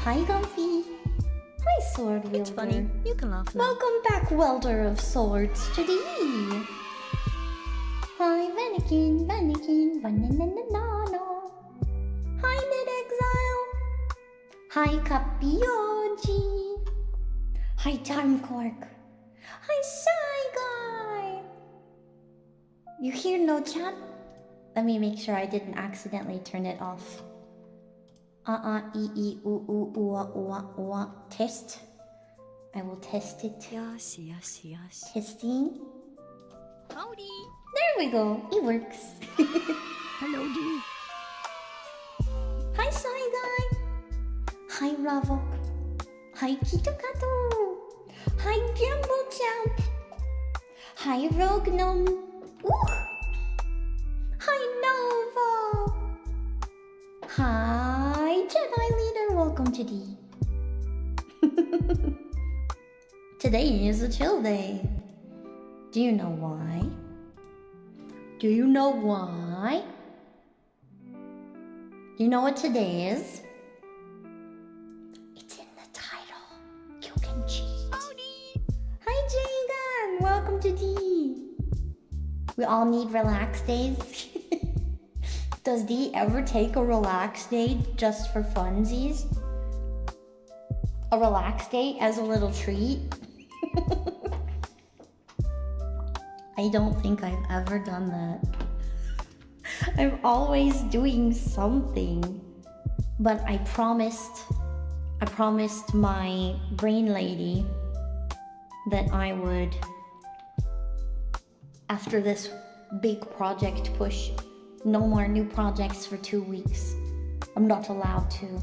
Hi, Gumpy. Hi, Sword Wielder. It's funny. You can laugh now. Welcome back, Welder of Swords, to the Hi, Vanakin, Vananana. Hi, Mid Exile. Hi, Capioji. Hi, Time Cork. Hi, Shy Guy. You hear no chat? Let me make sure I didn't accidentally turn it off. Test. I will test it. Yes. Testing. Howdy. There we go. It works. Hello, D. Hi, Shy Guy. Hi, Ravok. Hi, Kitokato. Hi, Gamble Champ. Hi, Rogue Gnome. Ooh. Hi, Nova. Hi, Jedi Leader. Welcome to D. Today is a chill day. Do you know why? Do you know why? You know what today is? It's in the title. You can cheat. Howdy. Hi, Jagan. Welcome to D. We all need relax days. Does D ever take a relax day just for funsies? A relax day as a little treat? I don't think I've ever done that. I'm always doing something. But I promised my brain lady that I would, after this big project push, no more new projects for 2 weeks. I'm not allowed to.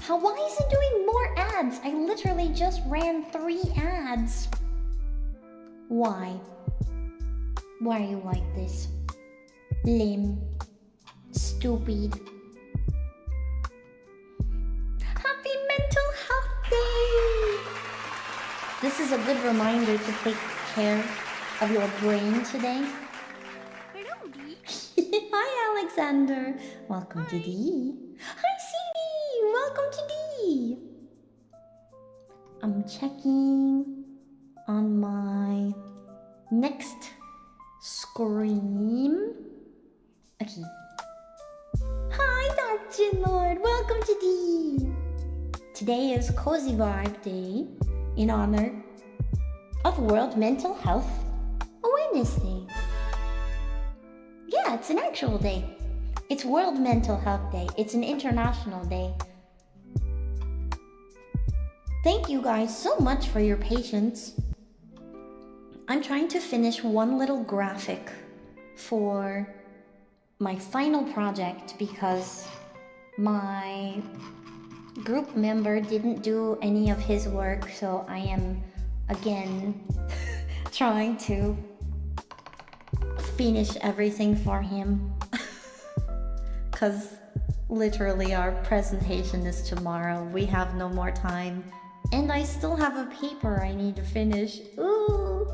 Why is it doing more ads? I literally just ran 3 ads. Why? Why are you like this? Lame. Stupid. Happy Mental Health Day! This is a good reminder to take care of your brain today. Hello, D. Hi, Alexander. Welcome to D. Hi, CD. Welcome to D. I'm checking on my next screen. Okay. Hi, Dark Jin Lord. Welcome to D. Today is Cozy Vibe Day in honor of World Mental Health Awareness Day. Yeah, it's an actual day. It's World Mental Health Day. It's an international day. Thank you guys so much for your patience. I'm trying to finish one little graphic for my final project because my group member didn't do any of his work, so I am again trying to finish everything for him. Because literally our presentation is tomorrow. We have no more time. And I still have a paper I need to finish. Ooh!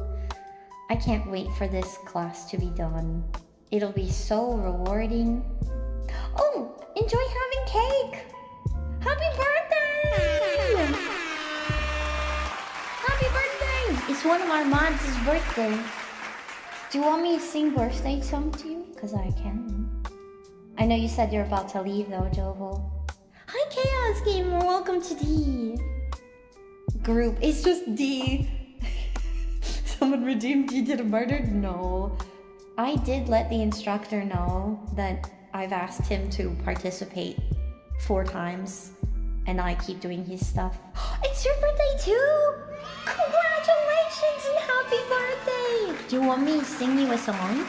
I can't wait for this class to be done. It'll be so rewarding. Oh! Enjoy having cake! Happy birthday! Happy birthday! It's one of our mods' birthday. Do you want me to sing birthday song to you? Because I can. I know you said you're about to leave though, Jovo. Hi, Chaos Gamer! Welcome to D. Group. It's just D. Someone redeemed D did a murder? No. I did let the instructor know that I've asked him to participate 4 times and I keep doing his stuff. It's your birthday too! Congratulations and happy birthday! Do you want me to sing you a song?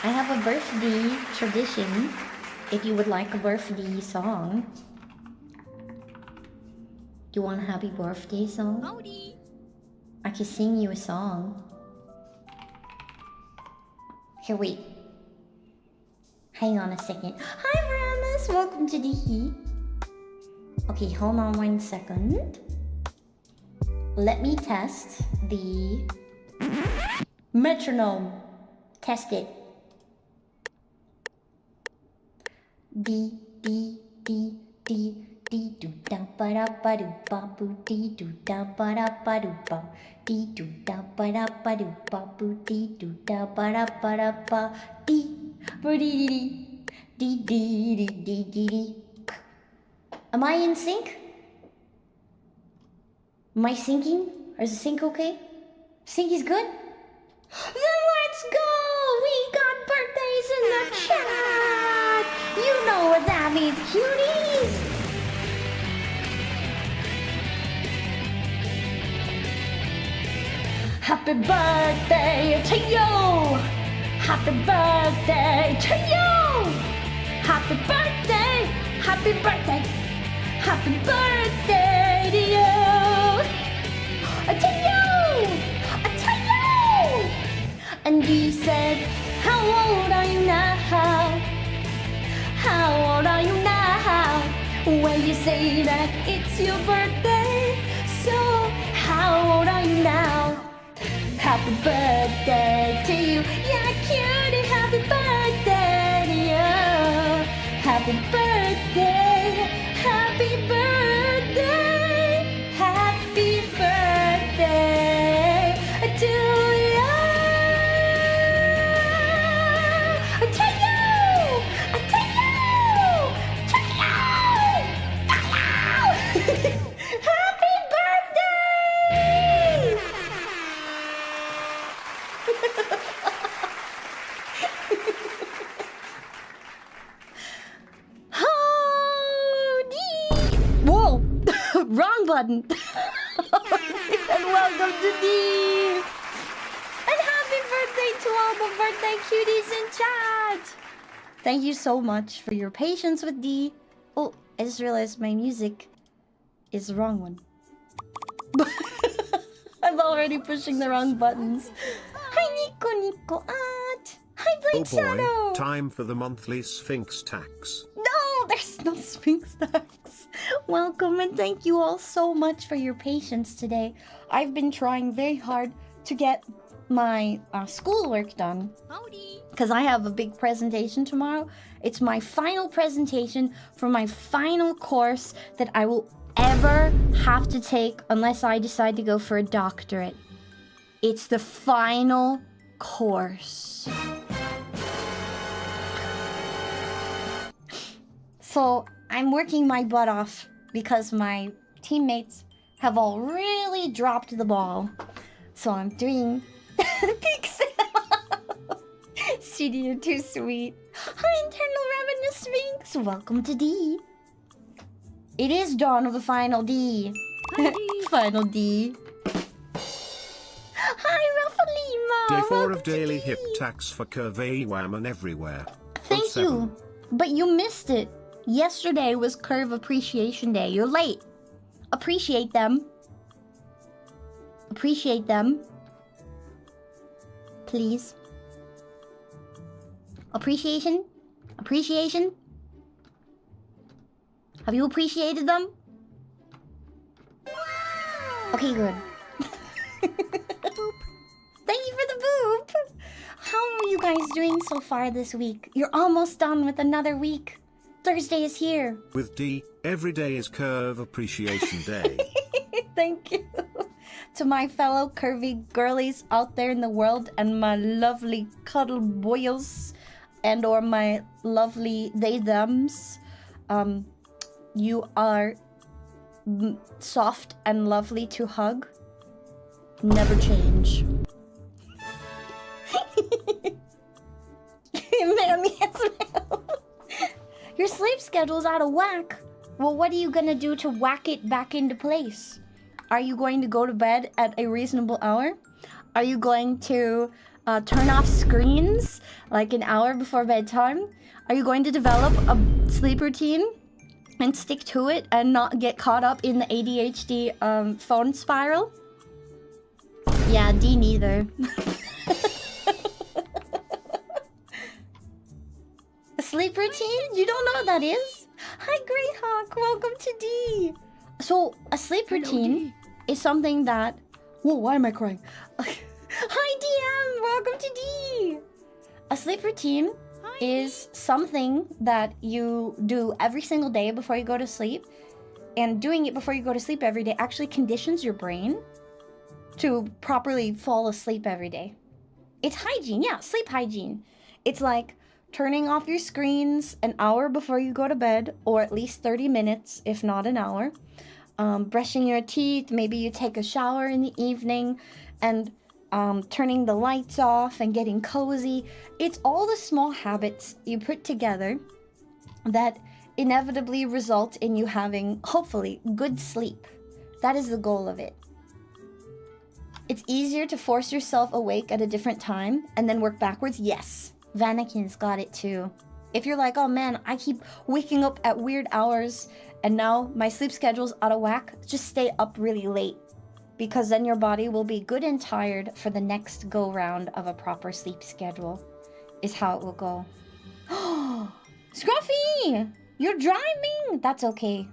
I have a birthday tradition if you would like a birthday song. Do you want a happy birthday song? Howdy. I can sing you a song. Here, wait. Hang on a second. Hi, Ramus! Welcome to D. Okay, hold on 1 second. Let me test the metronome. Test it. D, D, D, D, Dee doo da ba da ba doo ba boo. Dee doo da ba da ba doo ba. Dee doo da ba da ba doo ba boo. Dee doo da ba da ba. Dee boo dee dee dee dee dee dee dee dee. Am I in sync? Am I syncing? Is the sync okay? Sync is good? Then let's go! We got birthdays in the chat! You know what that means, cuties! Happy birthday to you! Happy birthday to you! Happy birthday! Happy birthday! Happy birthday to you! To you! To you! And he said, how old are you now? How old are you now? When you say that it's your birthday. So, how old are you now? Happy birthday to you. Yeah, cutie, happy birthday to you. Happy birthday. Happy birthday. Happy birthday to you. To you. To you. To you. To you. Happy birthday. Howdy! Whoa! Wrong button! And welcome to D! And happy birthday to all the birthday cuties in chat! Thank you so much for your patience with D. Oh, I just realized my music is the wrong one. I'm already pushing the wrong buttons. Hi Nico Nico At! Hi Blade Shadow! Time for the monthly Sphinx tax. No, there's no Sphinx tax. Welcome and thank you all so much for your patience today. I've been trying very hard to get my schoolwork done. Howdy. Because I have a big presentation tomorrow. It's my final presentation for my final course that I will ever have to take unless I decide to go for a doctorate. It's the final course. So I'm working my butt off because my teammates have all really dropped the ball. So I'm doing Pixel. Studio too sweet. Hi, Internal Revenue Sphinx. Welcome to D. It is dawn of the final D. Final D. Hi, Raffalima. Day 4 Welcome of to daily D. hip tax for Curvey Wham everywhere. Thank Code 7. you. But you missed it. Yesterday was Curve Appreciation Day. You're late. Appreciate them. Appreciate them. Please. Appreciation? Appreciation? Have you appreciated them? Okay, good. Thank you for the boop. How are you guys doing so far this week? You're almost done with another week. Thursday is here. With D, every day is Curve Appreciation Day. Thank you. To my fellow curvy girlies out there in the world and my lovely cuddle boys and or my lovely they-thems. You are soft and lovely to hug. Never change. Mammy as well. Your sleep schedule's out of whack. Well, what are you gonna do to whack it back into place? Are you going to go to bed at a reasonable hour? Are you going to turn off screens like an hour before bedtime? Are you going to develop a sleep routine and stick to it and not get caught up in the ADHD phone spiral? Yeah, D neither. A sleep routine? You don't know what that is? Hi, Great Hawk. Welcome to D. So, a sleep routine is something that... Whoa, why am I crying? Hi, DM. Welcome to D. A sleep routine is something that you do every single day before you go to sleep And doing it before you go to sleep every day actually conditions your brain to properly fall asleep every day. It's hygiene, yeah, sleep hygiene. It's like turning off your screens an hour before you go to bed, or at least 30 minutes, if not an hour. Brushing your teeth, maybe you take a shower in the evening, and turning the lights off and getting cozy. It's all the small habits you put together that inevitably result in you having, hopefully, good sleep. That is the goal of it. It's easier to force yourself awake at a different time and then work backwards. Yes, Vanakin's got it too. If you're like, oh man, I keep waking up at weird hours and now my sleep schedule's out of whack, just stay up really late, because then your body will be good and tired for the next go round of a proper sleep schedule, is how it will go. Scruffy, you're driving. That's okay.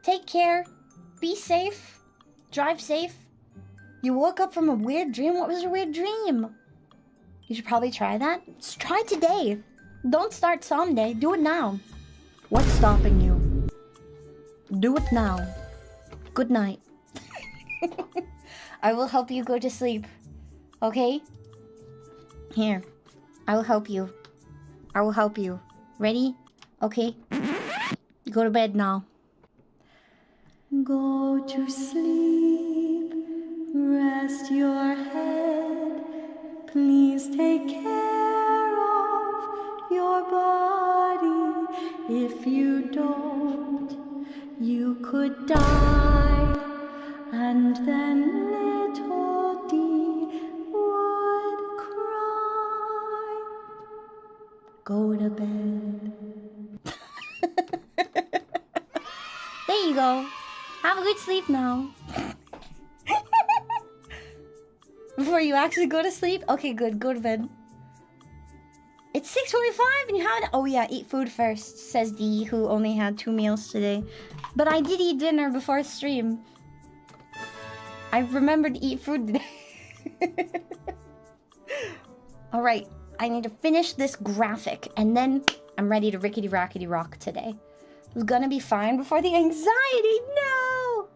Take care. Be safe. Drive safe. You woke up from a weird dream. What was your weird dream? You should probably try that. Just try today. Don't start someday. Do it now. What's stopping you? Do it now. Good night. I will help you go to sleep. Okay? Here. I will help you. I will help you. Ready? Okay. Go to bed now. Go to sleep. Rest your head. Please take care of your body. If you don't, you could die. And then little Dee would cry. Go to bed. There you go. Have a good sleep now. Before you actually go to sleep? Okay, good. Go to bed. It's 6:45 and you haven't... Oh yeah, eat food first, says Dee, who only had 2 meals today. But I did eat dinner before stream. I remembered to eat food today. Alright, I need to finish this graphic and then I'm ready to rickety rackety rock today. It's gonna be fine before the anxiety. No!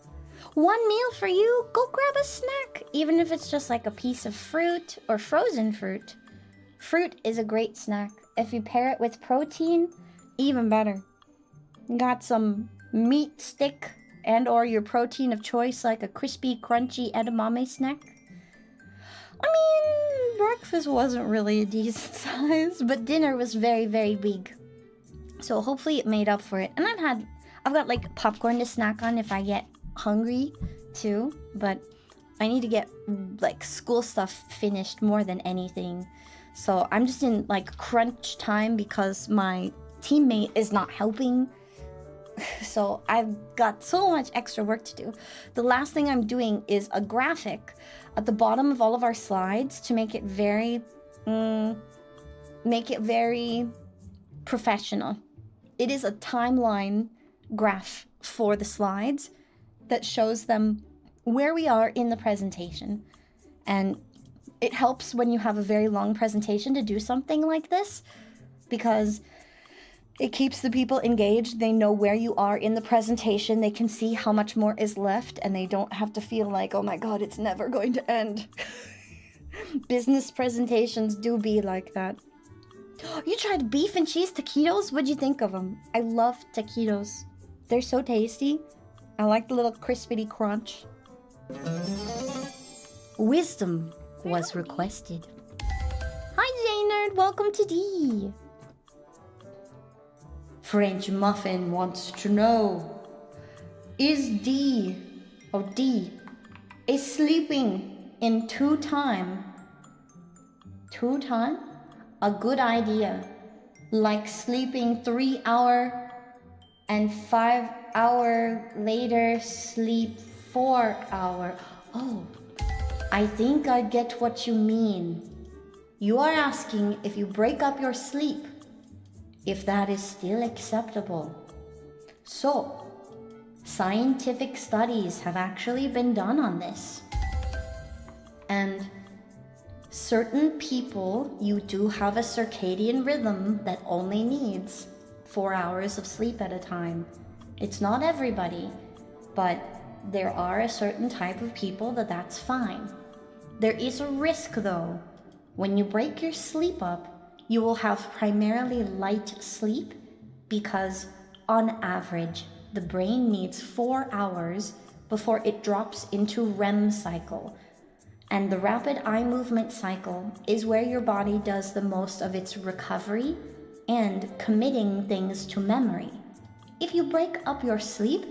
1 meal for you. Go grab a snack. Even if it's just like a piece of fruit or frozen fruit. Fruit is a great snack. If you pair it with protein, even better. Got some meat stick and or your protein of choice, like a crispy, crunchy edamame snack. I mean, breakfast wasn't really a decent size, but dinner was very, very big. So hopefully it made up for it. And I've got like popcorn to snack on if I get hungry too, but I need to get like school stuff finished more than anything. So I'm just in like crunch time because my teammate is not helping. So I've got so much extra work to do. The last thing I'm doing is a graphic at the bottom of all of our slides to make it very professional. It is a timeline graph for the slides that shows them where we are in the presentation. And it helps when you have a very long presentation to do something like this, because it keeps the people engaged. They know where you are in the presentation. They can see how much more is left, and they don't have to feel like, oh my god, it's never going to end. Business presentations do be like that. You tried beef and cheese taquitos? What'd you think of them? I love taquitos. They're so tasty. I like the little crispity crunch. Wisdom was requested. Hi, Jaynard. Welcome to D. French Muffin wants to know, is D is sleeping in 2 time a good idea? Like sleeping 3 hour and 5 hour later sleep 4 hour. Oh, I think I get what you mean. You are asking if you break up your sleep, if that is still acceptable. So, scientific studies have actually been done on this. And certain people, you do have a circadian rhythm that only needs 4 hours of sleep at a time. It's not everybody. But there are a certain type of people that's fine. There is a risk though. When you break your sleep up, you will have primarily light sleep because on average, the brain needs 4 hours before it drops into REM cycle. And the rapid eye movement cycle is where your body does the most of its recovery and committing things to memory. If you break up your sleep,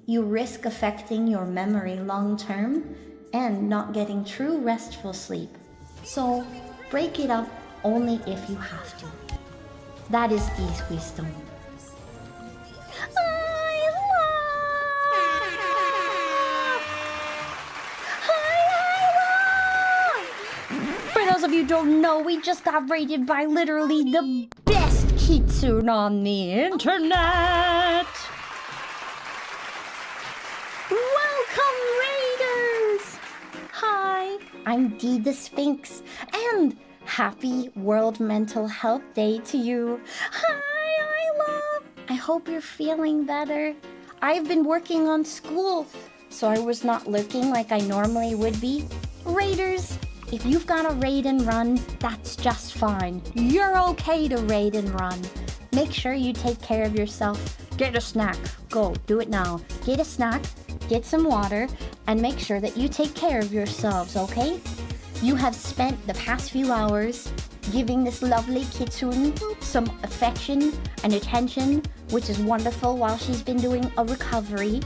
you risk affecting your memory long term and not getting true restful sleep. So break it up only if you have to. That is Dee's wisdom. For those of you who don't know, we just got rated by literally the best kitsune on the internet. Welcome, Raiders! Hi, I'm Dee the Sphinx, and happy World Mental Health Day to you. Hi, Isla! I hope you're feeling better. I've been working on school, so I was not lurking like I normally would be. Raiders, if you've got to raid and run, that's just fine. You're okay to raid and run. Make sure you take care of yourself. Get a snack. Go, do it now. Get a snack, get some water, and make sure that you take care of yourselves, okay? You have spent the past few hours giving this lovely kitsune some affection and attention, which is wonderful while she's been doing a recovery.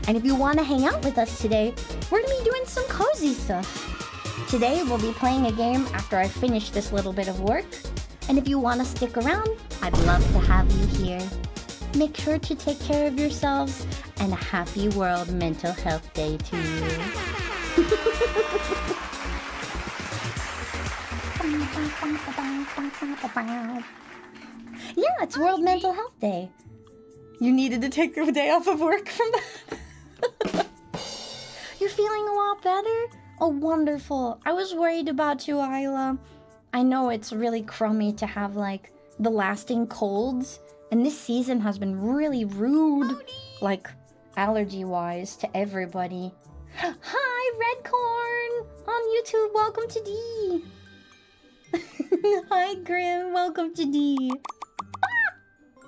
And if you want to hang out with us today, we're going to be doing some cozy stuff. Today we'll be playing a game after I finish this little bit of work. And if you want to stick around, I'd love to have you here. Make sure to take care of yourselves, and a happy World Mental Health Day to you. Yeah, it's World Mental Health Day. You needed to take the day off of work from that? You're feeling a lot better? Oh, wonderful. I was worried about you, Isla. I know it's really crummy to have, like, the lasting colds. And this season has been really rude, like, allergy-wise, to everybody. Hi, Redcorn! On YouTube, welcome to D! Hi, Grim, welcome to D.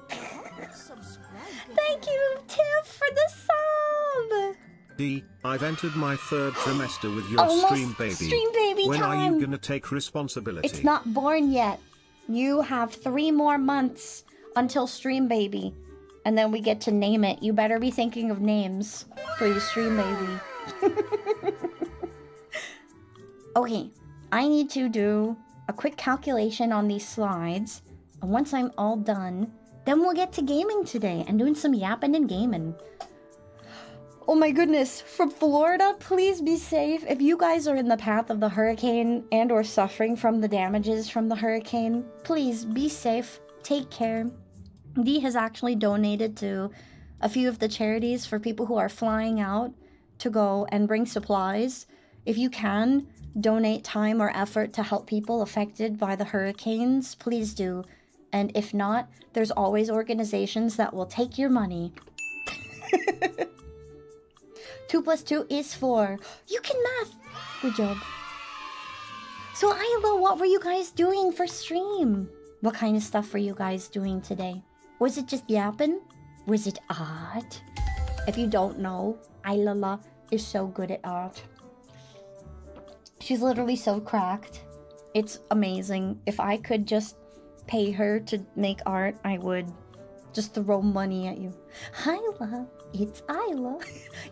Thank you, Tiff, for the sub! D, I've entered my 3rd trimester with your Almost stream baby. Stream baby When time. are you gonna take responsibility? It's not born yet. You have 3 more months until stream baby. And then we get to name it. You better be thinking of names for your stream baby. Okay, I need to do a quick calculation on these slides. And once I'm all done, then we'll get to gaming today and doing some yapping and gaming. Oh my goodness, from Florida, please be safe. If you guys are in the path of the hurricane and or suffering from the damages from the hurricane, please be safe, take care. Dee has actually donated to a few of the charities for people who are flying out to go and bring supplies. If you can, donate time or effort to help people affected by the hurricanes, please do. And if not, there's always organizations that will take your money. 2 + 2 is 4. You can math! Good job. So Isla, what were you guys doing for stream? What kind of stuff were you guys doing today? Was it just yapping? Was it art? If you don't know, Isla is so good at art. She's literally so cracked. It's amazing. If I could just pay her to make art, I would just throw money at you. Hi, Isla. It's Isla.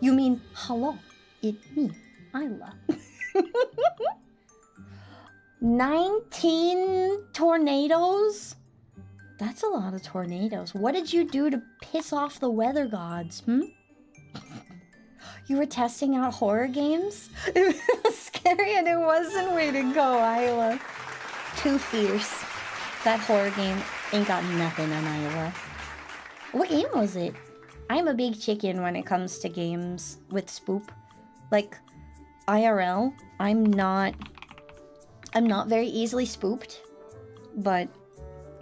You mean, hello. It's me, Isla. 19 tornadoes? That's a lot of tornadoes. What did you do to piss off the weather gods, You were testing out horror games? It was scary and it wasn't. Way to go, Isla. Too fierce. That horror game ain't got nothing on Isla. What game was it? I'm a big chicken when it comes to games with spoop. Like, IRL, I'm not very easily spooked, but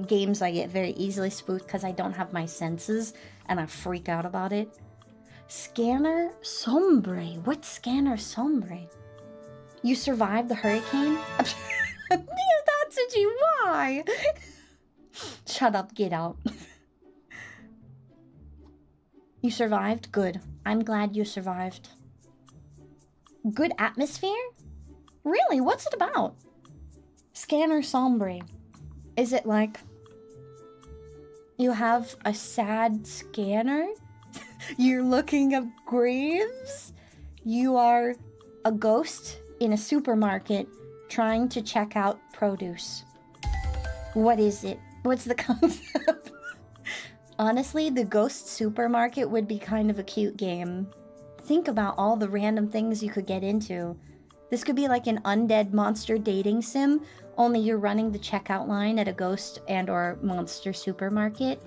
games I get very easily spooked because I don't have my senses and I freak out about it. Scanner Sombre. What's Scanner Sombre? You survived the hurricane? Tatsuji, why? Shut up, get out. You survived? Good. I'm glad you survived. Good atmosphere? Really? What's it about? Scanner Sombre. Is it like you have a sad scanner? You're looking up graves? You are a ghost in a supermarket trying to check out produce. What is it? What's the concept? Honestly, the ghost supermarket would be kind of a cute game. Think about all the random things you could get into. This could be like an undead monster dating sim, only you're running the checkout line at a ghost and or monster supermarket.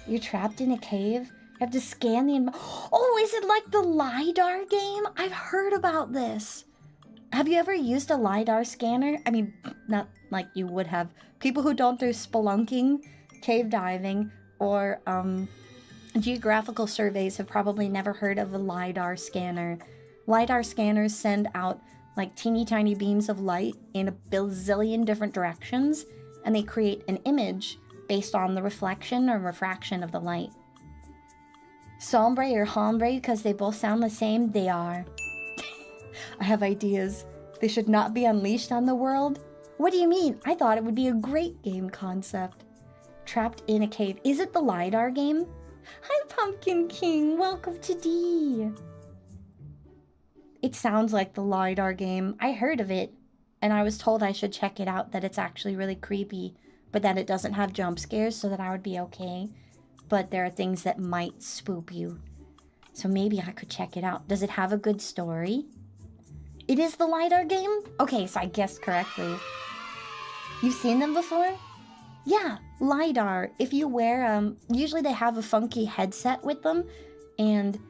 You're trapped in a cave. You have to scan the... Oh, is it like the LiDAR game? I've heard about this. Have you ever used a LiDAR scanner? I mean, not like you would have. People who don't do spelunking, cave diving, or geographical surveys have probably never heard of a LiDAR scanner. LiDAR scanners send out like teeny tiny beams of light in a bazillion different directions, and they create an image based on the reflection or refraction of the light. Sombre or hombre, because they both sound the same, they are. I have ideas. They should not be unleashed on the world. What do you mean? I thought it would be a great game concept. Trapped in a cave. Is it the LiDAR game? Hi, Pumpkin King. Welcome to D. It sounds like the LiDAR game. I heard of it, and I was told I should check it out, that it's actually really creepy, but that it doesn't have jump scares, so that I would be okay. But there are things that might spook you. So maybe I could check it out. Does it have a good story? It is the LiDAR game? Okay, so I guessed correctly. You've seen them before? Yeah, LiDAR. If you wear, usually they have a funky headset with them, and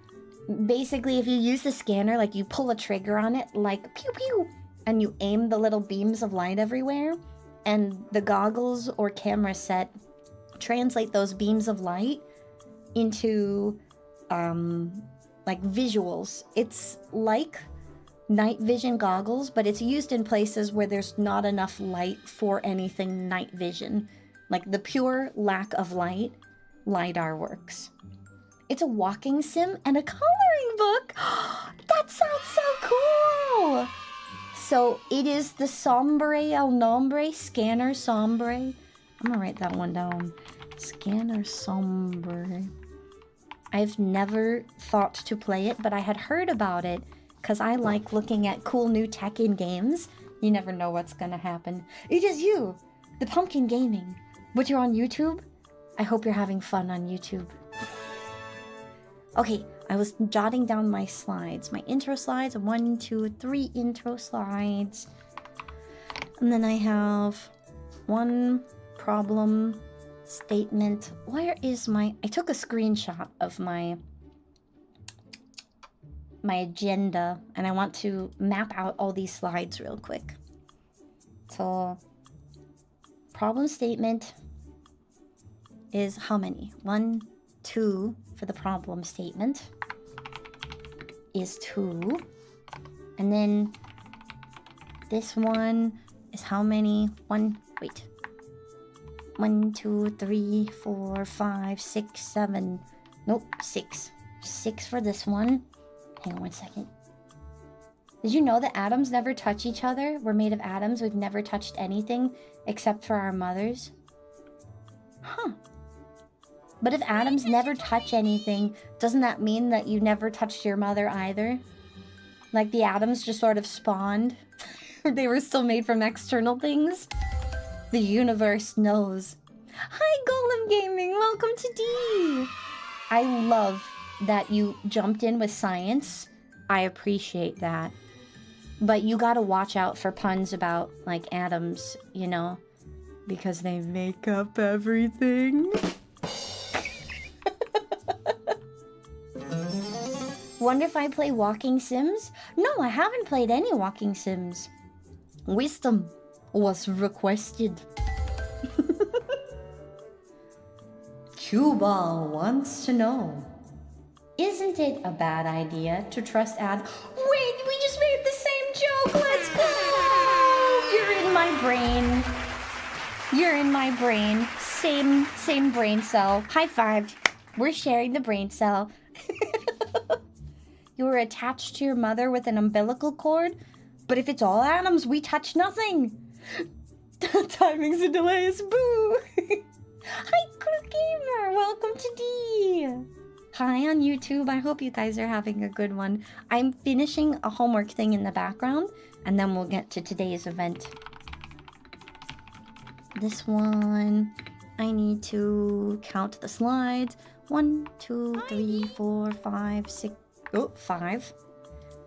basically if you use the scanner, like you pull a trigger on it, like pew pew, and you aim the little beams of light everywhere, and the goggles or camera set translate those beams of light into, like visuals. It's like night vision goggles, but it's used in places where there's not enough light for anything night vision. Like the pure lack of light, LiDAR works. It's a walking sim and a coloring book. That sounds so cool. So it is the Sombre El Nombre, Scanner Sombre. I'm gonna write that one down. Scanner Sombre. I've never thought to play it, but I had heard about it because I like looking at cool new tech in games. You never know what's gonna happen. It is you, the Pumpkin Gaming. But you're on YouTube? I hope you're having fun on YouTube. Okay, I was jotting down my slides. My intro slides. 1, 2, 3 intro slides. And then I have one problem statement. Where is my... I took a screenshot of my agenda, and I want to map out all these slides real quick. So, problem statement is how many? 1, 2 for the problem statement is 2. And then this one is how many? 1, 2, 3, 4, 5, 6, 7. Nope, 6. 6 for this one. Hang on 1 second. Did you know that atoms never touch each other? We're made of atoms. We've never touched anything except for our mothers. Huh. But if atoms never touch anything, doesn't that mean that you never touched your mother either? Like the atoms just sort of spawned? They were still made from external things? The universe knows. Hi, Golem Gaming! Welcome to D! I love that you jumped in with science. I appreciate that. But you gotta watch out for puns about, like, atoms, you know? Because they make up everything. Wonder if I play walking sims? No, I haven't played any walking sims. Wisdom was requested. Cuba wants to know. Isn't it a bad idea to trust ad? Wait, we just made the same joke. Let's go. You're in my brain. You're in my brain. Same brain cell. High five. We're sharing the brain cell. You were attached to your mother with an umbilical cord, but if it's all atoms, we touch nothing. Timings and delays. Boo. Hi, Clue Gamer. Welcome to D. Hi on YouTube. I hope you guys are having a good one. I'm finishing a homework thing in the background, and then we'll get to today's event. This one, I need to count the slides. 1, 2, 3, 4, 5, 6. Oh, 5.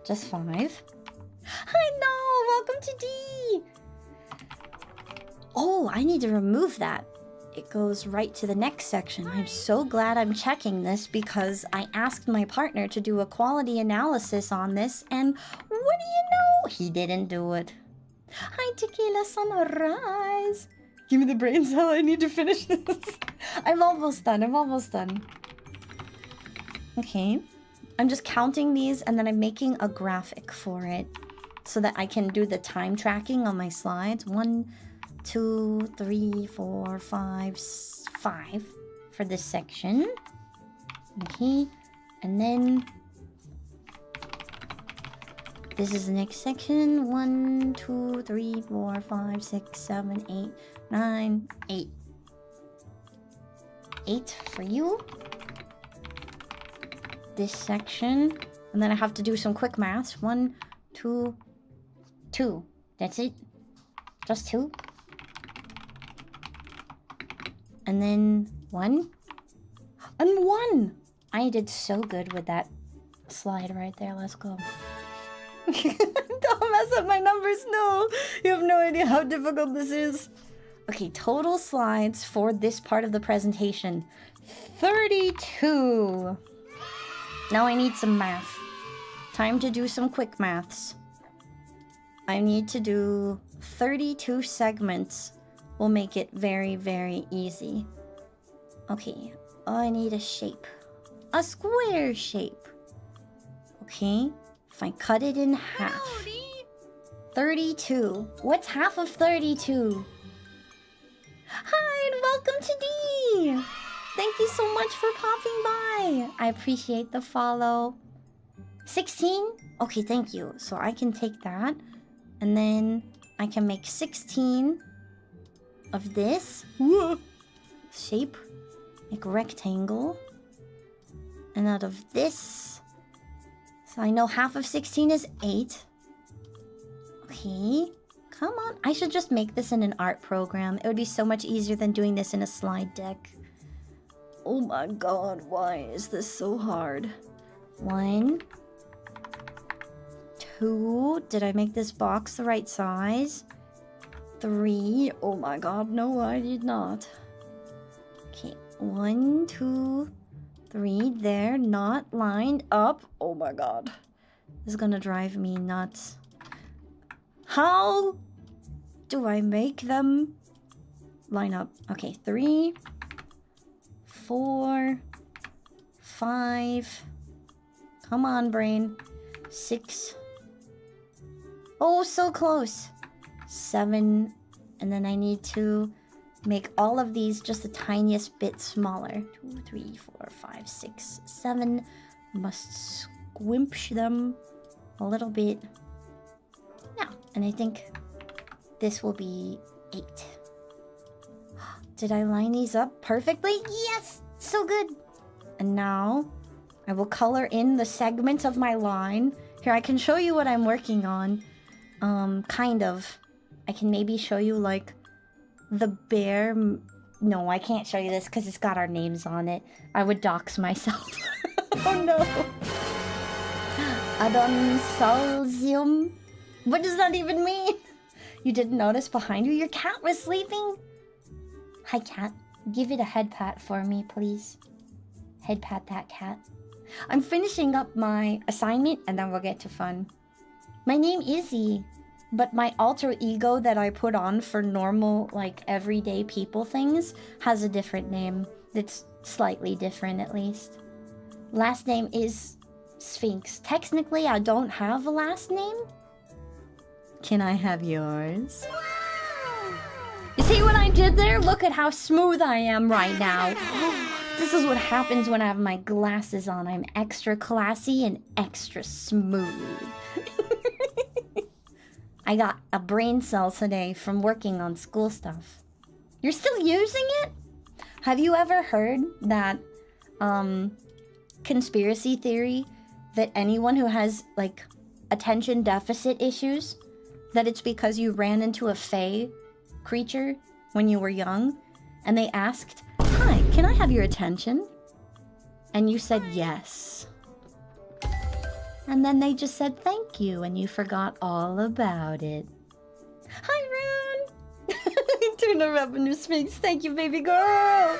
Just 5. Hi, no. Welcome to D. Oh, I need to remove that. It goes right to the next section. I'm so glad I'm checking this because I asked my partner to do a quality analysis on this, and what do you know? He didn't do it. Hi, Tequila Sunrise. Give me the brain cell. I need to finish this. I'm almost done. Okay. I'm just counting these, and then I'm making a graphic for it so that I can do the time tracking on my slides. 1, 2, 3, 4, 5 for this section. Okay, and then this is the next section. 1, 2, 3, 4, 5, 6, 7, 8, 9, 8. 8 for you. This section, and then I have to do some quick maths. 1, 2, 2. That's it. Just 2. And then 1. And 1! I did so good with that slide right there. Let's go. Don't mess up my numbers, no! You have no idea how difficult this is. Okay, total slides for this part of the presentation. 32. Now I need some math. Time to do some quick maths. I need to do 32 segments. We'll make it very, very easy. Okay, I need a shape. A square shape. Okay, if I cut it in half. 32. What's half of 32? Hi, and welcome to D! Thank you so much for popping by. I appreciate the follow. 16? Okay, thank you. So I can take that, and then I can make 16 of this shape, like a rectangle. And out of this, so I know half of 16 is 8. Okay, come on. I should just make this in an art program. It would be so much easier than doing this in a slide deck. Oh my god, why is this so hard? 1, 2. Did I make this box the right size? 3. Oh my god, no, I did not. Okay, 1, 2, 3. There, not lined up. Oh my god. This is gonna drive me nuts. How do I make them line up? Okay, 3, 4, 5. Come on, brain. 6. Oh, so close. 7. And then I need to make all of these just the tiniest bit smaller. 2, 3, 4, 5, 6, 7. Must squimsh them a little bit. Yeah, and I think this will be 8. Did I line these up perfectly? Yes! So good! And now, I will color in the segments of my line. Here, I can show you what I'm working on. Kind of. I can maybe show you, like, the bear... No, I can't show you this because it's got our names on it. I would dox myself. Oh no! Adonsalzium? What does that even mean? You didn't notice behind you? Your cat was sleeping? Hi, cat. Give it a head pat for me, please. Head pat that cat. I'm finishing up my assignment and then we'll get to fun. My name is Izzy, but my alter ego that I put on for normal, like, everyday people things has a different name. It's slightly different, at least. Last name is Sphinx. Technically, I don't have a last name. Can I have yours? You see what I did there? Look at how smooth I am right now. This is what happens when I have my glasses on. I'm extra classy and extra smooth. I got a brain cell today from working on school stuff. You're still using it? Have you ever heard that conspiracy theory that anyone who has like attention deficit issues, that it's because you ran into a fae creature when you were young and they asked, "Hi, can I have your attention?" And you said yes. And then they just said thank you and you forgot all about it. Hi, Rune! Turn the revenue Sphinx. Thank you, baby girl!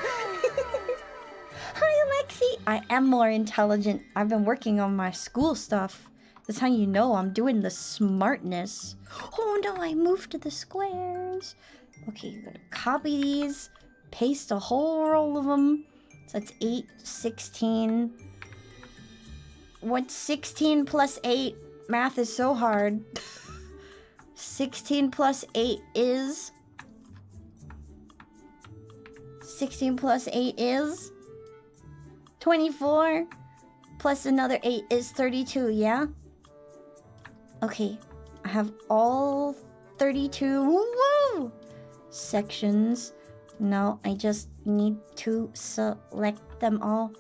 Hi, Alexi! I am more intelligent. I've been working on my school stuff. That's how you know I'm doing the smartness. Oh no, I moved to the squares. Okay, you're gonna copy these, paste a whole roll of them. So that's 8, 16. What's 16 plus 8? Math is so hard. 16 plus 8 is... 16 plus 8 is... 24. Plus another 8 is 32, yeah? Okay, I have all 32 woo! Sections. No, I just need to select them all.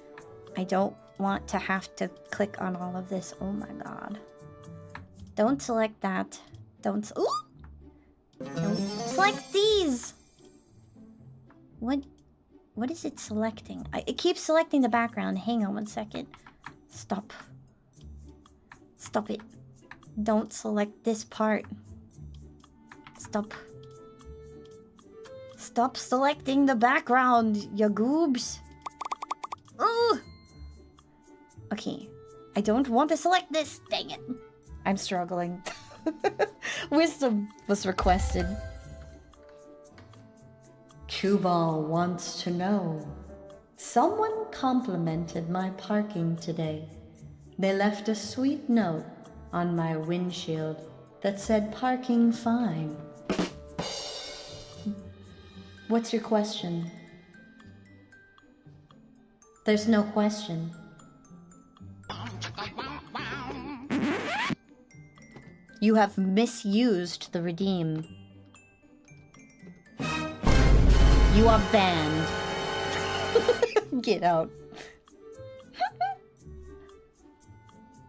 I don't want to have to click on all of this. Oh my god. Don't select that. Don't select these! What is it selecting? It keeps selecting the background. Hang on one second. Stop. Stop it. Don't select this part. Stop. Stop selecting the background, you goobs. Ugh! Okay. I don't want to select this. Dang it. I'm struggling. Wisdom was requested. Cuball wants to know. Someone complimented my parking today. They left a sweet note on my windshield that said parking fine. What's your question? There's no question. You have misused the redeem. You are banned. Get out.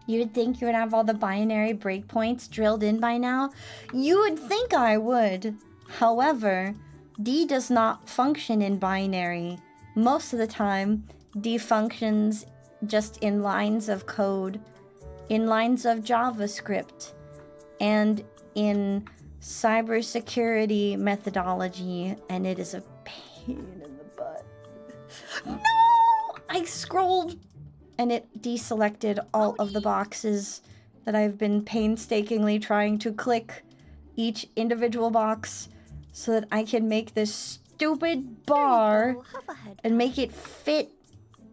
You would think you would have all the binary breakpoints drilled in by now? You would think I would. However, D does not function in binary. Most of the time, D functions just in lines of code, in lines of JavaScript, and in cybersecurity methodology, and it is a pain in the butt. No! I scrolled and it deselected all of the boxes that I've been painstakingly trying to click each individual box so that I can make this stupid bar and make it fit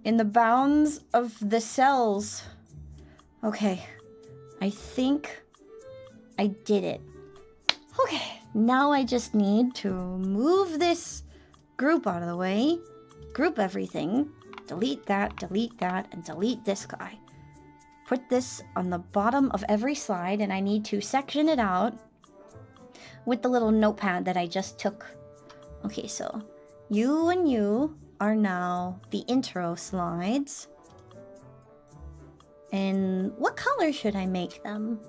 in the bounds of the cells. Okay, I think I did it. Okay, now I just need to move this group out of the way, group everything, delete that, and delete this guy. Put this on the bottom of every slide, and I need to section it out with the little notepad that I just took. Okay, so you and you are now the intro slides. And what color should I make them?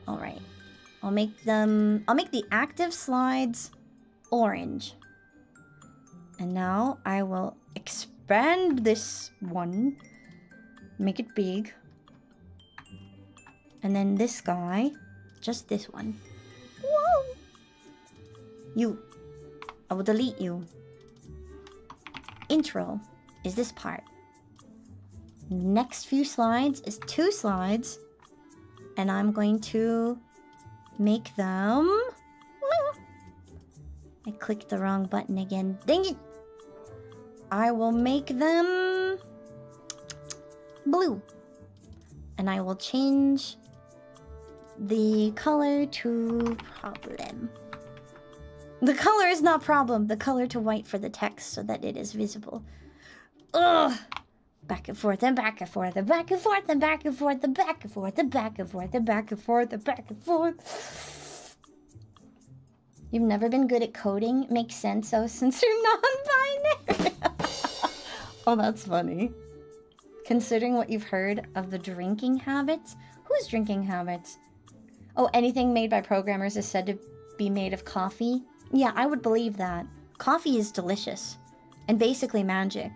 Alright. I'll make the active slides orange. And now I will expand this one. Make it big. And then this guy. Just this one. Whoa! You. I will delete you. Intro is this part. Next few slides is 2 slides. And I'm going to make them... I clicked the wrong button again. Dang it! I will make them... blue. And I will change the color to problem. The color is not problem. The color to white for the text so that it is visible. Ugh! Back and forth and back and forth and back and forth and back and forth and back and forth and back and forth and back and forth and back and forth. You've never been good at coding? Makes sense, though, since you're non-binary. Oh, that's funny. Considering what you've heard of the drinking habits. Whose drinking habits? Oh, anything made by programmers is said to be made of coffee. Yeah, I would believe that. Coffee is delicious. And basically magic.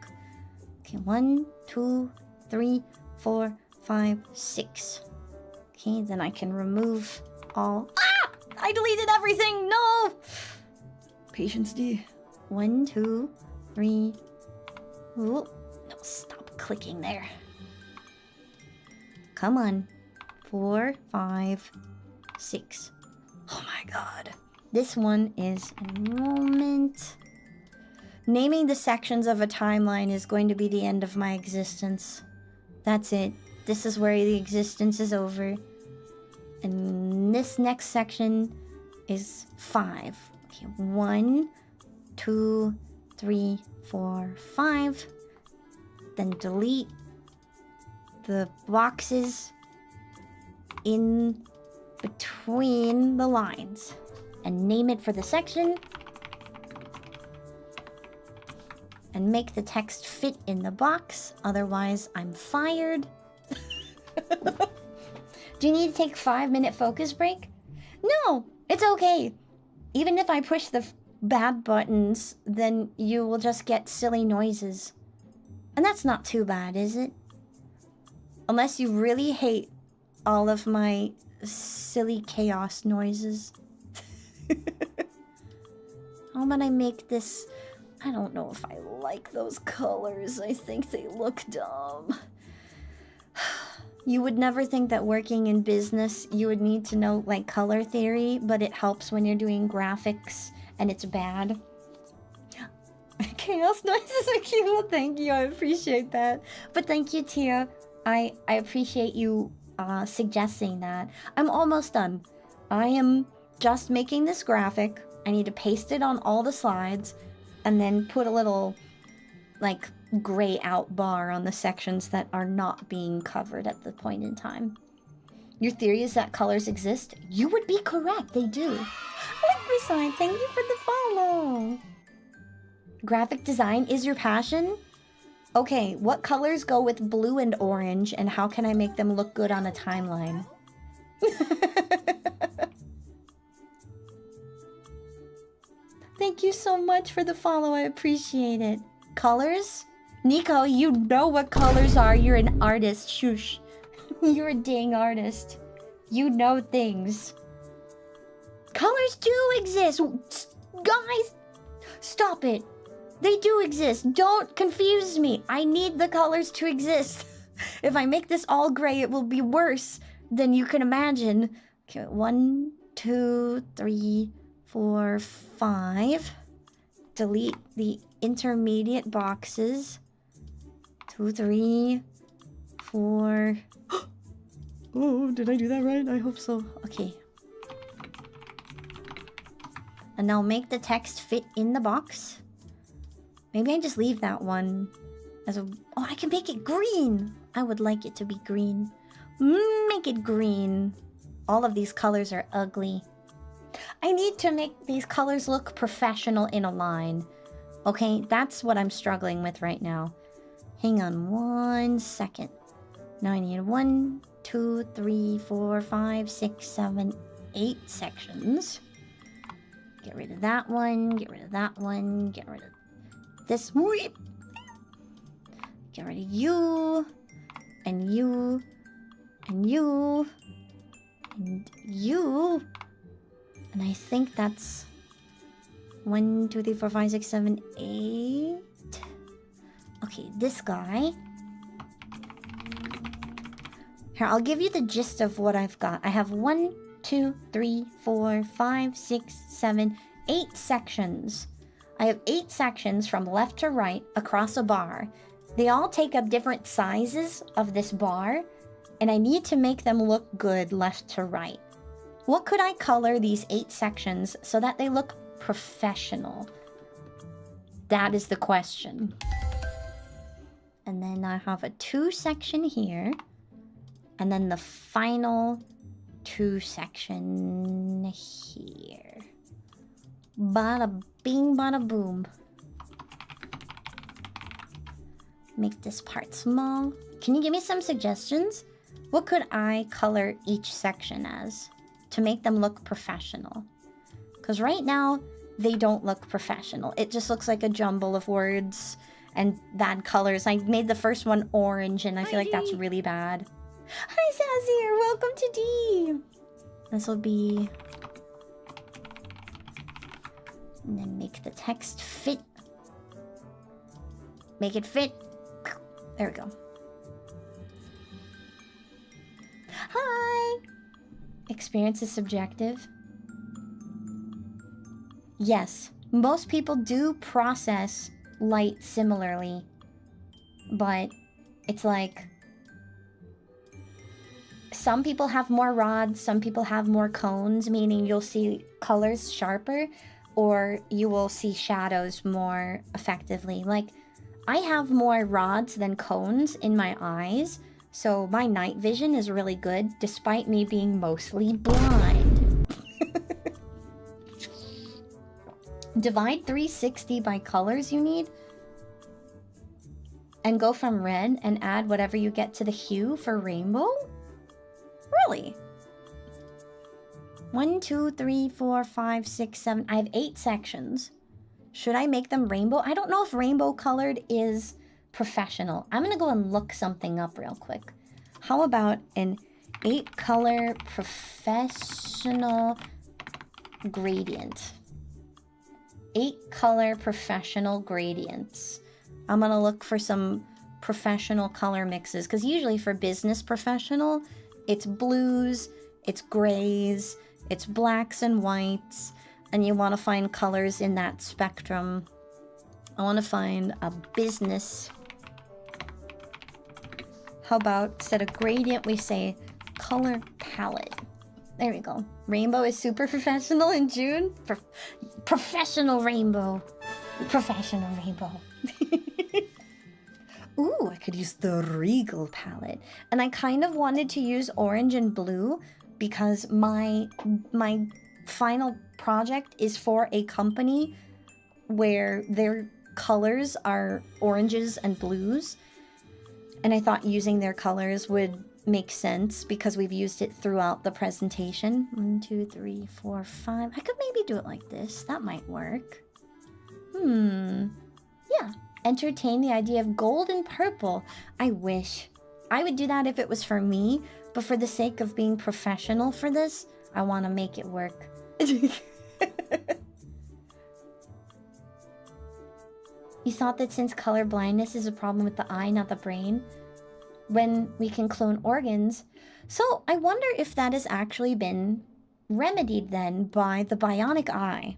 Okay, 1, 2, 3, 4, 5, 6. Okay, then I can remove all... Ah! I deleted everything! No! Patience D. 1, 2, 3... Ooh. No, stop clicking there. Come on. 4, 5, 6. Oh my god. This one is enrollment. Naming the sections of a timeline is going to be the end of my existence. That's it. This is where the existence is over. And this next section is 5. Okay, 1, 2, 3, 4, 5. Then delete the boxes in between the lines. And name it for the section. And make the text fit in the box. Otherwise, I'm fired. Do you need to take a 5-minute focus break? No, it's okay. Even if I push the bad buttons, then you will just get silly noises. And that's not too bad, is it? Unless you really hate all of my silly chaos noises. How about I make this... I don't know if I like those colors. I think they look dumb. You would never think that working in business, you would need to know, like, color theory, but it helps when you're doing graphics and it's bad. Chaos noises are cute. Thank you. I appreciate that. But thank you, Tia. I appreciate you suggesting that. I'm almost done. I am just making this graphic. I need to paste it on all the slides and then put a little, like, gray out bar on the sections that are not being covered at the point in time. Your theory is that colors exist? You would be correct. They do. Liquid, thank you for the follow. Graphic design is your passion? Okay, what colors go with blue and orange, and how can I make them look good on a timeline? Thank you so much for the follow. I appreciate it. Colors? Nico, you know what colors are. You're an artist. Shush. You're a dang artist. You know things. Colors do exist. Guys, stop it. They do exist. Don't confuse me. I need the colors to exist. If I make this all gray, it will be worse than you can imagine. Okay, 1, 2, 3, 4, 5. Delete the intermediate boxes. 2, 3, 4. Oh, did I do that right? I hope so. Okay. And now make the text fit in the box. Maybe I just leave that one as a... Oh, I can make it green! I would like it to be green. Make it green. All of these colors are ugly. I need to make these colors look professional in a line. Okay, that's what I'm struggling with right now. Hang on 1 second. Now I need 1, 2, 3, 4, 5, 6, 7, 8 sections. Get rid of that one, get rid of that one, get rid of this. Get rid of you, and you, and you, and you. And I think that's 1, 2, 3, 4, 5, 6, 7, 8. Okay, this guy. Here, I'll give you the gist of what I've got. I have 1, 2, 3, 4, 5, 6, 7, 8 sections. I have 8 sections from left to right across a bar. They all take up different sizes of this bar, and I need to make them look good left to right. What could I color these 8 sections so that they look professional? That is the question. And then I have a 2 section here. And then the final 2 section here. Bada bing, bada boom. Make this part small. Can you give me some suggestions? What could I color each section as to make them look professional? Because right now, they don't look professional. It just looks like a jumble of words and bad colors. I made the first one orange, and I feel like that's really bad. Hi, Sassier! Welcome to D! This will be... And then make the text fit. Make it fit. There we go. Hi! Experience is subjective. Yes, most people do process light similarly, but it's like some people have more rods, some people have more cones, meaning you'll see colors sharper, or you will see shadows more effectively. Like, I have more rods than cones in my eyes, so my night vision is really good, despite me being mostly blind. Divide 360 by colors you need, and go from red and add whatever you get to the hue for rainbow? Really? 1, 2, 3, 4, 5, 6, 7. I have 8 sections. Should I make them rainbow? I don't know if rainbow colored is professional. I'm gonna go and look something up real quick. How about an 8 color professional gradient? 8 color professional gradients. I'm gonna look for some professional color mixes, because usually for business professional, it's blues, it's grays, it's blacks and whites, and you want to find colors in that spectrum. I want to find a business. How about instead of gradient, we say color palette. There we go. Rainbow is super professional in June. Professional rainbow. Professional rainbow. Ooh, I could use the Regal palette. And I kind of wanted to use orange and blue because my final project is for a company where their colors are oranges and blues. And I thought using their colors would make sense because we've used it throughout the presentation. 1, 2, 3, 4, 5. I could maybe do it like this. That might work. Yeah. Entertain the idea of gold and purple. I wish. I would do that if it was for me, but for the sake of being professional for this, I want to make it work. You thought that since color blindness is a problem with the eye, not the brain, when we can clone organs. So I wonder if that has actually been remedied then by the bionic eye.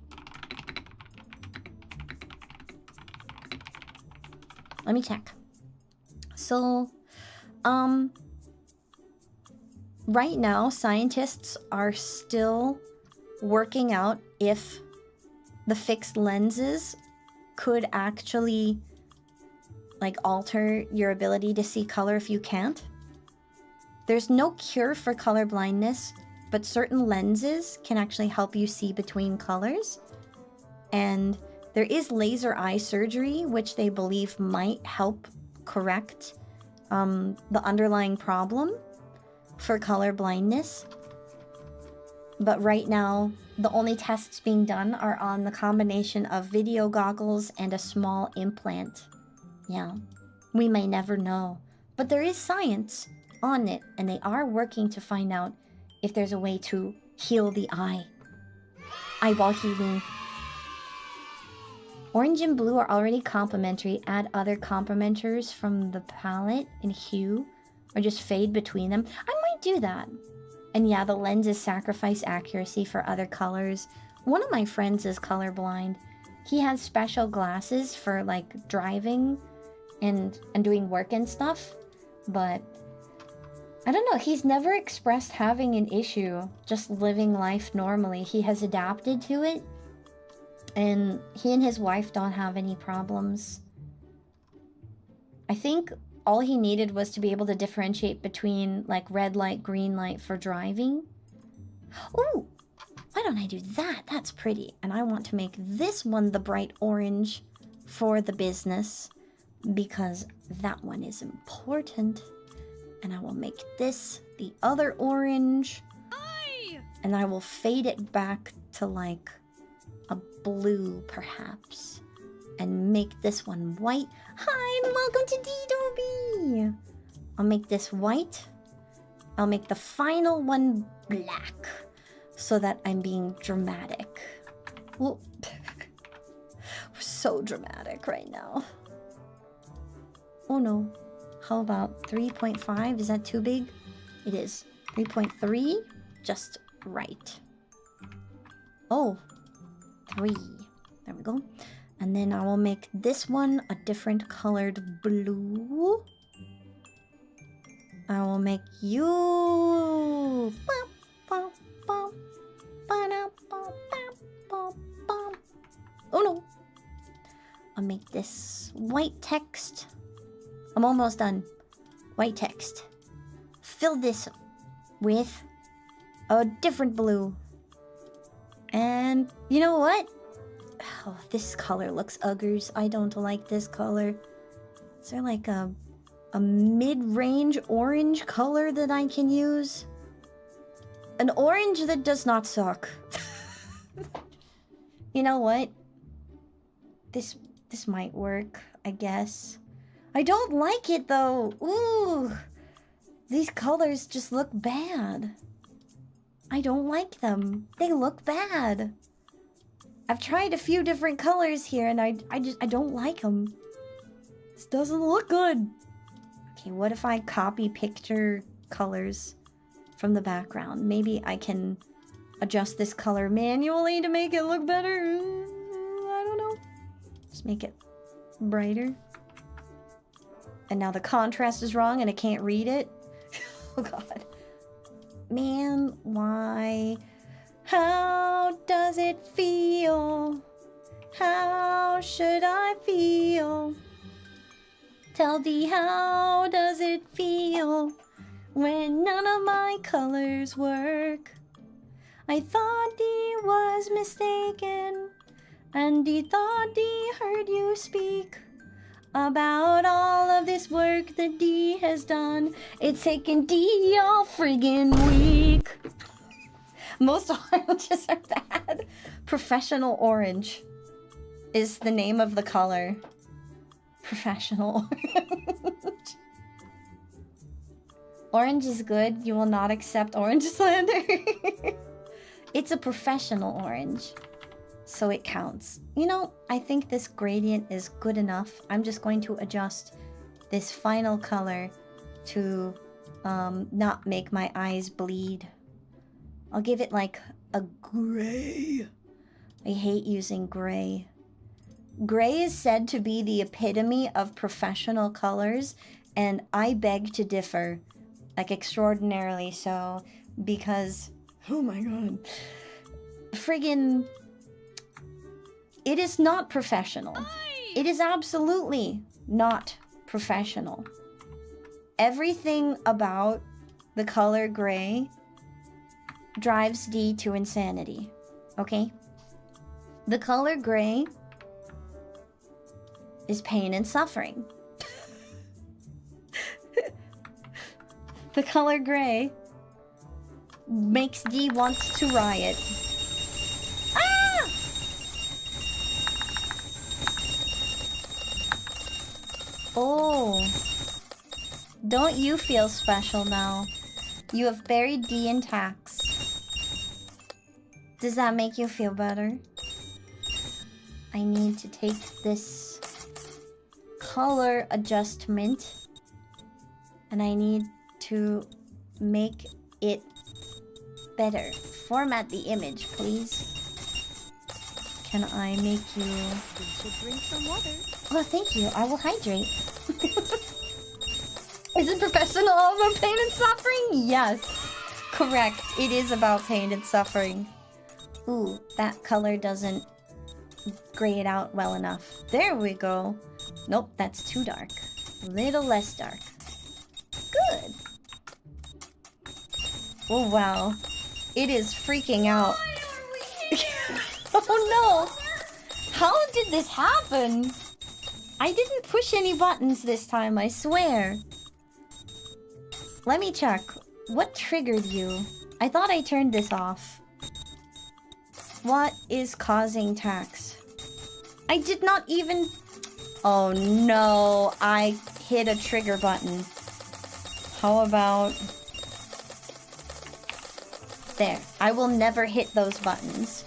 Let me check. So, right now, scientists are still working out if the fixed lenses could actually, like, alter your ability to see color if you can't. There's no cure for color blindness, but certain lenses can actually help you see between colors. And there is laser eye surgery, which they believe might help correct the underlying problem for color blindness. But right now, the only tests being done are on the combination of video goggles and a small implant. Yeah, we may never know. But there is science on it, and they are working to find out if there's a way to heal the eye. Eyeball healing. Orange and blue are already complementary. Add other complementers from the palette in hue, or just fade between them. I might do that. And yeah, the lenses sacrifice accuracy for other colors. One of my friends is colorblind. He has special glasses for, like, driving, and doing work and stuff. But I don't know, he's never expressed having an issue just living life normally. He has adapted to it, and he and his wife don't have any problems. I think all he needed was to be able to differentiate between like red light, green light for driving. Ooh, why don't I do that? That's pretty. And I want to make this one the bright orange for the business because that one is important. And I will make this the other orange. Aye. And I will fade it back to like a blue perhaps. And make this one white. Hi, and welcome to D-Dobie! I'll make this white. I'll make the final one black. So that I'm being dramatic. Well, we're so dramatic right now. Oh no. How about 3.5? Is that too big? It is. 3.3? Just right. Oh. 3. There we go. And then I will make this one a different colored blue. I will make you... Oh no. I'll make this white text. I'm almost done. White text. Fill this with a different blue. And you know what? Oh, this color looks uggers. I don't like this color. Is there like a mid-range orange color that I can use? An orange that does not suck. You know what? This might work, I guess. I don't like it though. Ooh. These colors just look bad. I don't like them. They look bad. I've tried a few different colors here and I don't like them. This doesn't look good. Okay, what if I copy picture colors from the background? Maybe I can adjust this color manually to make it look better. I don't know. Just make it brighter. And now the contrast is wrong and I can't read it. Oh god. Man, why? How does it feel? How should I feel? Tell D, how does it feel when none of my colors work? I thought D was mistaken, and D thought D heard you speak about all of this work that D has done. It's taken D all friggin' week. Most oranges are bad. Professional orange is the name of the color. Professional orange. Orange is good. You will not accept orange slander. It's a professional orange, so it counts. You know, I think this gradient is good enough. I'm just going to adjust this final color to not make my eyes bleed. I'll give it like a gray. I hate using gray. Gray is said to be the epitome of professional colors, and I beg to differ, like extraordinarily so, because, oh my god, friggin', it is not professional. It is absolutely not professional. Everything about the color gray drives D to insanity, okay? The color gray is pain and suffering. The color gray makes D wants to riot. Ah! Oh. Don't you feel special now? You have buried D in tax. Does that make you feel better? I need to take this color adjustment and I need to make it better. Format the image, please. can I make you... You should drink some water. Oh, thank you. I will hydrate. Is it professional about pain and suffering? Yes. Correct. It is about pain and suffering. Ooh, that color doesn't gray it out well enough. There we go. Nope, that's too dark. A little less dark. Good. Oh, wow. It is freaking out. Oh, no. How did this happen? I didn't push any buttons this time, I swear. Let me check. What triggered you? I thought I turned this off. What is causing tax? I did not even... Oh no, I hit a trigger button. How about... There. I will never hit those buttons.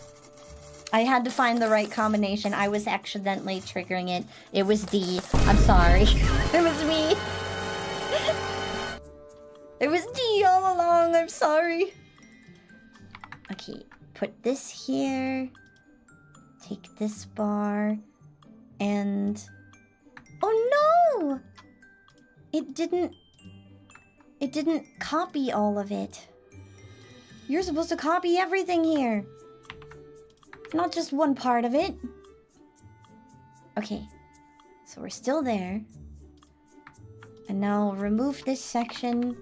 I had to find the right combination. I was accidentally triggering it. It was D. I'm sorry. It was me. It was D all along. I'm sorry. Okay. Put this here. Take this bar. And... Oh no! It didn't copy all of it. You're supposed to copy everything here. Not just one part of it. Okay. So we're still there. And now remove this section.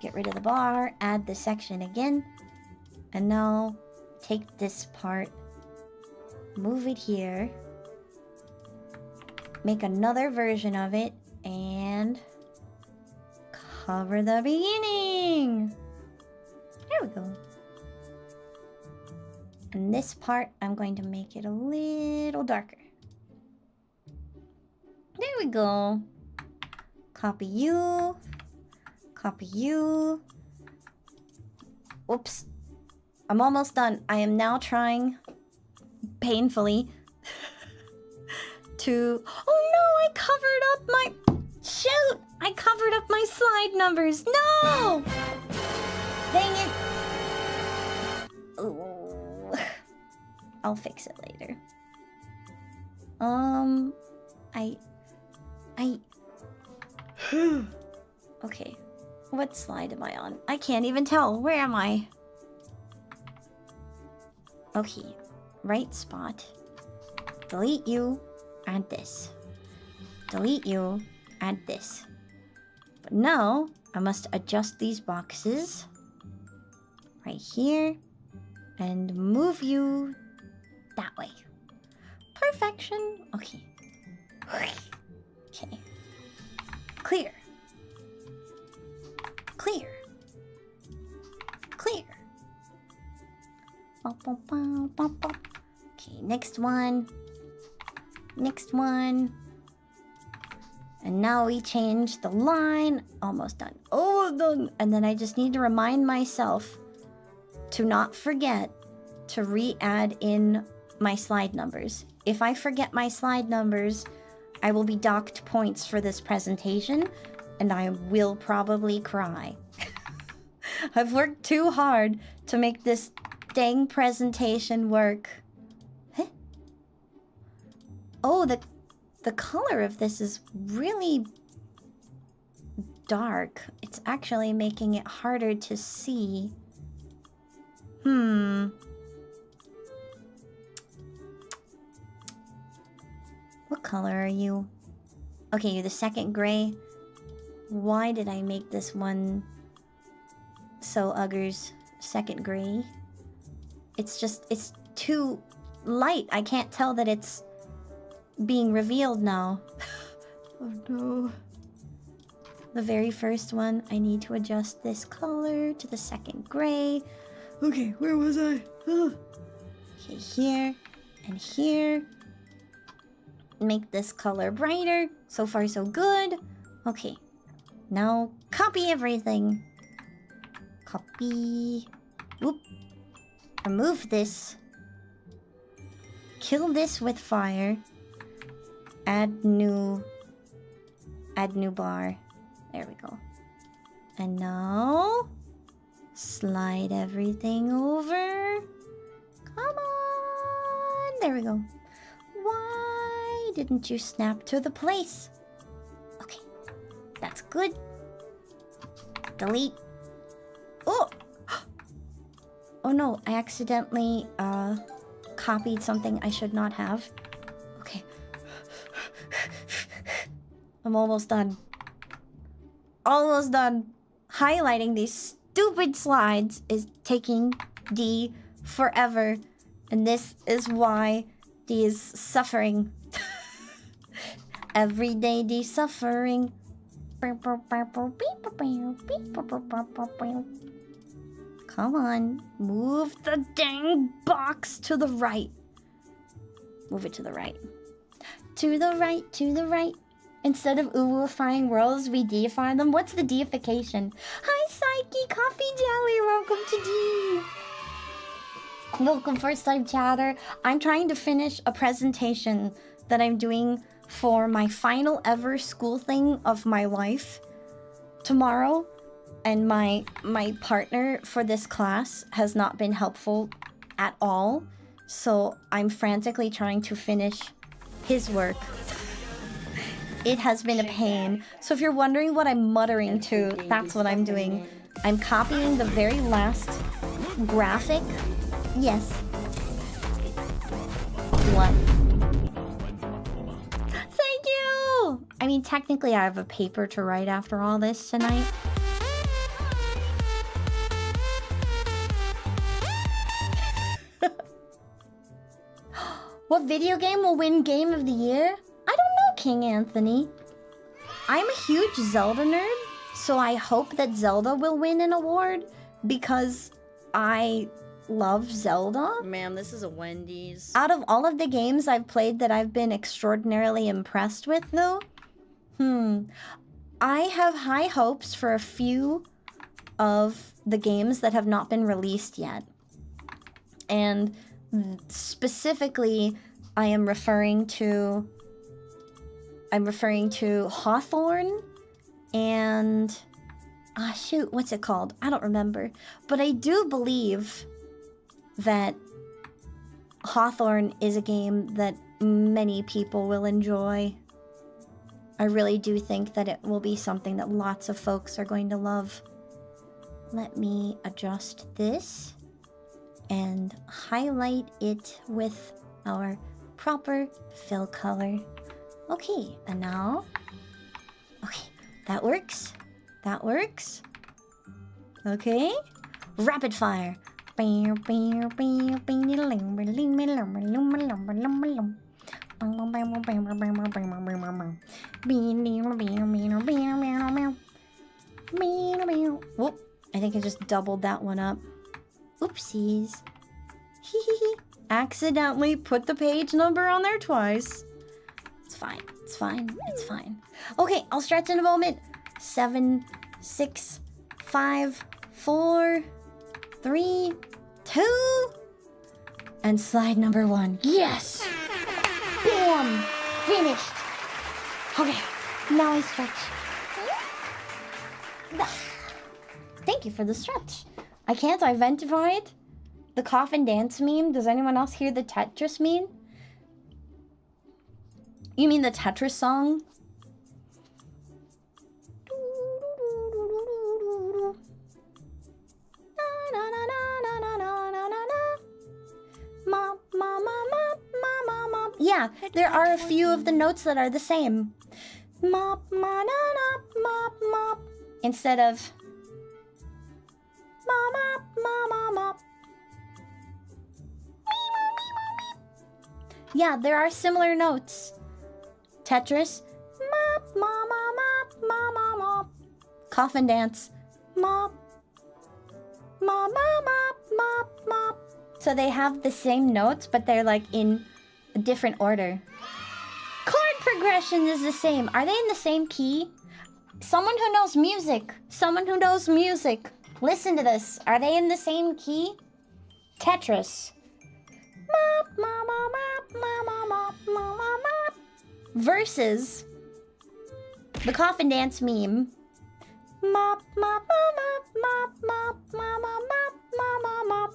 Get rid of the bar. Add the section again. And now take this part. Move it here. Make another version of it. And cover the beginning. There we go. And this part, I'm going to make it a little darker. There we go. Copy you. Copy you. Whoops. I'm almost done. I am now trying, painfully, to... Oh no, I covered up my... Shoot! I covered up my slide numbers. No! Dang it. Ooh. I'll fix it later. Okay. What slide am I on? I can't even tell. Where am I? Okay. Right spot. Delete you. Add this. Delete you. Add this. But now, I must adjust these boxes. Right here. And move you that way. Perfection. Okay. Okay. Clear. Clear. Clear. Okay, next one. Next one. And now we change the line. Almost done. Almost done. And then I just need to remind myself to not forget to re-add in my slide numbers. If I forget my slide numbers, I will be docked points for this presentation, and I will probably cry. I've worked too hard to make this dang presentation work. Huh? Oh, the color of this is really dark. It's actually making it harder to see. What color are you? Okay, you're the second gray. Why did I make this one so uggers second gray? It's too light. I can't tell that it's being revealed now. Oh no. The very first one, I need to adjust this color to the second gray. Okay, where was I? Oh. Okay, here and here. Make this color brighter. So far, so good. Okay. Now, copy everything. Copy. Oop. Remove this. Kill this with fire. Add new bar. There we go. And now, slide everything over. Come on. There we go. Why didn't you snap to the place? Okay, that's good. Delete. Oh! Oh no, I accidentally copied something I should not have. Okay. I'm almost done. Almost done. Highlighting these stupid slides is taking D forever. And this is why D is suffering. Every day D suffering. Come on. Move the dang box to the right. Move it to the right. To the right, to the right. Instead of ooifying worlds, we deify them. What's the deification? Hi, Psyche Coffee Jelly. Welcome to D. Welcome, first time chatter. I'm trying to finish a presentation that I'm doing for my final ever school thing of my life tomorrow. And my partner for this class has not been helpful at all. So I'm frantically trying to finish his work. It has been a pain. So if you're wondering what I'm muttering to, that's what I'm doing. I'm copying the very last graphic. Yes. What? Thank you! I mean, technically I have a paper to write after all this tonight. What video game will win Game of the Year? I don't know, King Anthony. I'm a huge Zelda nerd, so I hope that Zelda will win an award because I love Zelda. Ma'am, this is a Wendy's. Out of all of the games I've played that I've been extraordinarily impressed with, though, I have high hopes for a few of the games that have not been released yet. And specifically, I'm referring to Hawthorne and shoot, what's it called? I don't remember. But I do believe that Hawthorne is a game that many people will enjoy. I really do think that it will be something that lots of folks are going to love. Let me adjust this and highlight it with our proper fill color. Okay, and now... Okay, that works. That works. Okay. Rapid fire. Whoop, I think I just doubled that one up. Oopsies. Accidentally put the page number on there twice. It's fine. It's fine. It's fine. Okay, I'll stretch in a moment. 7, 6, 5, 4, 3, 2, and slide number 1. Yes! Bam! Finished. Okay, now I stretch. Thank you for the stretch. I can't identify it. The coffin dance meme. Does anyone else hear the Tetris meme? You mean the Tetris song? Yeah, there are a few of the notes that are the same. Mop, ma, na, na, mop, mop. Instead of mop, mop, mop, mop. Yeah, there are similar notes. Tetris. Mop, mop, mop, mop, mop, mop. Coffin dance. Mop. Mop, mop, mop, mop, mop. So they have the same notes, but they're like in a different order. Chord progression is the same. Are they in the same key? Someone who knows music. Someone who knows music. Listen to this. Are they in the same key? Tetris. Mop, mop, mop, mop, mop, mop, mop, mop. Versus the coffin dance meme. Mop, mop, mop, mop, mop, mop, mop, mop, mop, mop.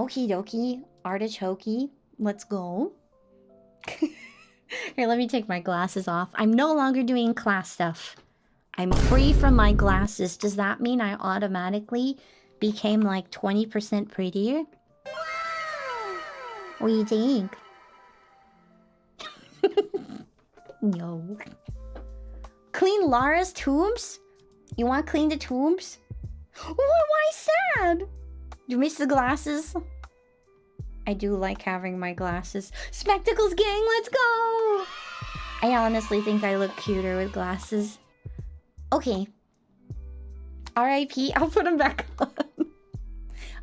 Okie dokie. Artichoke. Let's go. Here, let me take my glasses off. I'm no longer doing class stuff. I'm free from my glasses. Does that mean I automatically became like 20% prettier? What do you think? No. Clean Lara's tombs? You want to clean the tombs? Why sad? You miss the glasses? I do like having my glasses. Spectacles gang, let's go! I honestly think I look cuter with glasses. Okay. R.I.P. I'll put them back on.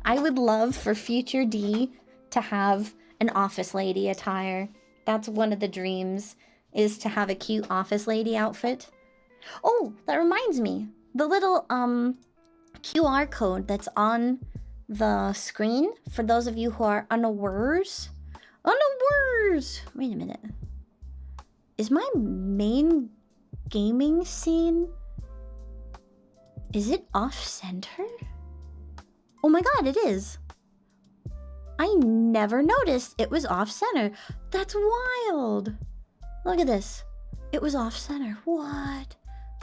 I would love for future D to have an office lady attire. That's one of the dreams, is to have a cute office lady outfit. Oh, that reminds me. The little QR code that's on the screen, for those of you who are unawares. Unawares! Wait a minute. Is my main gaming scene... Is it off-center? Oh my god, it is. I never noticed it was off-center. That's wild. Look at this. It was off-center. What?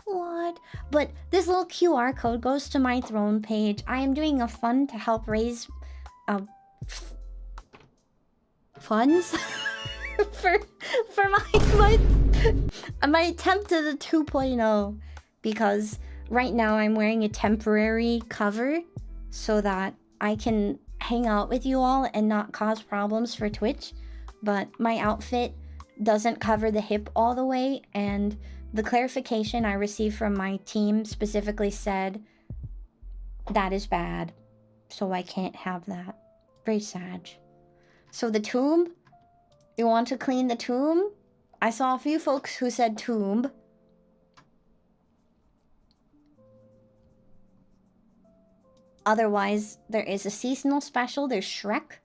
What? But this little QR code goes to my throne page. I am doing a fund to help raise funds for my attempt at a 2.0, because right now I'm wearing a temporary cover so that I can hang out with you all and not cause problems for Twitch. But my outfit doesn't cover the hip all the way, and the clarification I received from my team specifically said that is bad, so I can't have that. Very sad. So the tomb, you want to clean the tomb? I saw a few folks who said tomb. Otherwise, there is a seasonal special. There's Shrek,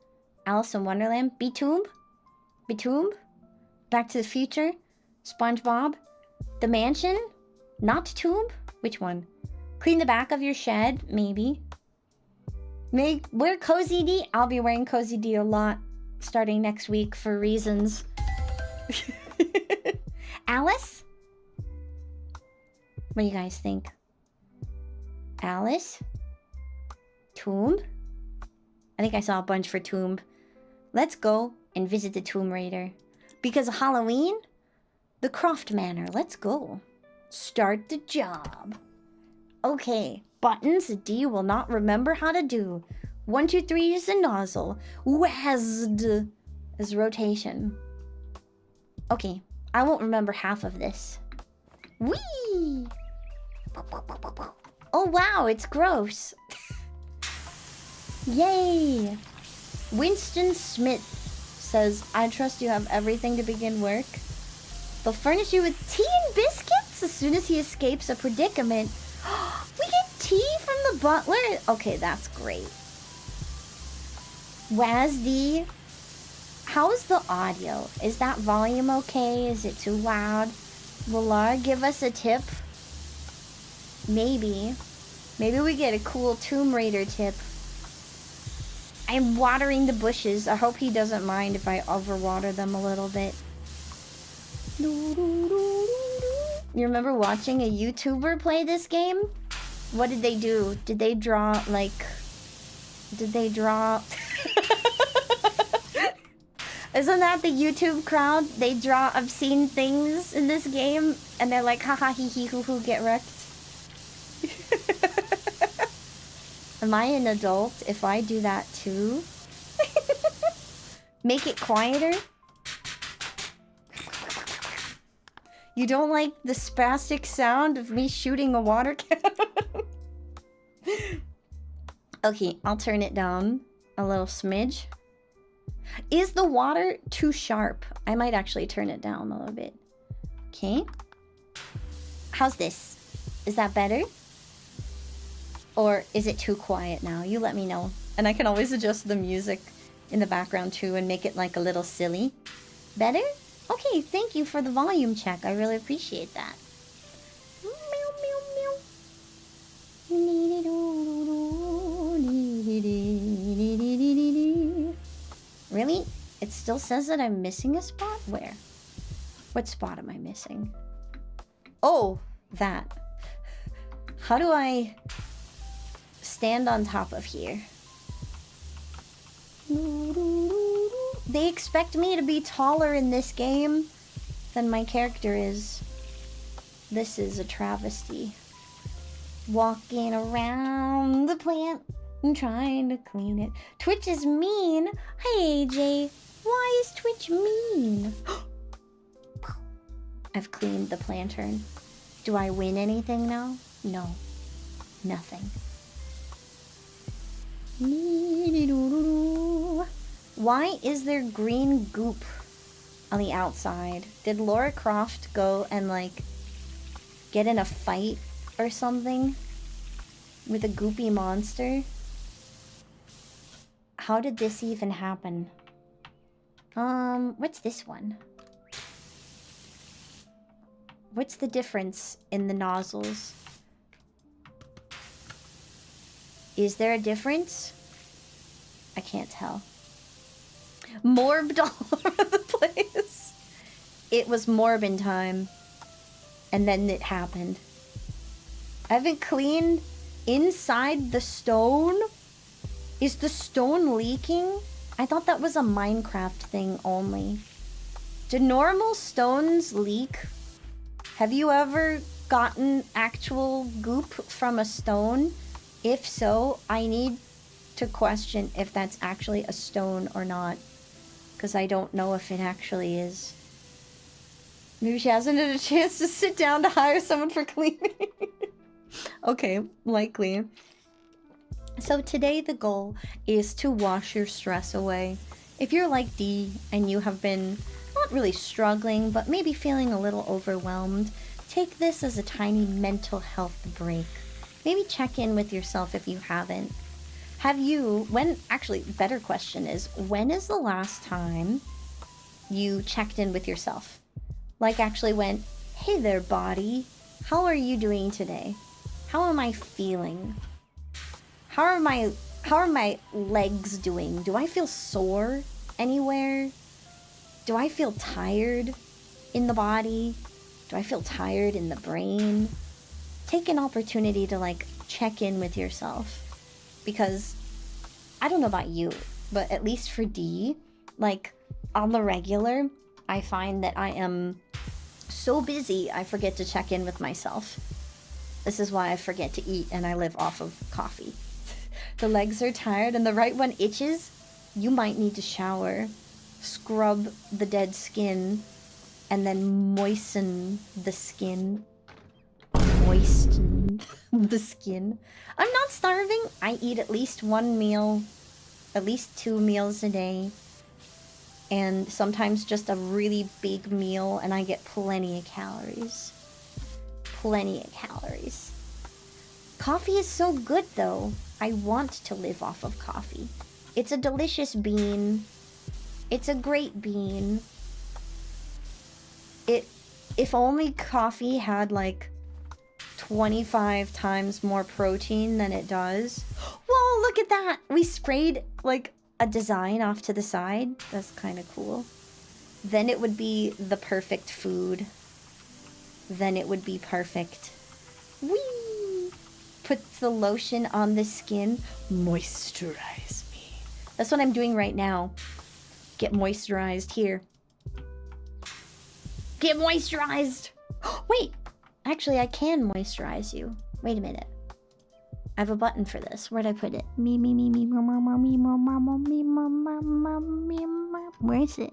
Alice in Wonderland, Betomb, Back to the Future, SpongeBob, The Mansion, not Tomb. Which one? Clean the back of your shed, maybe. Wear Cozy D. I'll be wearing Cozy D a lot starting next week for reasons. Alice? What do you guys think? Alice? Tomb? I think I saw a bunch for Tomb. Let's go and visit the Tomb Raider. Because of Halloween? The Croft Manor. Let's go. Start the job. Okay. Buttons D will not remember how to do. 1, 2, 3 is the nozzle. WASD is rotation. Okay. I won't remember half of this. Whee! Oh wow, it's gross. Yay! Winston Smith says, I trust you have everything to begin work. They'll furnish you with tea and biscuits as soon as he escapes a predicament. We get tea from the butler? Okay, that's great. WASD, how is the audio? Is that volume okay? Is it too loud? Will Lara give us a tip? Maybe. Maybe we get a cool Tomb Raider tip. I'm watering the bushes. I hope he doesn't mind if I overwater them a little bit. You remember watching a YouTuber play this game? What did they do? Did they draw, like... Did they draw... Isn't that the YouTube crowd? They draw obscene things in this game, and they're like, haha, hee hee, hoo hoo, get wrecked. Am I an adult if I do that too? Make it quieter? You don't like the spastic sound of me shooting a water cannon? Okay, I'll turn it down a little smidge. Is the water too sharp? I might actually turn it down a little bit. Okay. How's this? Is that better? Or is it too quiet now? You let me know. And I can always adjust the music in the background too and make it like a little silly. Better? Okay, thank you for the volume check. I really appreciate that. still says that I'm missing a spot? Where? What spot am I missing? Oh, that. How do I stand on top of here? They expect me to be taller in this game than my character is. This is a travesty. Walking around the plant and trying to clean it. Twitch is mean. Hey, AJ. Why is Twitch mean? I've cleaned the lantern. Do I win anything now? No. Nothing. Why is there green goop on the outside? Did Lara Croft go and, like, get in a fight or something with a goopy monster? How did this even happen? What's this one? What's the difference in the nozzles? Is there a difference? I can't tell. Morbed all over the place. It was morbin time. And then it happened. I haven't cleaned inside the stone. Is the stone leaking? I thought that was a Minecraft thing only. Do normal stones leak? Have you ever gotten actual goop from a stone? If so, I need to question if that's actually a stone or not. Because I don't know if it actually is. Maybe she hasn't had a chance to sit down to hire someone for cleaning. Okay, likely. So today the goal is to wash your stress away. If you're like D and you have been not really struggling, but maybe feeling a little overwhelmed, take this as a tiny mental health break. Maybe check in with yourself if you haven't. Actually, better question is, when is the last time you checked in with yourself? Like actually went, hey there body, how are you doing today? How am I feeling? How are my legs doing? Do I feel sore anywhere? Do I feel tired in the body? Do I feel tired in the brain? Take an opportunity to like check in with yourself. Because I don't know about you, but at least for D, like on the regular, I find that I am so busy I forget to check in with myself. This is why I forget to eat and I live off of coffee. The legs are tired and the right one itches. You might need to shower, scrub the dead skin, and then moisten the skin. Moisten the skin. I'm not starving. I eat at least one meal, at least 2 meals a day. And sometimes just a really big meal and I get plenty of calories. Plenty of calories. Coffee is so good though. I want to live off of coffee. It's a delicious bean. It's a great bean. If only coffee had like 25 times more protein than it does. Whoa, look at that! We sprayed like a design off to the side. That's kind of cool. Then it would be the perfect food. Then it would be perfect. Whee! Puts the lotion on the skin. Moisturize me. That's what I'm doing right now. Get moisturized here. Get moisturized! Wait! Actually, I can moisturize you. Wait a minute. I have a button for this. Where'd I put it? Where is it?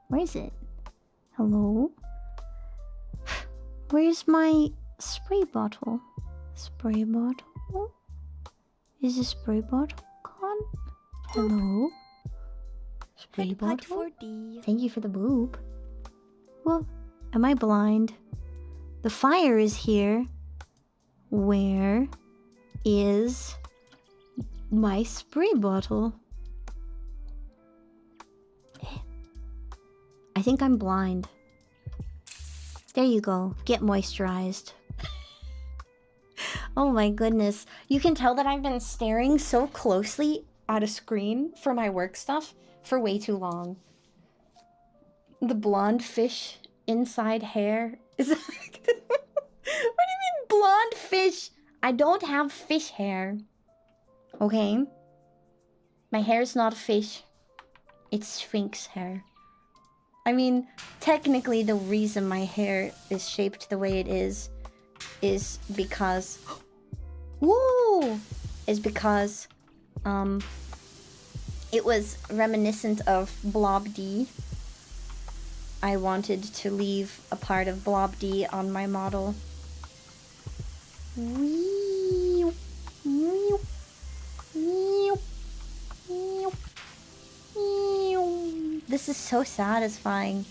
Where is it? Hello? Where's my spray bottle? Spray bottle? Is the spray bottle gone? Hello? Spray bottle? Thank you for the boob. Well, am I blind? The fire is here. Where is my spray bottle? I think I'm blind. There you go. Get moisturized. Oh my goodness. You can tell that I've been staring so closely at a screen for my work stuff for way too long. The blonde fish inside hair is... What do you mean blonde fish? I don't have fish hair. Okay? My hair is not a fish. It's Sphinx hair. I mean, technically the reason my hair is shaped the way it is because... Woo! Is because, it was reminiscent of Blob D. I wanted to leave a part of Blob D on my model. This is so satisfying.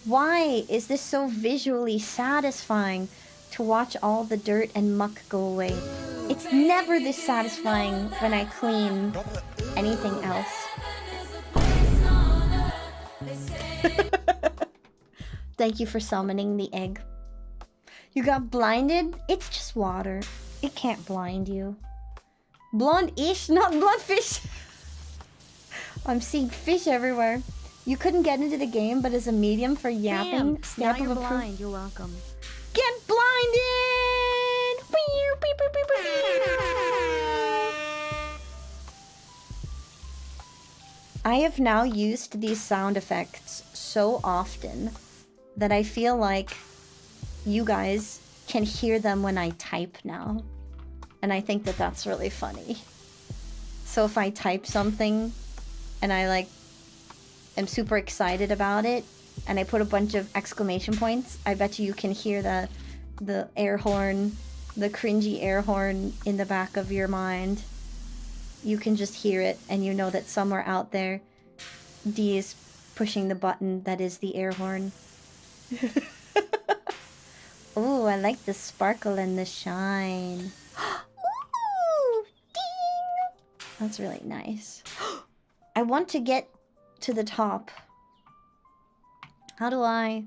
Why is this so visually satisfying to watch all the dirt and muck go away? It's never this satisfying when I clean anything else. Thank you for summoning the egg. You got blinded? It's just water. It can't blind you. Blonde-ish, not bloodfish. I'm seeing fish everywhere. You couldn't get into the game, but as a medium for yapping, Now you're blind. You're welcome. Get blinded! I have now used these sound effects so often that I feel like you guys can hear them when I type now. And I think that that's really funny. So if I type something and I like am super excited about it and I put a bunch of exclamation points, I bet you can hear the air horn, the cringy air horn in the back of your mind. You can just hear it and you know that somewhere out there D is pushing the button that is the air horn. Ooh, I like the sparkle and the shine. Ooh, ding! That's really nice. I want to get to the top. How do I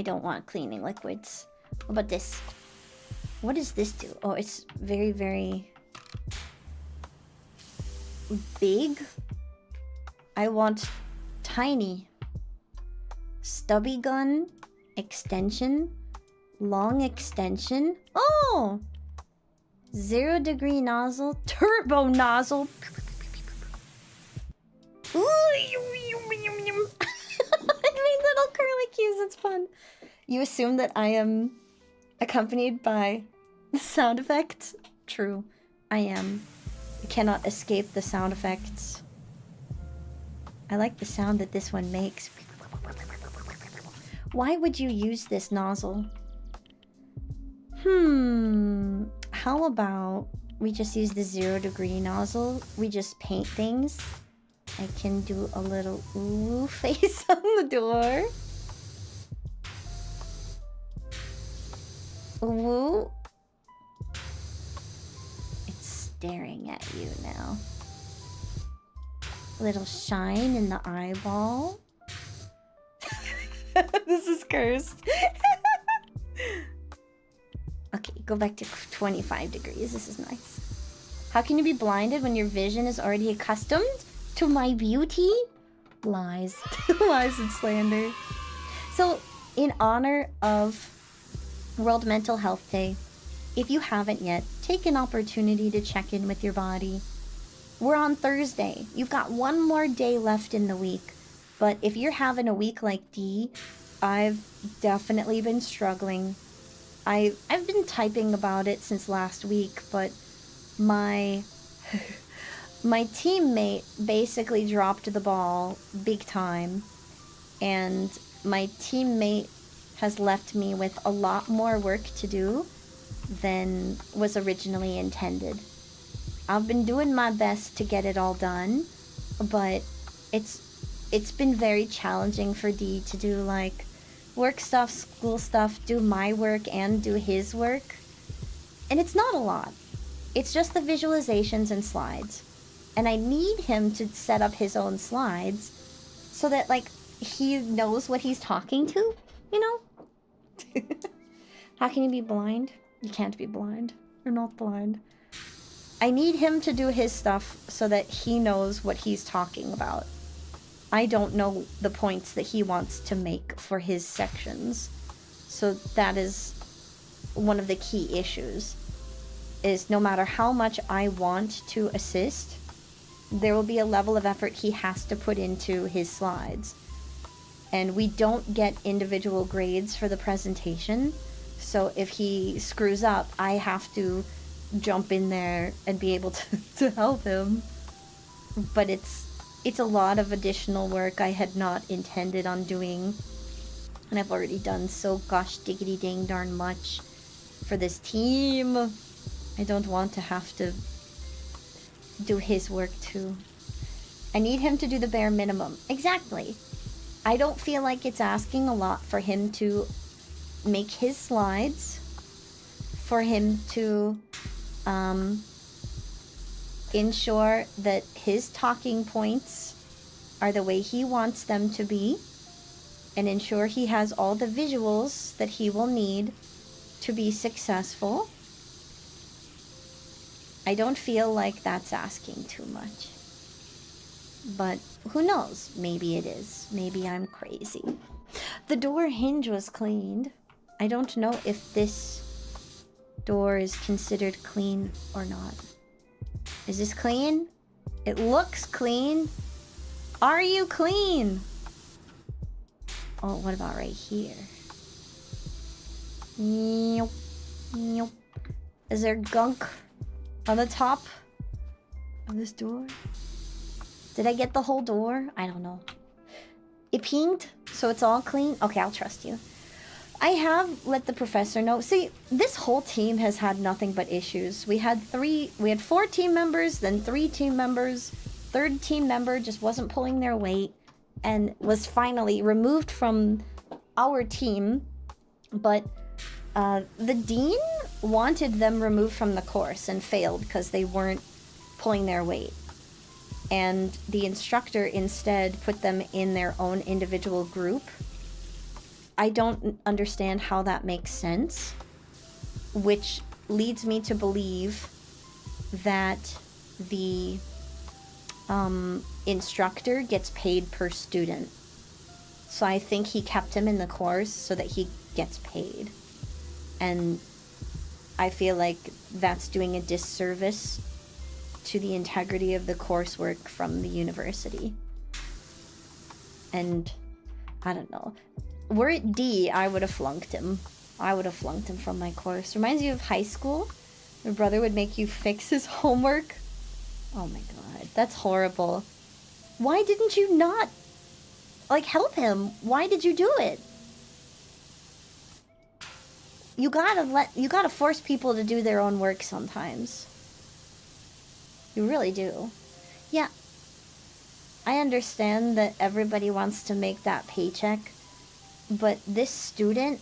don't want cleaning liquids. What about this? What does this do? Oh, it's very, very big. I want tiny. Stubby gun. Extension. Long extension. Oh! 0 degree nozzle. Turbo nozzle. Ooh, I made little curly cues. It's fun. You assume that I am accompanied by sound effects? True. I am. I cannot escape the sound effects. I like the sound that this one makes. Why would you use this nozzle? How about we just use the 0 degree nozzle? We just paint things. I can do a little ooh face on the door. Ooh. It's staring at you now. Little shine in the eyeball. This is cursed. Okay, go back to 25 degrees. This is nice. How can you be blinded when your vision is already accustomed to my beauty? Lies. Lies and slander. So, in honor of World Mental Health Day, if you haven't yet, take an opportunity to check in with your body. We're on Thursday. You've got one more day left in the week. But if you're having a week like D, I've definitely been struggling. I've been typing about it since last week, but my teammate basically dropped the ball big time, and my teammate has left me with a lot more work to do than was originally intended. I've been doing my best to get it all done, but it's been very challenging for D to do like work stuff, school stuff, do my work and do his work. And it's not a lot. It's just the visualizations and slides. And I need him to set up his own slides so that like he knows what he's talking to, you know? How can you be blind? You can't be blind. You're not blind. I need him to do his stuff so that he knows what he's talking about. I don't know the points that he wants to make for his sections. So that is one of the key issues, is no matter how much I want to assist, there will be a level of effort he has to put into his slides. And we don't get individual grades for the presentation, so if he screws up, I have to jump in there and be able to help him. But it's a lot of additional work I had not intended on doing, and I've already done so gosh diggity dang darn much for this team. I don't want to have to do his work too. I need him to do the bare minimum. Exactly. I don't feel like it's asking a lot for him to make his slides, for him to ensure that his talking points are the way he wants them to be, and ensure he has all the visuals that he will need to be successful. I don't feel like that's asking too much. But who knows? Maybe it is. Maybe I'm crazy. The door hinge was cleaned. I don't know if this door is considered clean or not. Is this clean? It looks clean. Are you clean? Oh, what about right here? Nope. Nope. Is there gunk on the top of this door? Did I get the whole door? I don't know. It pinged, so it's all clean? Okay, I'll trust you. I have let the professor know. See, this whole team has had nothing but issues. We had 4 team members, then 3 team members. Third team member just wasn't pulling their weight and was finally removed from our team. But the dean wanted them removed from the course and failed because they weren't pulling their weight. And the instructor instead put them in their own individual group. I don't understand how that makes sense, which leads me to believe that the instructor gets paid per student. So I think he kept him in the course so that he gets paid. And I feel like that's doing a disservice to the integrity of the coursework from the university. And I don't know. Were it D, I would have flunked him. I would have flunked him from my course. Reminds you of high school? Your brother would make you fix his homework. Oh my god, that's horrible. Why didn't you not, like, help him? Why did you do it? You gotta force people to do their own work sometimes. You really do. Yeah. I understand that everybody wants to make that paycheck, but this student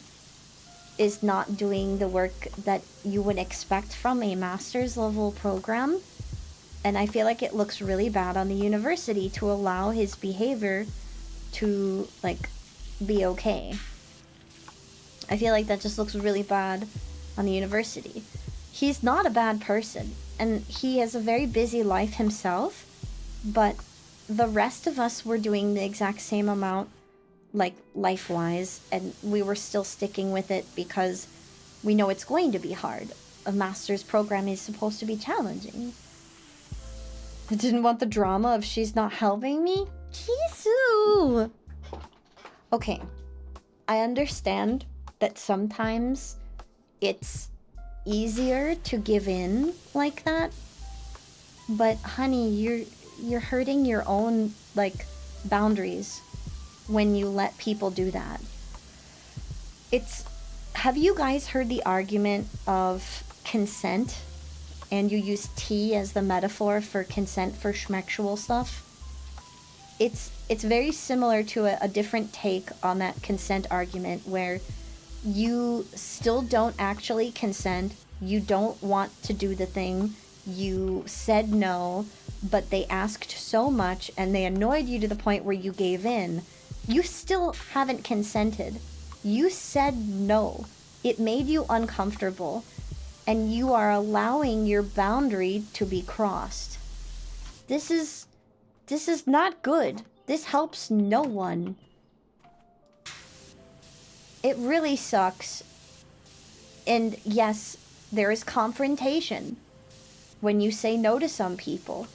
is not doing the work that you would expect from a master's level program. And I feel like it looks really bad on the university to allow his behavior to, like, be okay. I feel like that just looks really bad on the university. He's not a bad person, and he has a very busy life himself, but the rest of us were doing the exact same amount, like, life-wise, and we were still sticking with it because we know it's going to be hard. A master's program is supposed to be challenging. I didn't want the drama of she's not helping me? Jisoo! Okay, I understand that sometimes it's easier to give in like that, but honey, you're hurting your own, like, boundaries when you let people do that. Have you guys heard the argument of consent, and you use tea as the metaphor for consent for schmexual stuff? It's very similar to a different take on that consent argument, where you still don't actually consent, you don't want to do the thing, you said no, but they asked so much and they annoyed you to the point where you gave in. You still haven't consented. You said no. It made you uncomfortable, and you are allowing your boundary to be crossed. This is not good. This helps no one. It really sucks. And yes, there is confrontation when you say no to some people,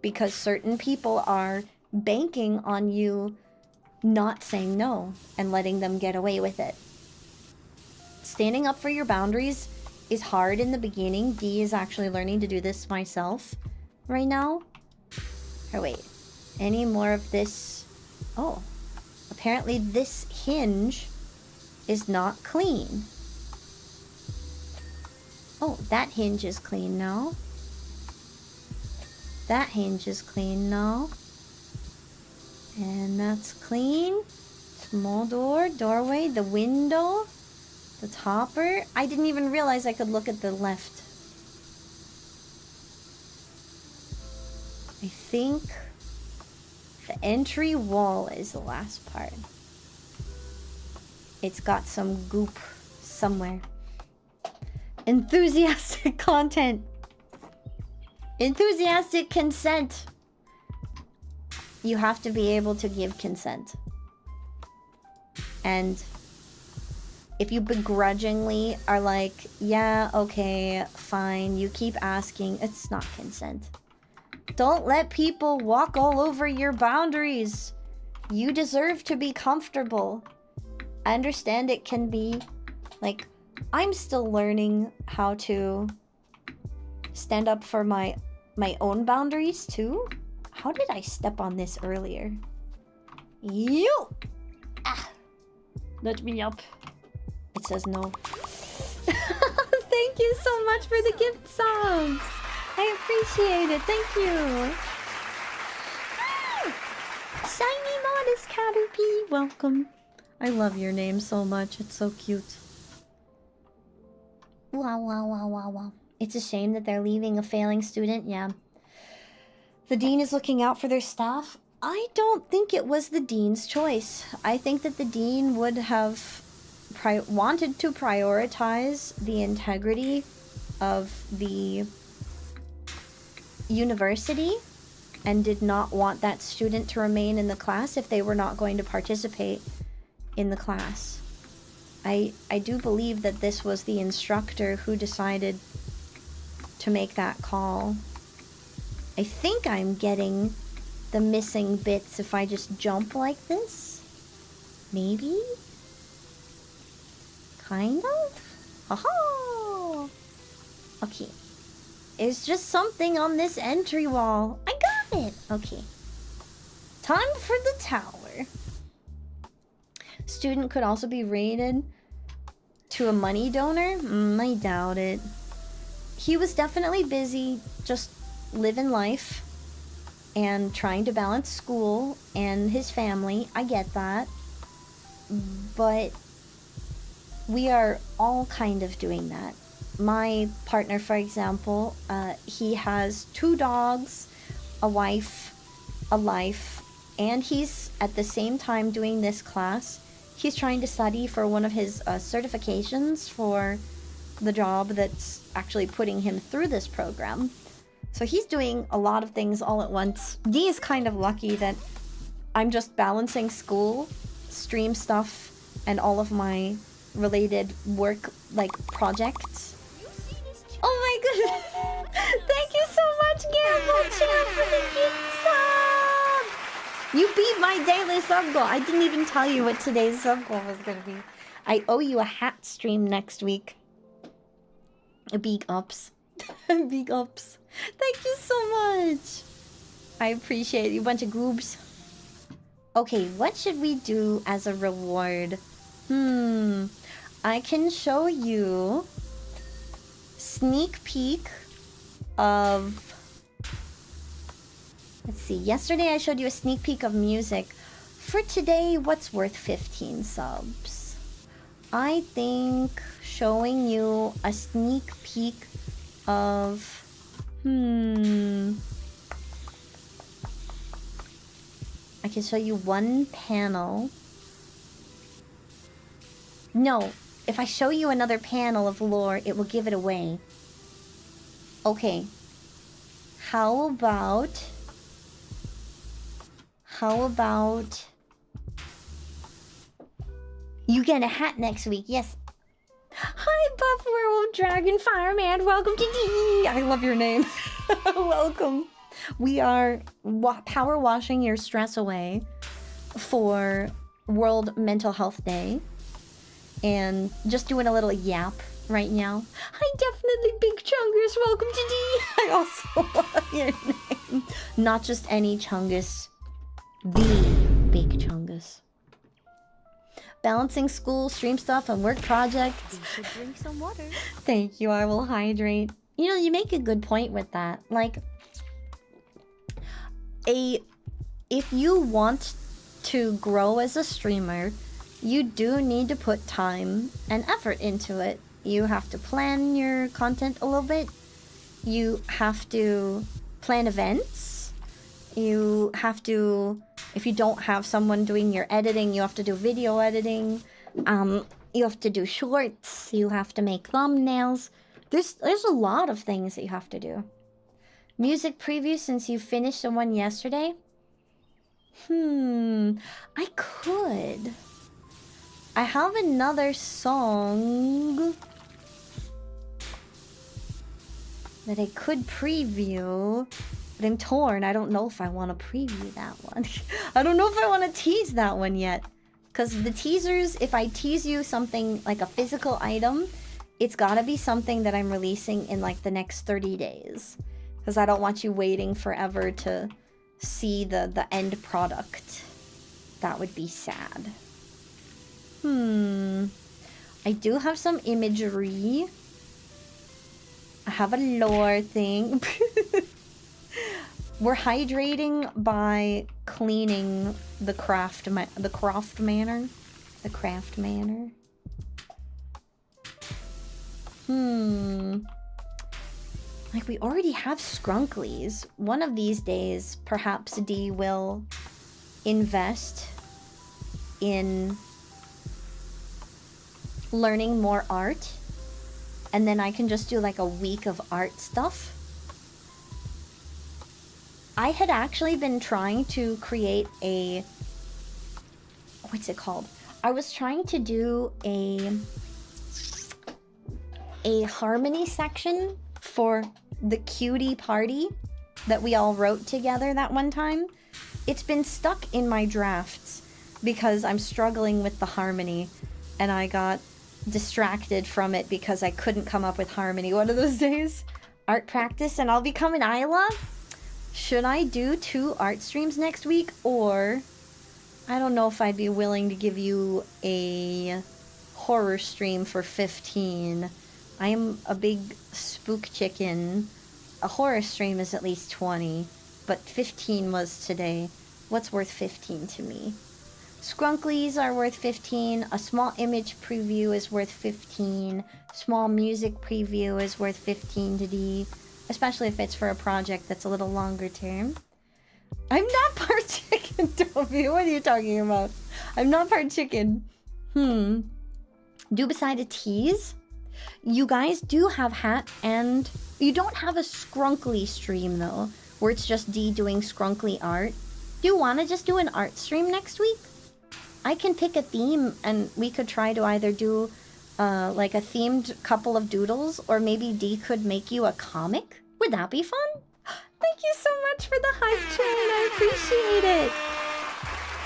because certain people are banking on you not saying no and letting them get away with it. Standing up for your boundaries is hard in the beginning. D is actually learning to do this myself right now. Oh, wait. Any more of this? Oh. Apparently this hinge is not clean. Oh, that hinge is clean now. That hinge is clean now. And that's clean. Small door, doorway, the window, the topper. I didn't even realize I could look at the left. I think the entry wall is the last part. It's got some goop somewhere. Enthusiastic content. Enthusiastic consent. You have to be able to give consent. And if you begrudgingly are like, yeah, okay, fine, you keep asking, it's not consent. Don't let people walk all over your boundaries. You deserve to be comfortable. I understand it can be, like, I'm still learning how to stand up for my own boundaries too. How did I step on this earlier? You! Ah! Let me up. It says no. Thank you so much for the gift subs. I appreciate it. Thank you. Shiny Modest Caterpie. Welcome. I love your name so much. It's so cute. Wow, wow, wow, wow, wow. It's a shame that they're leaving a failing student. Yeah. The dean is looking out for their staff. I don't think it was the dean's choice. I think that the dean would have wanted to prioritize the integrity of the university and did not want that student to remain in the class if they were not going to participate in the class. I do believe that this was the instructor who decided to make that call. I think I'm getting the missing bits if I just jump like this. Maybe? Kind of? Haha! Okay. It's just something on this entry wall. I got it! Okay. Time for the tower. Student could also be rated to a money donor? I doubt it. He was definitely busy just living life and trying to balance school and his family. I get that. But we are all kind of doing that. My partner, for example, he has 2 dogs, a wife, a life, and he's at the same time doing this class. He's trying to study for one of his certifications for the job that's actually putting him through this program. So he's doing a lot of things all at once. D is kind of lucky that I'm just balancing school, stream stuff, and all of my related work, like, projects. Oh my goodness! Thank you so much, Gamble Champ, for the gift sub! You beat my daily sub goal. I didn't even tell you what today's sub goal was gonna be. I owe you a hat stream next week. Big ups. Big ups. Thank you so much. I appreciate you, bunch of goobs. Okay, what should we do as a reward? I can show you sneak peek of... Let's see, yesterday I showed you a sneak peek of music. For today, what's worth 15 subs? I think showing you a sneak peek of... I can show you one panel. No, if I show you another panel of lore, it will give it away. Okay. How How about you get a hat next week? Yes. Hi, Buff Werewolf Dragon Fireman. Welcome to D. I love your name. Welcome. We are power washing your stress away for World Mental Health Day. And just doing a little yap right now. Hi, definitely Big Chungus. Welcome to D. I also love your name. Not just any Chungus. The Big Chungus. Balancing school, stream stuff, and work projects. You should drink some water. Thank you, I will hydrate. You know, you make a good point with that. Like, if you want to grow as a streamer, you do need to put time and effort into it. You have to plan your content a little bit. You have to plan events. You have to, if you don't have someone doing your editing, you have to do video editing. You have to do shorts. You have to make thumbnails. There's a lot of things that you have to do. Music preview since you finished the one yesterday? I could. I have another song that I could preview, but I'm torn. I don't know if I want to preview that one. I don't know if I want to tease that one yet. Because the teasers, if I tease you something like a physical item, it's gotta be something that I'm releasing in like the next 30 days. Because I don't want you waiting forever to see the end product. That would be sad. I do have some imagery. I have a lore thing. We're hydrating by cleaning the craft manor. The craft manor. Like, we already have Skrunklies. One of these days, perhaps D will invest in learning more art. And then I can just do like a week of art stuff. I had actually been trying to create a... What's it called? I was trying to do a harmony section for the cutie party that we all wrote together that one time. It's been stuck in my drafts because I'm struggling with the harmony, and I got distracted from it because I couldn't come up with harmony one of those days. Art practice, and I'll become an Isla. Should I do 2 art streams next week, or I don't know if I'd be willing to give you a horror stream for 15. I am a big spook chicken. A horror stream is at least 20, but 15 was today. What's worth 15 to me? Skrunklies are worth 15. A small image preview is worth 15. Small music preview is worth 15 to D, especially if it's for a project that's a little longer term. I'm not part chicken, Toby. What are you talking about? I'm not part chicken. Do beside a tease? You guys do have hat, and you don't have a Skrunkly stream though, where it's just D doing Skrunkly art. Do you want to just do an art stream next week? I can pick a theme, and we could try to either do like a themed couple of doodles, or maybe D could make you a comic. Would that be fun? Thank you so much for the hype train. I appreciate it.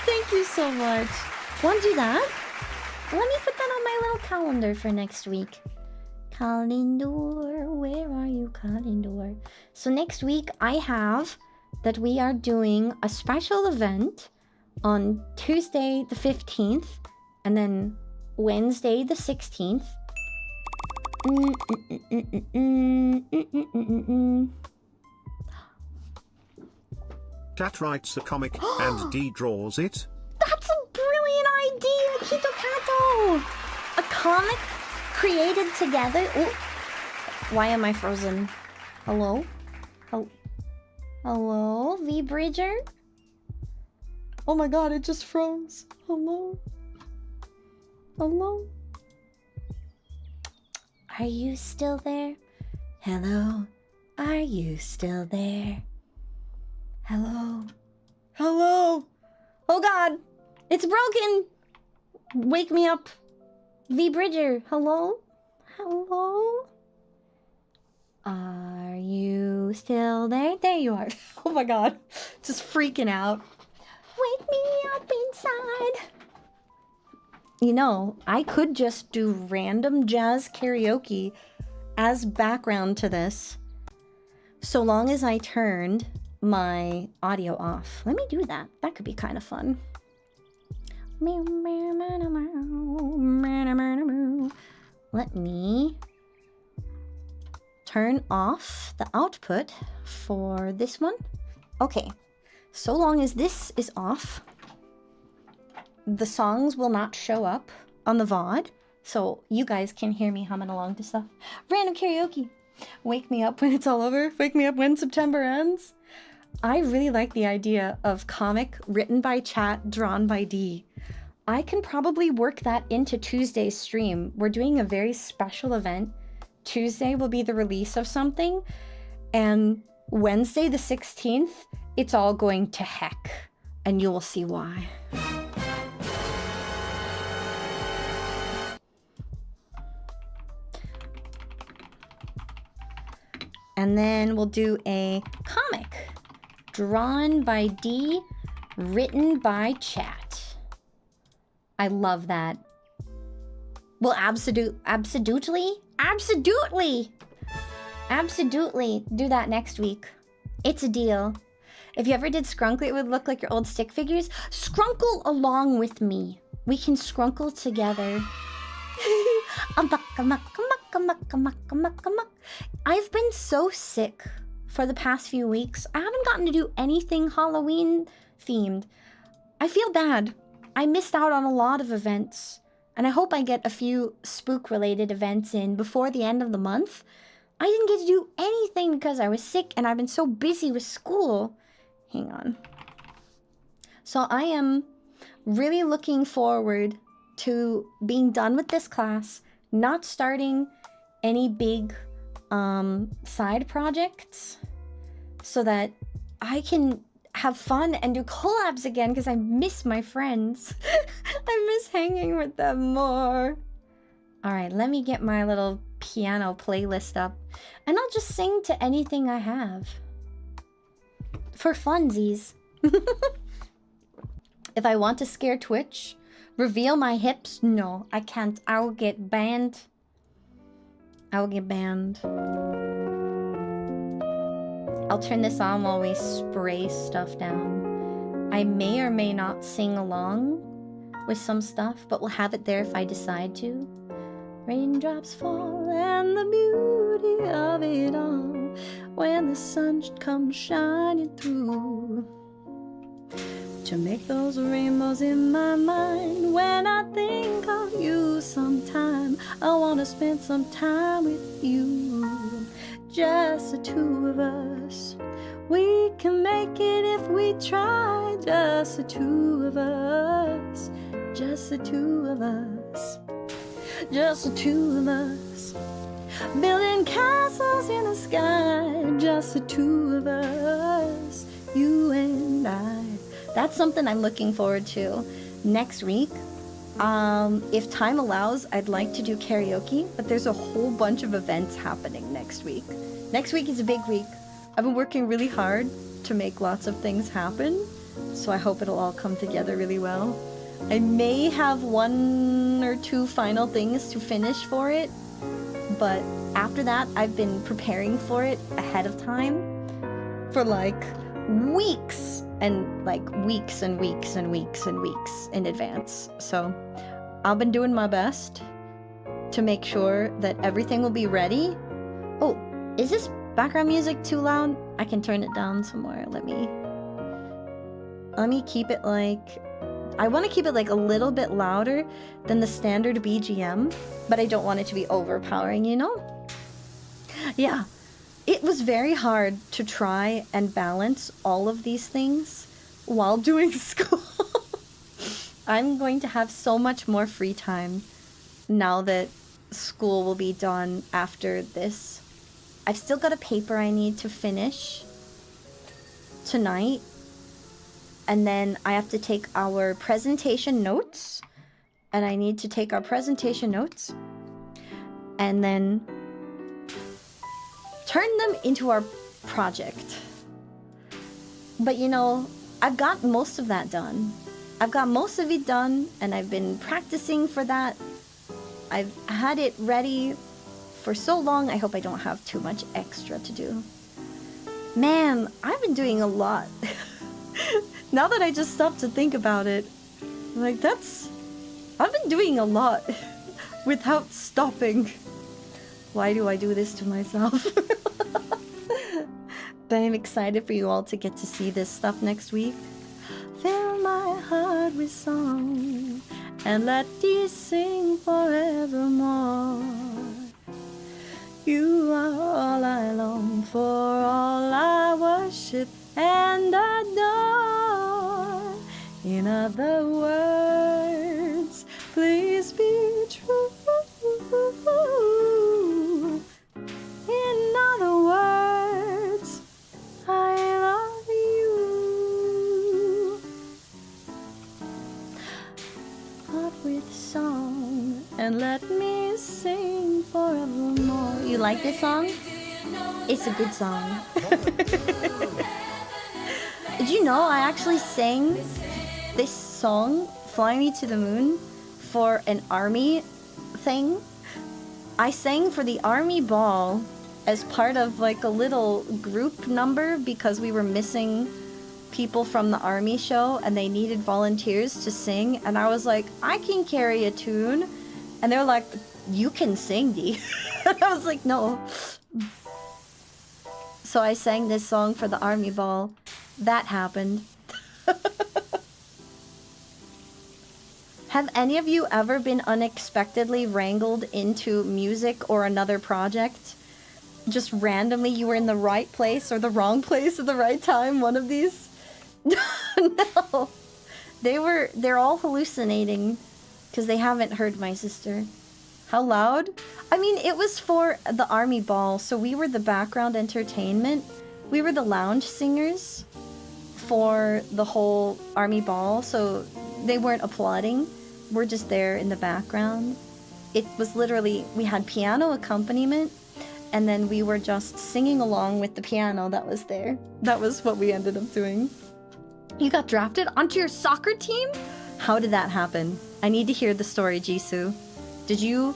Thank you so much. Want to do that? Let me put that on my little calendar for next week. Calendar, where are you, calendar? So next week I have that we are doing a special event on Tuesday the 15th and then Wednesday the 16th. Cat writes a comic and D draws it. That's a brilliant idea, Kito Kato! A comic created together. Ooh. Why am I frozen? Hello? Hello, V-Bridger? Oh my god, it just froze. Hello? Hello? Are you still there? Hello? Are you still there? Hello? Hello? Oh god! It's broken! Wake me up. V Bridger, hello? Hello? Are you still there? There you are. Oh my god. Just freaking out. Wake me up inside. You know, I could just do random jazz karaoke as background to this, so long as I turned my audio off. Let me do that. That could be kind of fun. Let me turn off the output for this one. Okay, so long as this is off, the songs will not show up on the VOD, so you guys can hear me humming along to stuff. Random karaoke. Wake me up when it's all over. Wake me up when September ends. I really like the idea of comic written by chat, drawn by D. I can probably work that into Tuesday's stream. We're doing a very special event. Tuesday will be the release of something, and Wednesday the 16th, it's all going to heck, and you will see why. And then we'll do a comic drawn by D, written by chat. I love that. We'll absolutely do that next week. It's a deal. If you ever did Skrunkle, it would look like your old stick figures. Skrunkle along with me. We can skrunkle together. I've been so sick for the past few weeks. I haven't gotten to do anything Halloween themed. I feel bad. I missed out on a lot of events, and I hope I get a few spook related events in before the end of the month. I didn't get to do anything because I was sick and I've been so busy with school. Hang on. So I am really looking forward to being done with this class, not starting any big side projects, so that I can have fun and do collabs again, because I miss my friends. I miss hanging with them more. Alright, let me get my little piano playlist up, and I'll just sing to anything I have. For funsies. If I want to scare Twitch, reveal my hips, no, I can't. I will get banned. I will get banned. I'll turn this on while we spray stuff down. I may or may not sing along with some stuff, but we'll have it there if I decide to. Raindrops fall and the beauty of it all, when the sun comes shining through, to make those rainbows in my mind. When I think of you sometime, I wanna spend some time with you. Just the two of us. We can make it if we try. Just the two of us. Just the two of us. Just the two of us. Building castles in the sky. Just the two of us. You and I. That's something I'm looking forward to next week. If time allows, I'd like to do karaoke, but there's a whole bunch of events happening next week. Next week is a big week. I've been working really hard to make lots of things happen, so I hope it'll all come together really well. I may have 1 or 2 final things to finish for it, but after that, I've been preparing for it ahead of time for like weeks, and like weeks and weeks and weeks and weeks in advance. So I've been doing my best to make sure that everything will be ready. Oh, is this background music too loud? I can turn it down some more. Let me keep it like, I want to keep it like a little bit louder than the standard BGM, but I don't want it to be overpowering, you know? Yeah. It was very hard to try and balance all of these things while doing school. I'm going to have so much more free time now that school will be done after this. I've still got a paper I need to finish tonight. And then I have to take our presentation notes. And I need to take our presentation notes. And then turn them into our project. But you know, I've got most of that done. I've got most of it done, and I've been practicing for that. I've had it ready for so long, I hope I don't have too much extra to do. Man, I've been doing a lot. Now that I just stopped to think about it, like I've been doing a lot without stopping. Why do I do this to myself? But I'm excited for you all to get to see this stuff next week. Fill my heart with song and let these sing forevermore. You are all I long for, all I worship and adore. In other words, please be true. In other words, I love you. Heart with song and let me sing forevermore. You like this song? It's a good song. Did you know I actually sang this song, Fly Me to the Moon, for an army thing? I sang for the army ball as part of like a little group number because we were missing people from the army show and they needed volunteers to sing, and I was like, I can carry a tune, and they're like, you can sing, Dee. And I was like, no. So I sang this song for the army ball. That happened. Have any of you ever been unexpectedly wrangled into music or another project? Just randomly you were in the right place or the wrong place at the right time, one of these? No. They're all hallucinating because they haven't heard my sister. How loud? I mean, it was for the army ball, so we were the background entertainment. We were the lounge singers for the whole army ball, so they weren't applauding. We're just there in the background. It was literally, we had piano accompaniment, and then we were just singing along with the piano that was there. That was what we ended up doing. You got drafted onto your soccer team? How did that happen? I need to hear the story, Jisoo. Did you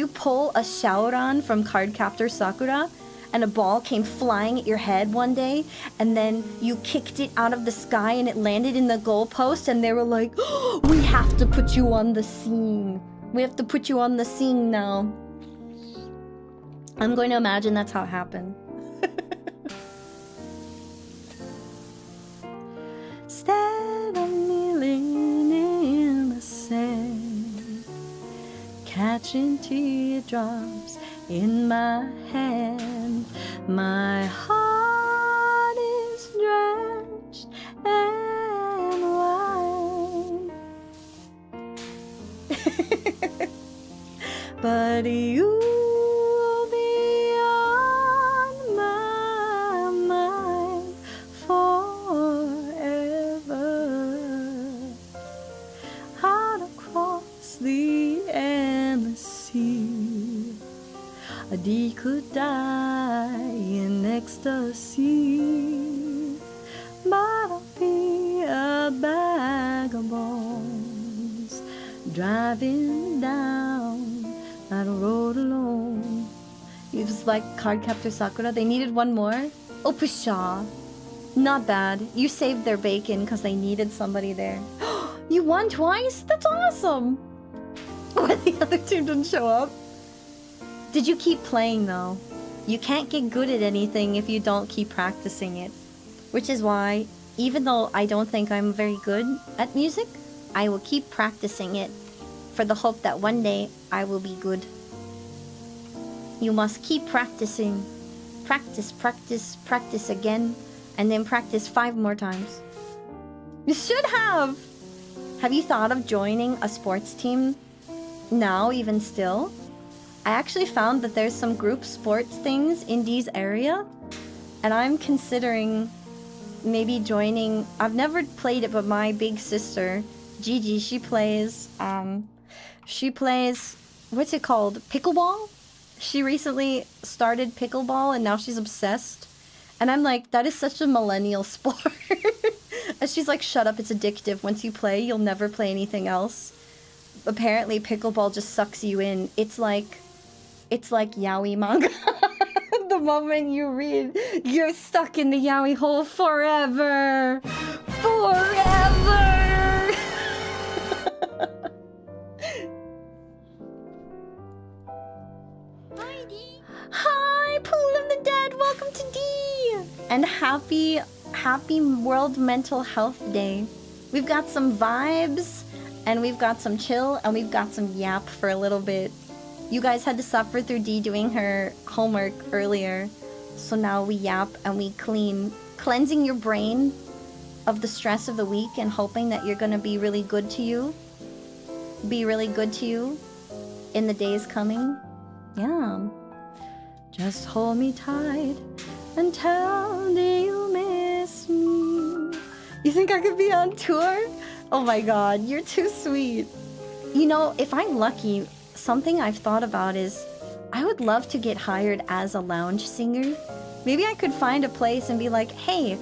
pull a Shaoran from Cardcaptor Sakura and a ball came flying at your head one day, and then you kicked it out of the sky and it landed in the goalpost, and they were like, oh, we have to put you on the scene. We have to put you on the scene now. I'm going to imagine that's how it happened. Instead of kneeling in the sand, catching teardrops in my hand, my heart is drenched and wide. But you'll be on my mind forever. Out across the endless sea, a Dee could die in ecstasy, but I'll be a bag of bones driving down that road alone. It was like Cardcaptor Sakura. They needed one more. Oh, pshaw. Not bad. You saved their bacon because they needed somebody there. You won twice? That's awesome! When the other two didn't show up. Did you keep playing though? You can't get good at anything if you don't keep practicing it. Which is why, even though I don't think I'm very good at music, I will keep practicing it for the hope that one day I will be good. You must keep practicing. Practice, practice, practice again, and then practice 5 more times. You should have! Have you thought of joining a sports team now, even still? I actually found that there's some group sports things in Dee's area, and I'm considering maybe joining. I've never played it, but my big sister, Gigi, she plays, what's it called? Pickleball? She recently started pickleball and now she's obsessed. And I'm like, that is such a millennial sport. And she's like, shut up, it's addictive. Once you play, you'll never play anything else. Apparently, pickleball just sucks you in. It's like yaoi manga. The moment you read, you're stuck in the yaoi hole forever. Forever! Hi, D. Hi, Pool of the Dead. Welcome to D. And happy World Mental Health Day. We've got some vibes, and we've got some chill, and we've got some yap for a little bit. You guys had to suffer through D doing her homework earlier, so now we yap and we cleansing your brain of the stress of the week and hoping that you're gonna be really good to you. Be really good to you in the days coming. Yeah. Just hold me tight and tell me you miss me. You think I could be on tour? Oh my god, you're too sweet. You know, if I'm lucky, something I've thought about is I would love to get hired as a lounge singer. Maybe I could find a place and be like, hey,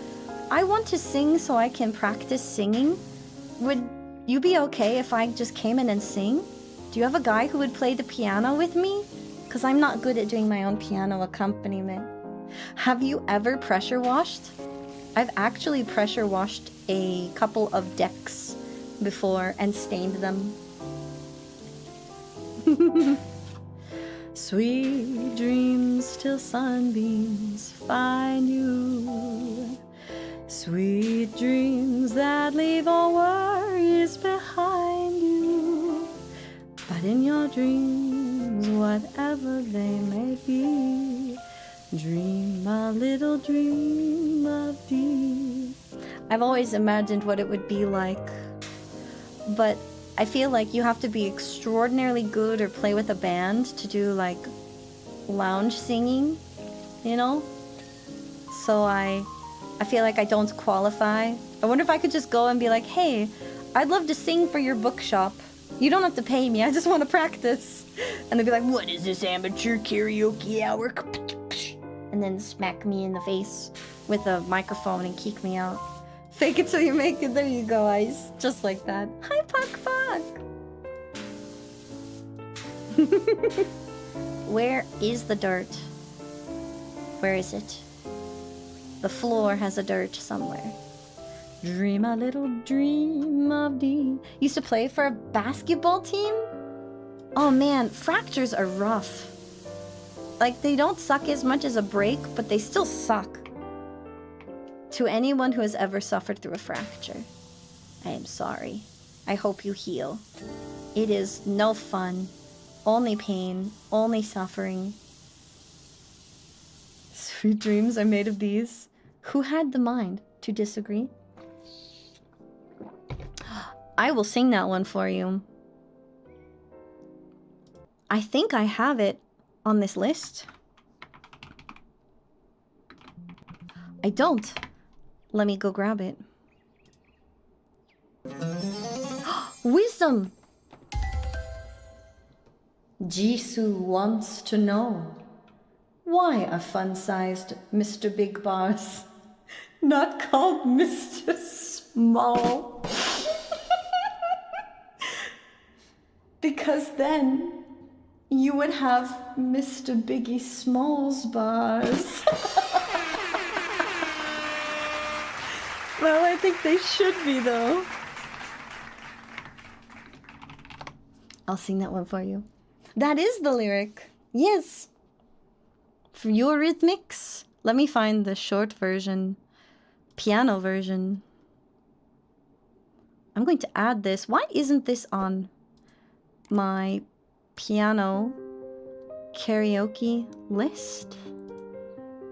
I want to sing so I can practice singing. Would you be okay if I just came in and sing? Do you have a guy who would play the piano with me? Because I'm not good at doing my own piano accompaniment. Have you ever pressure washed? I've actually pressure washed a couple of decks before and stained them. Sweet dreams till sunbeams find you. Sweet dreams that leave all worries behind you. But in your dreams, whatever they may be, dream a little dream of thee. I've always imagined what it would be like, but I feel like you have to be extraordinarily good or play with a band to do like lounge singing, you know? So I feel like I don't qualify. I wonder if I could just go and be like, hey, I'd love to sing for your bookshop. You don't have to pay me, I just want to practice. And they'd be like, what is this amateur karaoke hour? And then smack me in the face with a microphone and kick me out. Fake it till you make it. There you go, Ice. Just like that. Hi, Puck Puck. Where is the dirt? Where is it? The floor has a dirt somewhere. Dream a little dream of thee. Used to play for a basketball team? Oh man, fractures are rough. Like, they don't suck as much as a break, but they still suck. To anyone who has ever suffered through a fracture, I am sorry. I hope you heal. It is no fun. Only pain. Only suffering. Sweet dreams are made of these. Who had the mind to disagree? I will sing that one for you. I think I have it on this list. I don't. Let me go grab it. Wisdom! Jisoo wants to know why a fun-sized Mr. Big Boss, not called Mr. Small. Because then you would have Mr. Biggie Smalls bars. Well, I think they should be, though. I'll sing that one for you. That is the lyric. Yes. For Eurythmics. Let me find the short version. Piano version. I'm going to add this. Why isn't this on my piano karaoke list?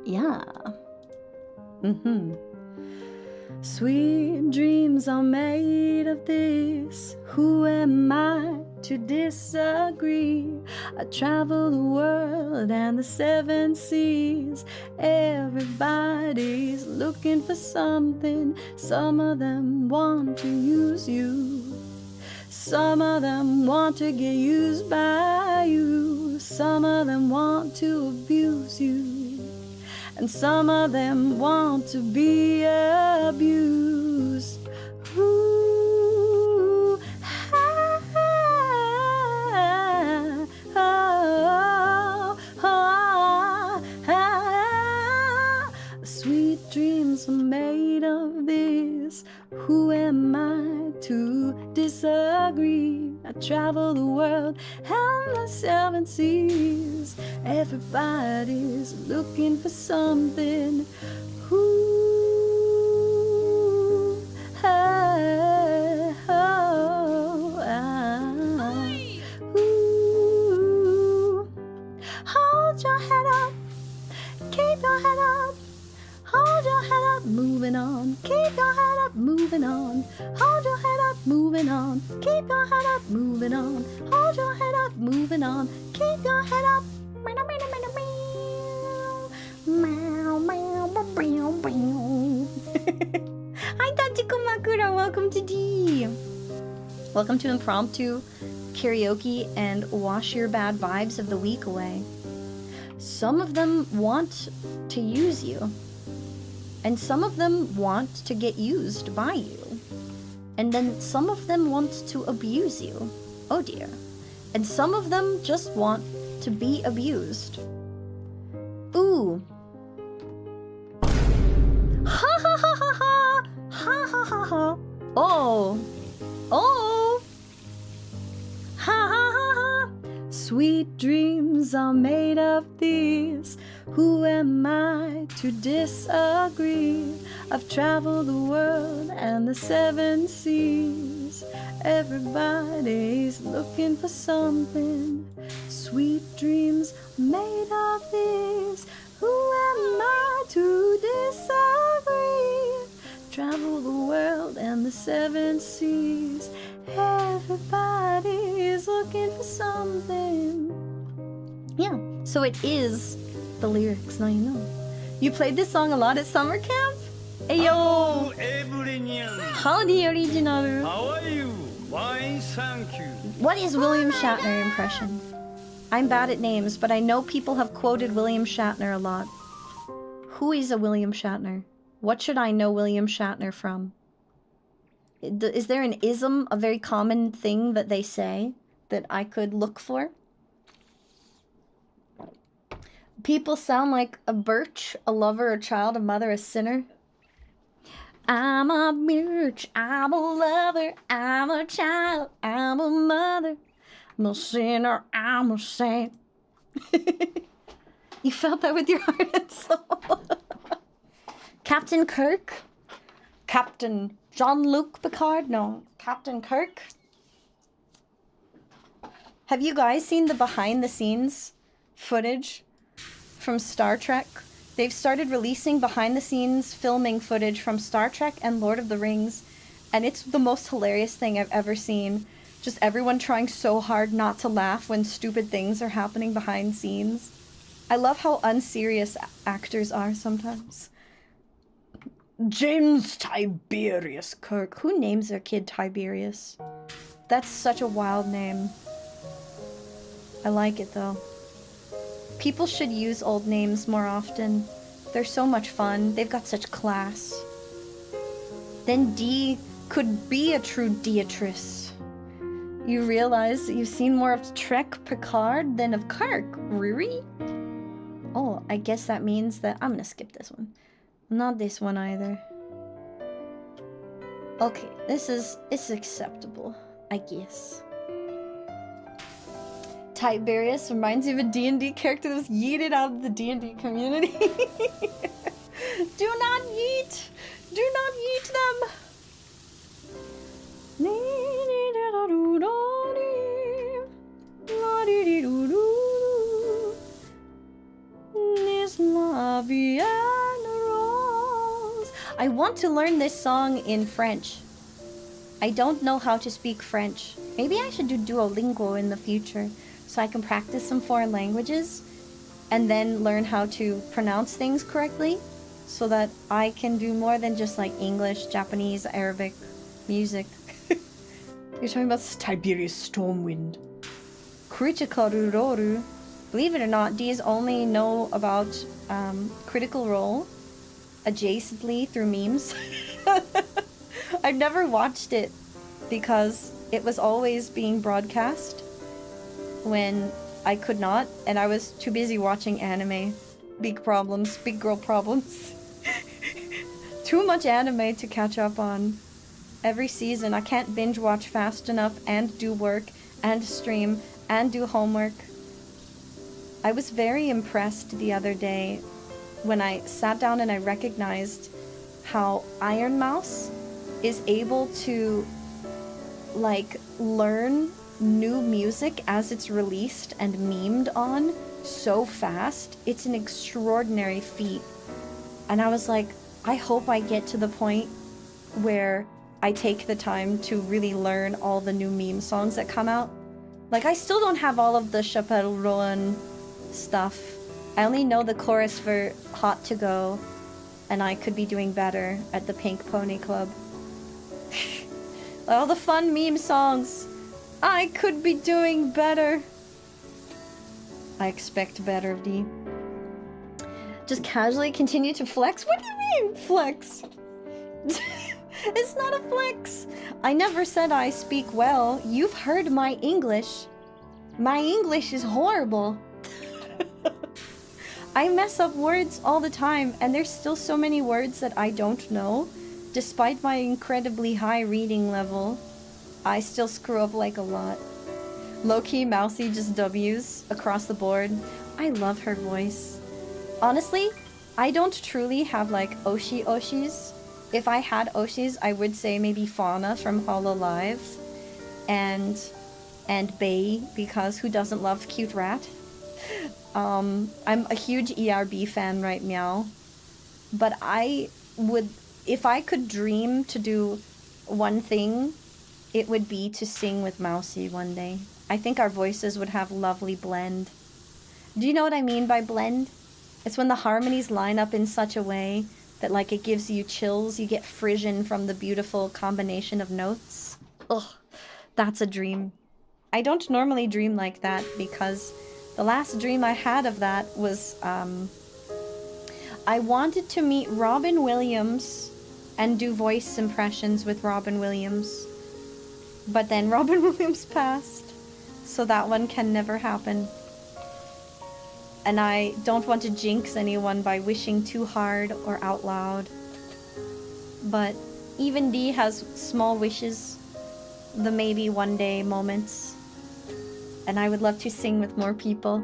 Yeah. Sweet dreams are made of this. Who am I to disagree. I travel the world and the 7 seas. Everybody's looking for something. Some of them want to use you. Some of them want to get used by you. Some of them want to abuse you. And some of them want to be abused. Ooh, ah, ah, ah, ah. Sweet dreams are made of this. Who am I to disagree? I travel the world and the 7 seas. Everybody's looking for something. Ooh, ah, oh, ah, ooh. Hold your head up, keep your head up. Hold your head up, moving on. Keep your head up, moving on. Hold your head up, moving on. Keep your head up, moving on. Hold your head up, moving on. Keep your head up. Hi, Tachiko Makura. Welcome to D. Welcome to Impromptu Karaoke and wash your bad vibes of the week away. Some of them want to use you. And some of them want to get used by you. And then some of them want to abuse you. Oh dear. And some of them just want to be abused. Ooh. Ha ha ha ha ha! Ha ha ha ha! Oh! Oh! Ha ha ha ha! Sweet dreams are made of these. Who am I to disagree? I've traveled the world and the 7 seas. Everybody's looking for something. Sweet dreams made of these. Who am I to disagree? Travel the world and the 7 seas. Everybody's looking for something. Yeah, so it is the lyrics, now you know. You played this song a lot at summer camp? Ayo! Howdy, original. How are you? Fine, thank you. What is William Shatner impression? I'm bad at names, but I know people have quoted William Shatner a lot. Who is a William Shatner? What should I know William Shatner from? Is there an ism, a very common thing that they say that I could look for? People sound like a birch, a lover, a child, a mother, a sinner. I'm a birch, I'm a lover, I'm a child, I'm a mother, I'm a sinner, I'm a saint. You felt that with your heart and soul. Captain Kirk? Captain Jean-Luc Picard? No, Captain Kirk. Have you guys seen the behind-the-scenes footage from Star Trek? They've started releasing behind-the-scenes filming footage from Star Trek and Lord of the Rings, and it's the most hilarious thing I've ever seen. Just everyone trying so hard not to laugh when stupid things are happening behind scenes. I love how unserious actors are sometimes. James Tiberius Kirk. Who names their kid Tiberius? That's such a wild name. I like it though. People should use old names more often. They're so much fun. They've got such class. Then Dee could be a true Beatrice. You realize you've seen more of Trek Picard than of Kirk. Really? Oh, I guess that means that I'm gonna skip this one. Not this one either. Okay, it's acceptable, I guess. Tiberius reminds you of a D&D character that was yeeted out of the D&D community. Do not yeet! Do not yeet them! I want to learn this song in French. I don't know how to speak French. Maybe I should do Duolingo in the future so I can practice some foreign languages and then learn how to pronounce things correctly so that I can do more than just like English, Japanese, Arabic, music. You're talking about Tiberius Stormwind. Critical Role. Believe it or not, D's only know about Critical Role adjacently through memes. I've never watched it because it was always being broadcast when I could not, and I was too busy watching anime. Big problems, big girl problems. Too much anime to catch up on. Every season, I can't binge watch fast enough and do work and stream and do homework. I was very impressed the other day when I sat down and I recognized how Iron Mouse is able to like learn new music as it's released and memed on so fast. It's an extraordinary feat. And I was like, I hope I get to the point where I take the time to really learn all the new meme songs that come out. Like, I still don't have all of the Chappelle Roan stuff. I only know the chorus for Hot to Go, and I could be doing better at the Pink Pony Club. All the fun meme songs. I could be doing better. I expect better of D. Just casually continue to flex? What do you mean, flex? It's not a flex. I never said I speak well. You've heard my English. My English is horrible. I mess up words all the time, and there's still so many words that I don't know. Despite my incredibly high reading level, I still screw up like a lot. Low-key Mousy just W's across the board. I love her voice. Honestly, I don't truly have like Oshis. If I had Oshis, I would say maybe Fauna from Hololive and Bay, because who doesn't love cute rat? I'm a huge ERB fan right now, but I would, if I could dream to do one thing, it would be to sing with Mousy one day. I think our voices would have lovely blend. Do you know what I mean by blend? It's when the harmonies line up in such a way that like it gives you chills, you get frisson from the beautiful combination of notes. Ugh, that's a dream. I don't normally dream like that because the last dream I had of that was I wanted to meet Robin Williams and do voice impressions with Robin Williams. But then Robin Williams passed, so that one can never happen. And I don't want to jinx anyone by wishing too hard or out loud. But even D has small wishes, the maybe one day moments. And I would love to sing with more people.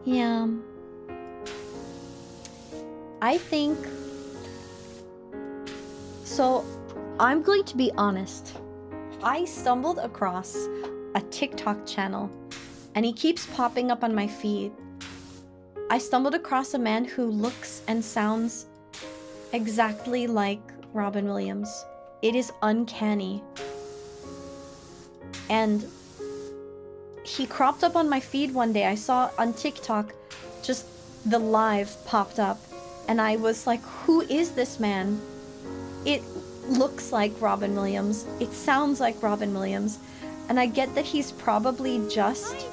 Yeah. I think... So, I'm going to be honest. I stumbled across a TikTok channel, and he keeps popping up on my feed. I stumbled across a man who looks and sounds exactly like Robin Williams. It is uncanny. And he cropped up on my feed one day. I saw on TikTok, just the live popped up, and I was like, who is this man? It looks like Robin Williams. It sounds like Robin Williams. And I get that he's probably just,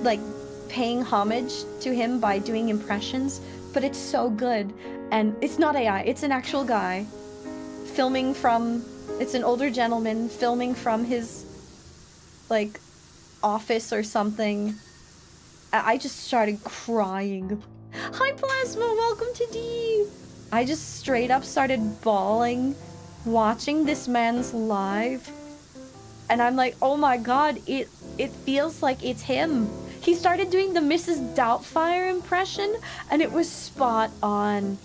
like, paying homage to him by doing impressions, but it's so good. And it's not AI, it's an actual guy. Filming from... It's an older gentleman filming from his, like, office or something. I just started crying. Hi, Plasma! Welcome to D! I just straight up started bawling watching this man's live. And I'm like, oh my god, it feels like it's him. He started doing the Mrs. Doubtfire impression, and it was spot on.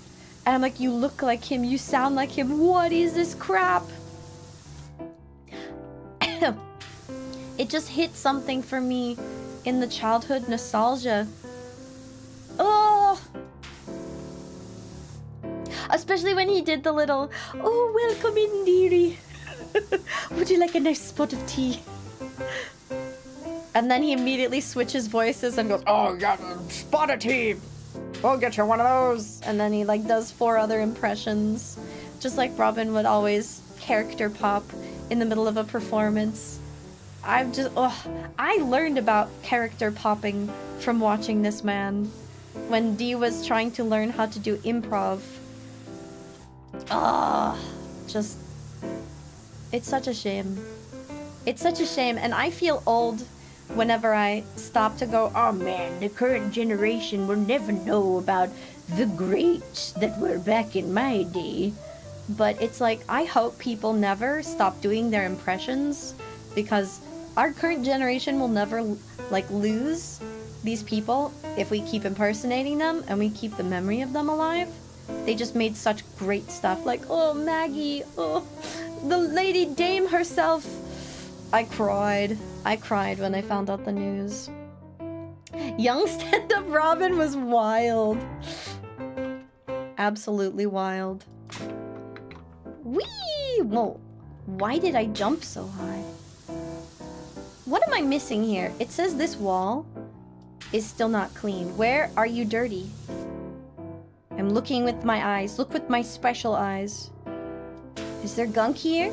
And I'm like, you look like him, you sound like him, what is this crap? It just hit something for me in the childhood nostalgia. Oh! Especially when he did the little, oh, welcome in, dearie. Would you like a nice spot of tea? And then he immediately switches voices and goes, oh, yeah, spot of tea. We'll get you one of those. And then he like does 4 other impressions. Just like Robin would always character pop in the middle of a performance. I learned about character popping from watching this man. When Dee was trying to learn how to do improv. It's such a shame. It's such a shame, and I feel old whenever I stop to go, oh man, the current generation will never know about the greats that were back in my day. But it's like, I hope people never stop doing their impressions, because our current generation will never, like, lose these people if we keep impersonating them and we keep the memory of them alive. They just made such great stuff, like, oh, Maggie, oh, the Lady Dame herself. I cried when I found out the news. Young stand-up Robin was wild. Absolutely wild. Whee! Whoa, why did I jump so high? What am I missing here? It says this wall is still not clean. Where are you dirty? I'm looking with my eyes. Look with my special eyes. Is there gunk here?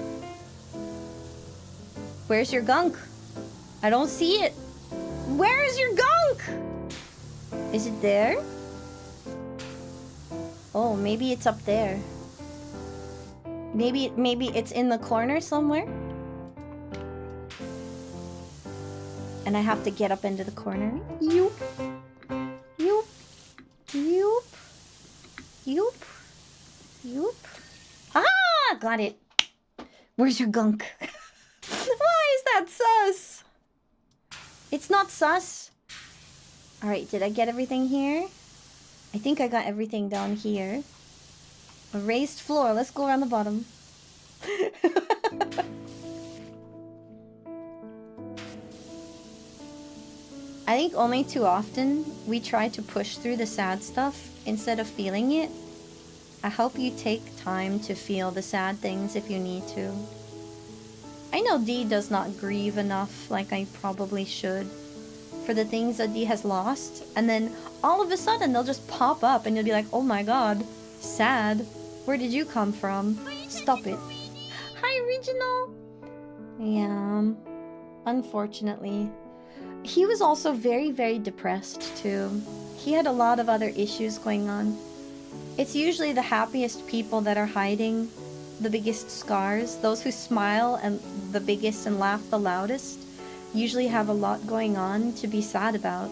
Where's your gunk? I don't see it. Where is your gunk? Is it there? Oh, maybe it's up there. Maybe it's in the corner somewhere. And I have to get up into the corner. Yoop. Yoop. Yoop. Yoop. Yoop. Ah! Got it. Where's your gunk? Why is that sus? It's not sus. Alright, did I get everything here? I think I got everything down here. A raised floor. Let's go around the bottom. I think only too often we try to push through the sad stuff instead of feeling it. I hope you take time to feel the sad things if you need to. I know Dee does not grieve enough like I probably should for the things that Dee has lost, and then all of a sudden they'll just pop up and you'll be like, oh my god, sad. Where did you come from? Stop it. Hi, Regional. Yeah, unfortunately. He was also very, very depressed too. He had a lot of other issues going on. It's usually the happiest people that are hiding the biggest scars. Those who smile and the biggest and laugh the loudest usually have a lot going on to be sad about.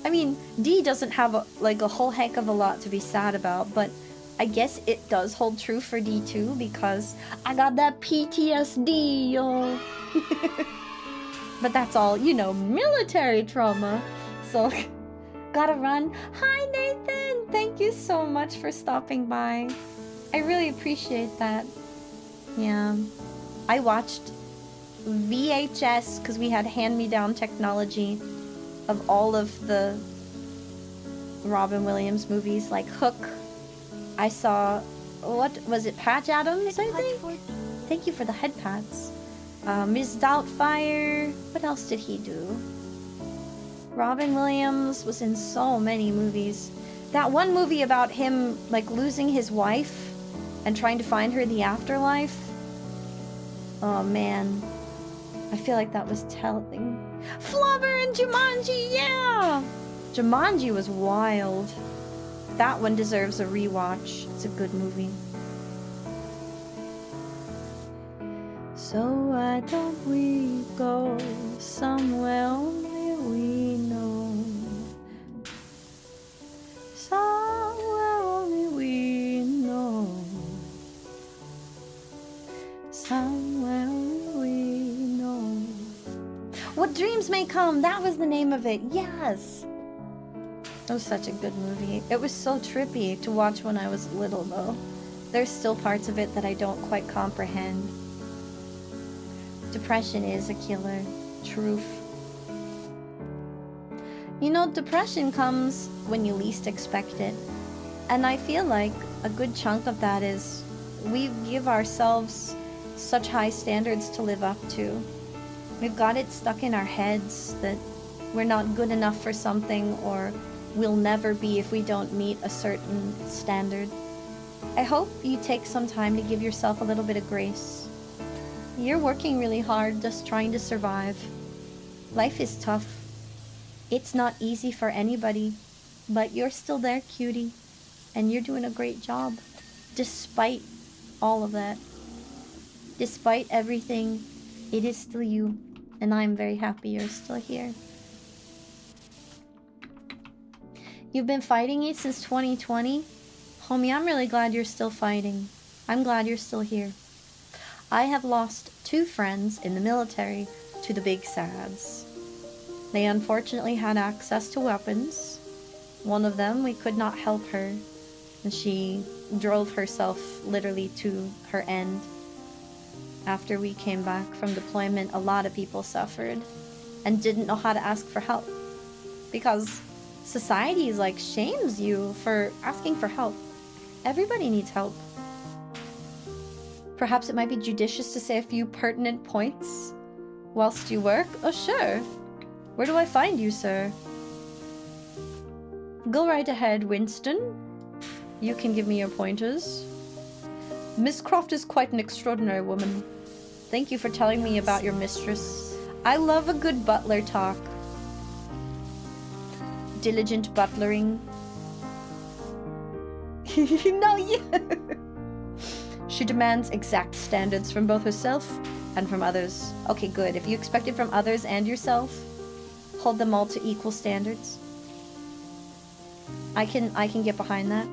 I mean, Dee doesn't have a whole heck of a lot to be sad about, but I guess it does hold true for Dee too, because I got that PTSD, yo. But that's all, you know, military trauma. So, gotta run. Hi, Nathan! Thank you so much for stopping by. I really appreciate that. Yeah. I watched VHS, because we had hand-me-down technology of all of the Robin Williams movies, like Hook. I saw, what was it, Patch Adams, I think? Thank you for the head pats. Ms. Doubtfire. What else did he do? Robin Williams was in so many movies. That one movie about him, like, losing his wife and trying to find her in the afterlife. Oh, man. I feel like that was telling. Flubber and Jumanji, yeah! Jumanji was wild. That one deserves a rewatch. It's a good movie. So why don't we go somewhere only we know? Somewhere only we know. Somewhere only we know. What Dreams May Come, that was the name of it, yes! It was such a good movie. It was so trippy to watch when I was little, though. There's still parts of it that I don't quite comprehend. Depression is a killer. Truth. You know, depression comes when you least expect it. And I feel like a good chunk of that is we give ourselves such high standards to live up to. We've got it stuck in our heads that we're not good enough for something, or we'll never be if we don't meet a certain standard. I hope you take some time to give yourself a little bit of grace. You're working really hard just trying to survive. Life is tough. It's not easy for anybody, but you're still there, cutie, and you're doing a great job despite all of that. Despite everything, it is still you, and I'm very happy you're still here. You've been fighting it since 2020? Homie, I'm really glad you're still fighting. I'm glad you're still here. I have lost 2 friends in the military to the big sads. They unfortunately had access to weapons. One of them, we could not help her, and she drove herself literally to her end. After we came back from deployment, a lot of people suffered and didn't know how to ask for help, because society is like shames you for asking for help. Everybody needs help. Perhaps it might be judicious to say a few pertinent points whilst you work. Oh, sure. Where do I find you, sir? Go right ahead, Winston. You can give me your pointers. Miss Croft is quite an extraordinary woman. Thank you for telling me about your mistress. I love a good butler talk. Diligent butlering. No, you. She demands exact standards from both herself and from others. Okay, good. If you expect it from others and yourself, hold them all to equal standards. I can get behind that.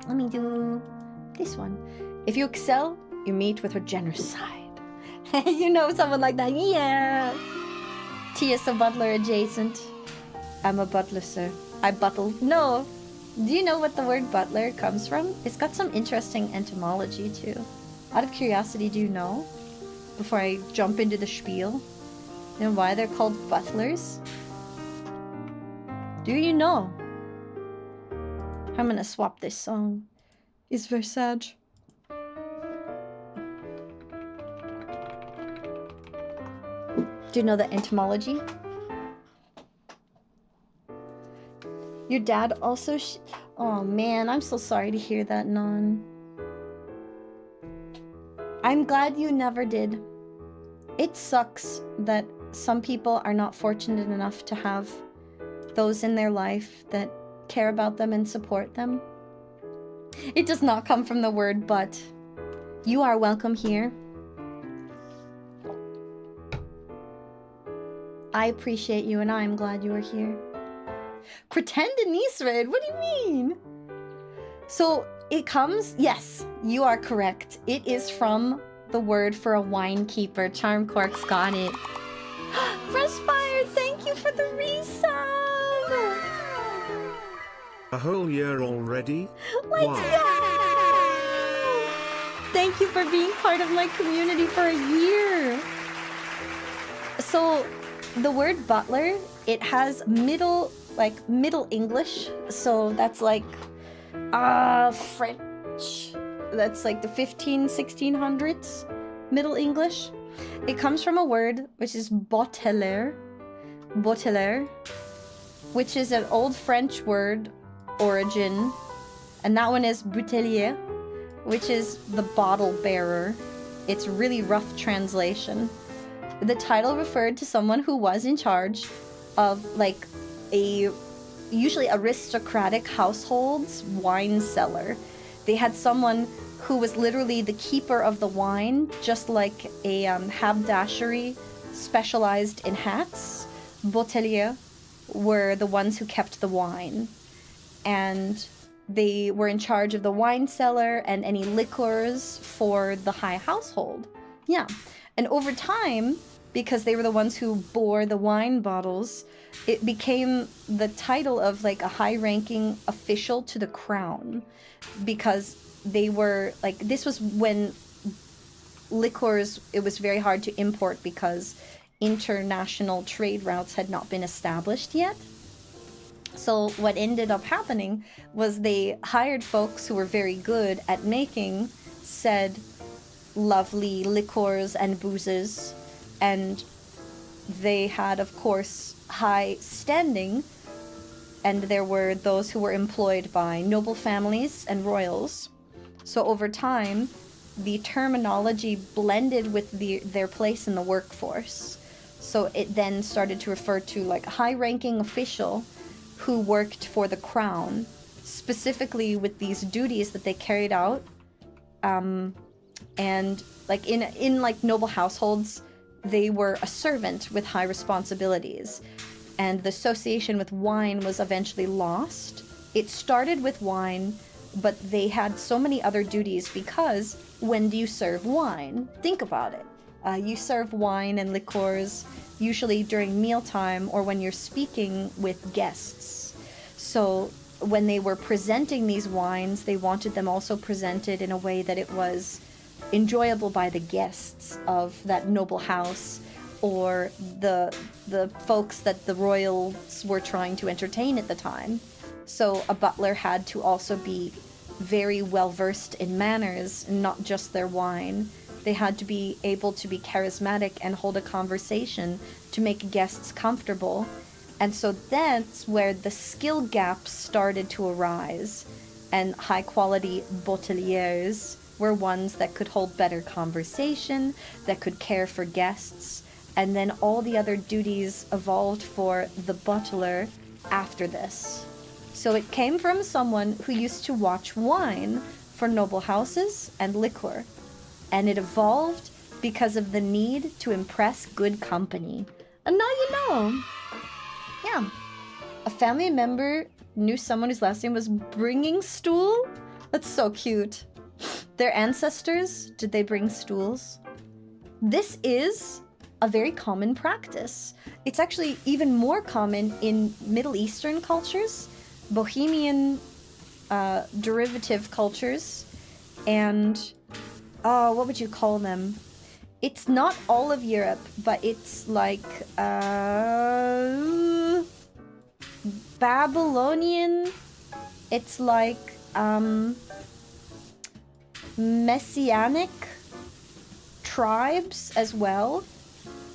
Let me do this one. If you excel, you meet with her generous side. You know someone like that? Yeah. Tia's a butler adjacent. I'm a butler, sir. I buttle. No. Do you know what the word butler comes from? It's got some interesting etymology too. Out of curiosity, do you know? Before I jump into the spiel. You know why they're called butlers? Do you know? I'm gonna swap this song. It's very sad. Do you know the etymology? Your dad also oh man, I'm so sorry to hear that, Non. I'm glad you never did. It sucks that some people are not fortunate enough to have those in their life that care about them and support them. It does not come from the word but. You are welcome here. I appreciate you and I'm glad you are here. Pretend Denise read? What do you mean? So it comes, yes, you are correct. It is from the word for a wine keeper. Charm Cork's got it. Freshfire, thank you for the resub. A whole year already? Let's Wow. go! Thank you for being part of my community for a year. So the word butler, it has Middle English, so that's like French. That's like the 1600s Middle English. It comes from a word which is boteler, which is an old French word origin, and that one is bouteiller, which is the bottle bearer. It's really rough translation. The title referred to someone who was in charge of like a usually aristocratic household's wine cellar. They had someone who was literally the keeper of the wine, just like a haberdashery specialized in hats. Botelier were the ones who kept the wine, and they were in charge of the wine cellar and any liquors for the high household. Yeah, and over time, because they were the ones who bore the wine bottles, it became the title of like a high-ranking official to the crown, because they were like, this was when liquors, it was very hard to import because international trade routes had not been established yet. So what ended up happening was they hired folks who were very good at making said lovely liqueurs and boozes, and they had, of course, high standing, and there were those who were employed by noble families and royals. So over time, the terminology blended with their place in the workforce. So it then started to refer to like a high-ranking official who worked for the crown, specifically with these duties that they carried out. And like in like noble households, they were a servant with high responsibilities. And the association with wine was eventually lost. It started with wine, but they had so many other duties because when do you serve wine? Think about it. You serve wine and liqueurs usually during mealtime or when you're speaking with guests. So when they were presenting these wines, they wanted them also presented in a way that it was enjoyable by the guests of that noble house or the folks that the royals were trying to entertain at the time. So a butler had to also be very well versed in manners, not just their wine. They had to be able to be charismatic and hold a conversation to make guests comfortable. And so that's where the skill gaps started to arise, and high quality boteliers were ones that could hold better conversation, that could care for guests, and then all the other duties evolved for the butler after this. So it came from someone who used to watch wine for noble houses and liquor, and it evolved because of the need to impress good company. And now you know. Yeah. A family member knew someone whose last name was Bringing Stool? That's so cute. Their ancestors, did they bring stools? This is a very common practice. It's actually even more common in Middle Eastern cultures, Bohemian derivative cultures, and what would you call them? It's not all of Europe, but it's like Babylonian. It's like Messianic tribes as well,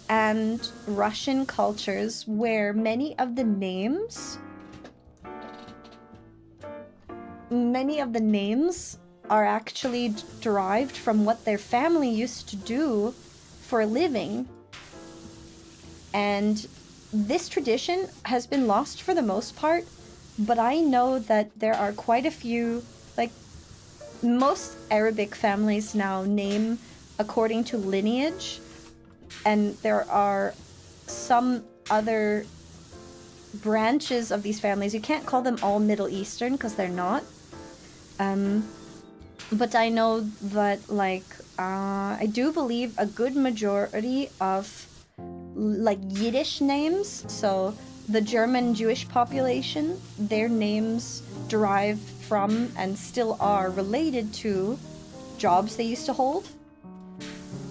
and Russian cultures where many of the names are actually derived from what their family used to do for a living. And this tradition has been lost for the most part, but I know that there are quite a few, like most Arabic families now name according to lineage, and there are some other branches of these families. You can't call them all Middle Eastern because they're not. But I know that, like, I do believe a good majority of, like, Yiddish names, so the German Jewish population, their names derive from and still are related to jobs they used to hold.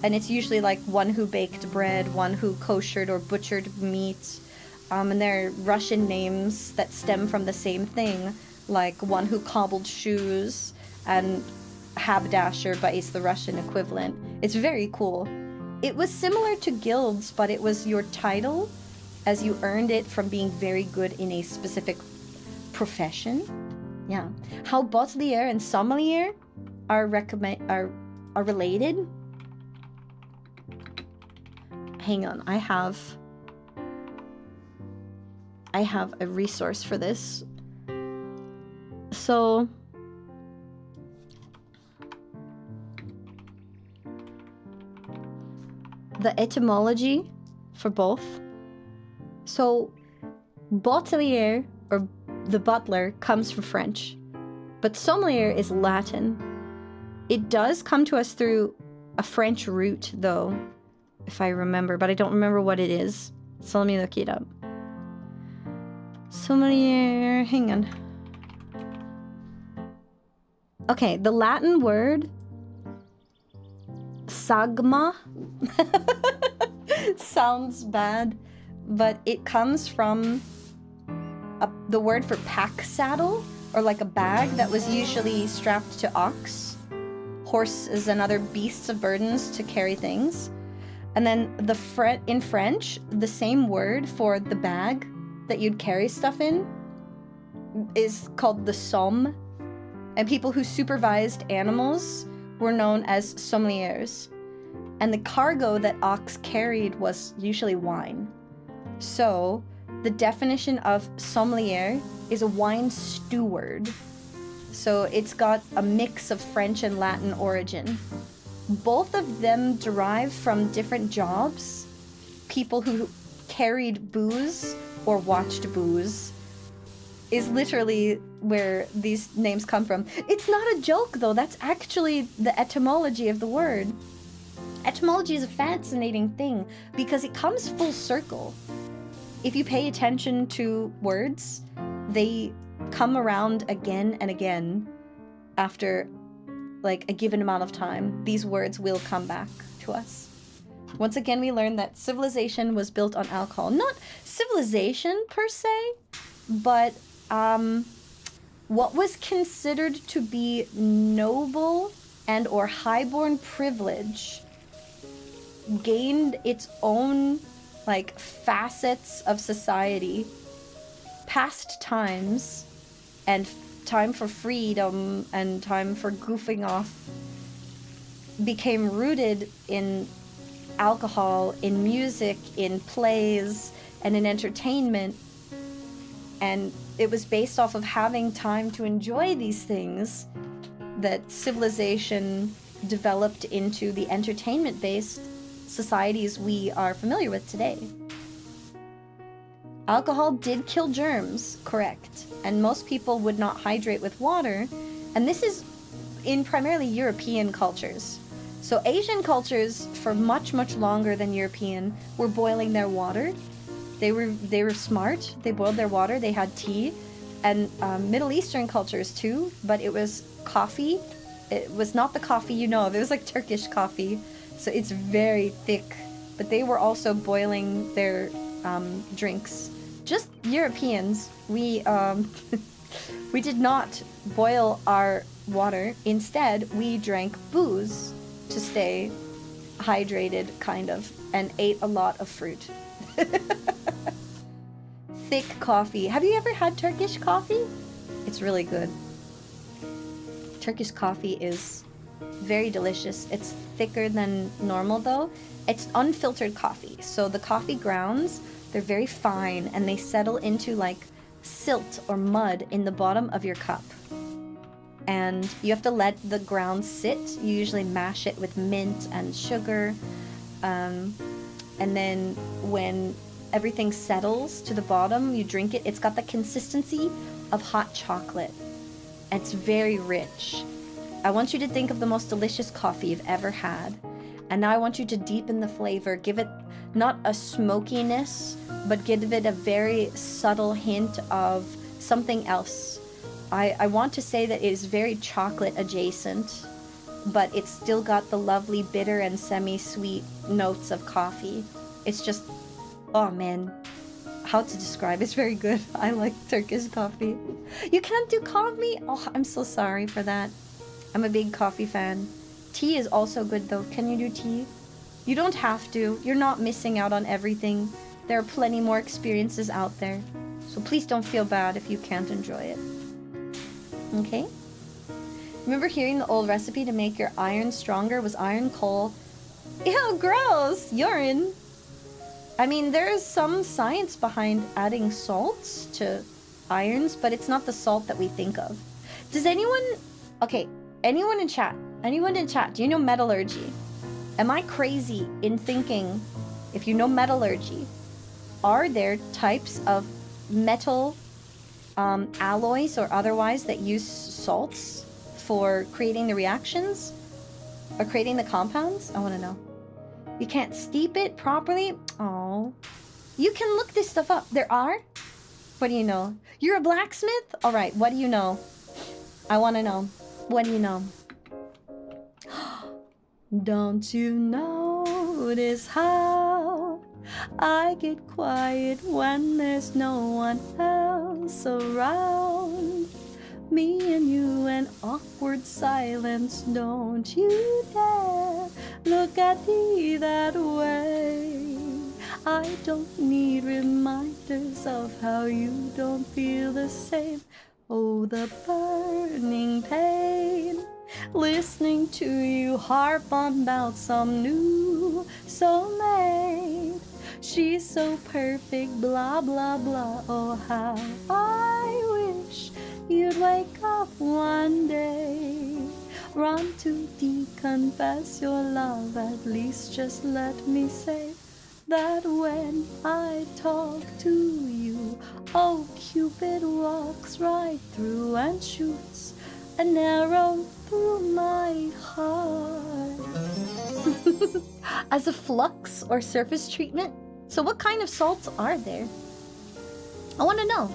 And it's usually, like, one who baked bread, one who koshered or butchered meat, and there are Russian names that stem from the same thing, like one who cobbled shoes, and haberdasher, but it's the Russian equivalent. It's very cool. It was similar to guilds, but it was your title as you earned it from being very good in a specific profession. Yeah. How botelier and sommelier are related? Hang on, I have a resource for this. So the etymology for both. So botelier, or the butler, comes from French, but sommelier is Latin. It does come to us through a French root, though, if I remember, but I don't remember what it is. So let me look it up. Sommelier, hang on. Okay, the Latin word sagma sounds bad, but it comes from the word for pack saddle, or like a bag that was usually strapped to ox, horses and other beasts of burdens to carry things. And then in French, the same word for the bag that you'd carry stuff in is called the somme. And people who supervised animals were known as sommeliers. And the cargo that ox carried was usually wine. So the definition of sommelier is a wine steward. So it's got a mix of French and Latin origin. Both of them derive from different jobs. People who carried booze or watched booze is literally where these names come from. It's not a joke though, that's actually the etymology of the word. Etymology is a fascinating thing because it comes full circle. If you pay attention to words, they come around again and again after like a given amount of time. These words will come back to us. Once again, we learned that civilization was built on alcohol. Not civilization per se, but what was considered to be noble and or highborn privilege gained its own like facets of society. Past times and time for freedom and time for goofing off became rooted in alcohol, in music, in plays, and in entertainment. And it was based off of having time to enjoy these things that civilization developed into the entertainment-based societies we are familiar with today. Alcohol did kill germs, correct, and most people would not hydrate with water, and this is in primarily European cultures. So Asian cultures, for much, much longer than European, were boiling their water. They were smart, they boiled their water, they had tea, and Middle Eastern cultures too, but it was coffee. It was not the coffee you know of, it was like Turkish coffee, so it's very thick, but they were also boiling their drinks. Just Europeans, we we did not boil our water. Instead, we drank booze to stay hydrated, kind of, and ate a lot of fruit. Thick coffee. Have you ever had Turkish coffee? It's really good. Turkish coffee is very delicious. It's thicker than normal though. It's unfiltered coffee. So the coffee grounds, they're very fine and they settle into like silt or mud in the bottom of your cup. And you have to let the grounds sit. You usually mash it with mint and sugar. And then when everything settles to the bottom, you drink it. It's got the consistency of hot chocolate. It's very rich. I want you to think of the most delicious coffee you've ever had. And now I want you to deepen the flavor. Give it not a smokiness, but give it a very subtle hint of something else. I want to say that it is very chocolate adjacent, but it's still got the lovely bitter and semi-sweet notes of coffee. It's just, oh man, how to describe? It's very good. I like Turkish coffee. You can't do coffee? Oh, I'm so sorry for that. I'm a big coffee fan. Tea is also good though. Can you do tea? You don't have to. You're not missing out on everything. There are plenty more experiences out there. So please don't feel bad if you can't enjoy it. Okay? Remember hearing the old recipe to make your iron stronger was iron, coal. Ew, gross! Urine! I mean, there is some science behind adding salts to irons, but it's not the salt that we think of. Does anyone... Okay, anyone in chat, do you know metallurgy? Am I crazy in thinking, if you know metallurgy, are there types of metal alloys or otherwise that use salts for creating the reactions? Or creating the compounds? I want to know. You can't steep it properly? Oh. You can look this stuff up. There are? What do you know? You're a blacksmith? Alright, what do you know? I want to know. What do you know? Don't you notice how I get quiet when there's no one else? surround me and you, an awkward silence. Don't you dare look at me that way. I don't need reminders of how you don't feel the same. Oh, the burning pain, listening to you harp on about some new soulmate. She's so perfect, blah, blah, blah. Oh, how I wish you'd wake up one day. Run to confess your love, at least just let me say that when I talk to you, oh, Cupid walks right through and shoots an arrow through my heart. As a flux or surface treatment? So what kind of salts are there? I want to know.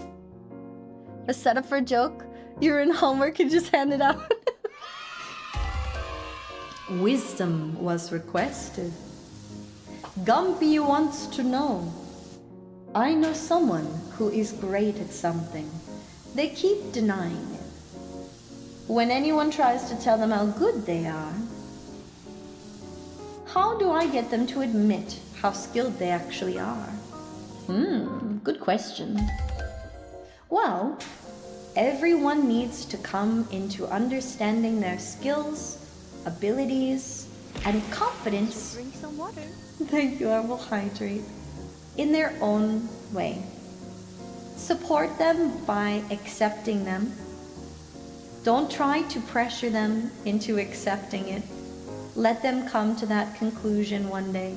A setup for a joke? You're in homework and just hand it out. Wisdom was requested. Gumpy wants to know. I know someone who is great at something. They keep denying it. When anyone tries to tell them how good they are, how do I get them to admit how skilled they actually are? Good question. Well, everyone needs to come into understanding their skills, abilities, and confidence. Drink some water. Thank you, I will hydrate. In their own way. Support them by accepting them. Don't try to pressure them into accepting it. Let them come to that conclusion one day.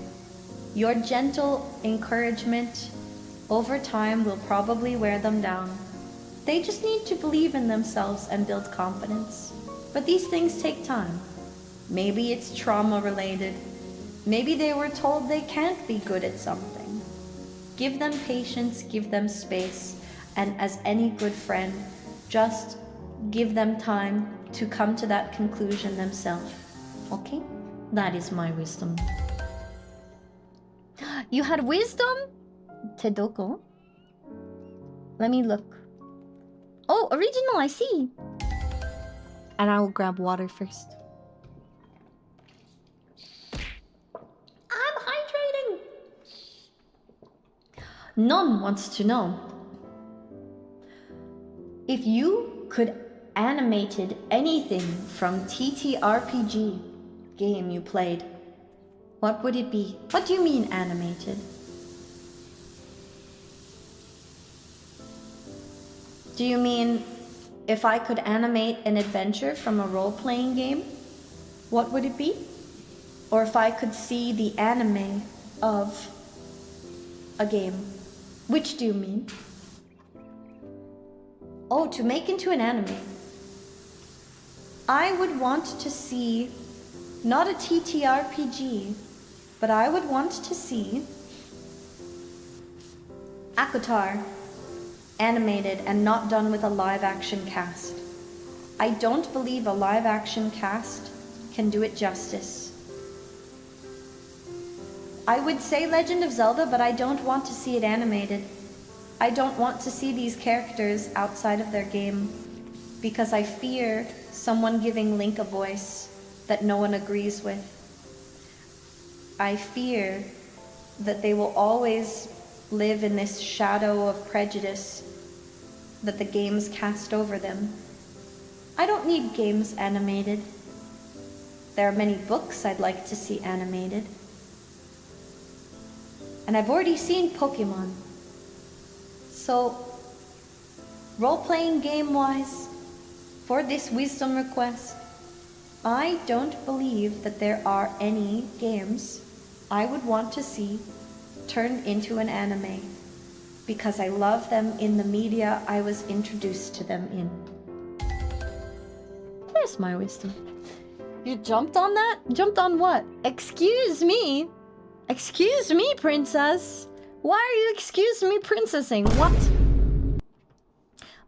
Your gentle encouragement over time will probably wear them down. They just need to believe in themselves and build confidence. But these things take time. Maybe it's trauma related. Maybe they were told they can't be good at something. Give them patience, give them space, and as any good friend, just give them time to come to that conclusion themselves. Okay? That is my wisdom. You had wisdom? Tedoko? Let me look. Oh, original, I see. And I will grab water first. I'm hydrating. None wants to know. If you could animated anything from TTRPG game you played, what would it be? What do you mean animated? Do you mean if I could animate an adventure from a role-playing game, what would it be? Or if I could see the anime of a game, which do you mean? Oh, to make into an anime. I would want to see, not a TTRPG, but I would want to see Akatar animated and not done with a live action cast. I don't believe a live action cast can do it justice. I would say Legend of Zelda, but I don't want to see it animated. I don't want to see these characters outside of their game because I fear someone giving Link a voice that no one agrees with. I fear that they will always live in this shadow of prejudice that the games cast over them. I don't need games animated. There are many books I'd like to see animated. And I've already seen Pokemon. So, role-playing game-wise, for this wisdom request, I don't believe that there are any games I would want to see turned into an anime, because I love them in the media I was introduced to them in. There's my wisdom. You jumped on that? Jumped on what? Excuse me? Excuse me, princess? Why are you excuse me princessing? What?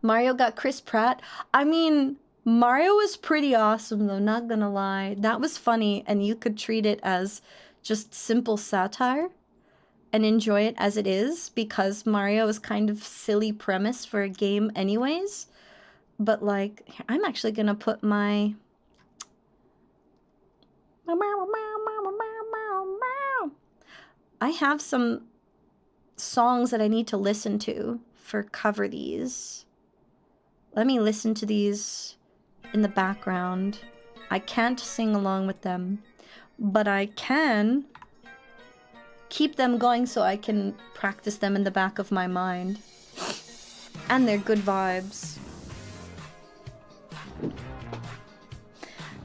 Mario got Chris Pratt? I mean, Mario was pretty awesome though, not gonna lie. That was funny and you could treat it as just simple satire. and enjoy it as it is, because Mario is kind of silly premise for a game anyways. But like, I'm actually gonna put my... I have some songs that I need to listen to for cover these. Let me listen to these in the background. I can't sing along with them, but I can keep them going so I can practice them in the back of my mind. And they're good vibes.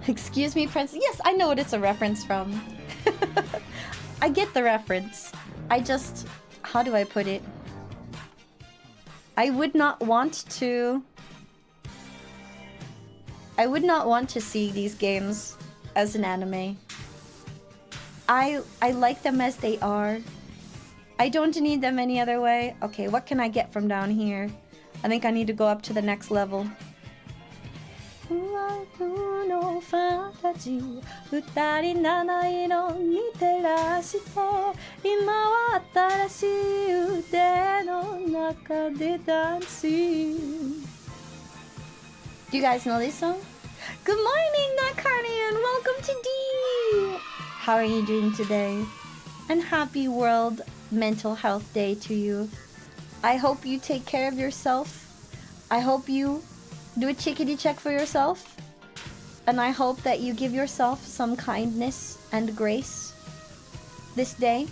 Excuse me, Princess. Yes, I know what it's a reference from. I get the reference. I just... How do I put it? I would not want to see these games as an anime. I like them as they are. I don't need them any other way. Okay, what can I get from down here? I think I need to go up to the next level. Do you guys know this song? Good morning, Nakarnian! Welcome to D! How are you doing today? And happy World Mental Health Day to you. I hope you take care of yourself. I hope you do a chickadee check for yourself. And I hope that you give yourself some kindness and grace this day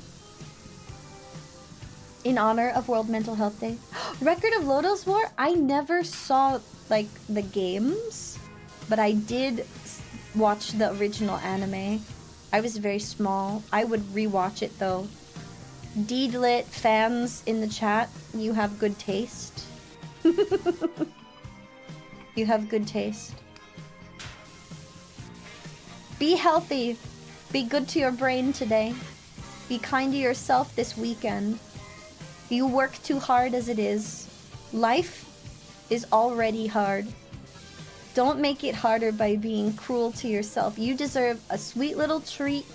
in honor of World Mental Health Day. Record of Lodoss War? I never saw like the games, but I did watch the original anime. I was very small. I would rewatch it though. Deedlit fans in the chat, you have good taste. You have good taste. Be healthy. Be good to your brain today. Be kind to yourself this weekend. You work too hard as it is. Life is already hard. Don't make it harder by being cruel to yourself. You deserve a sweet little treat.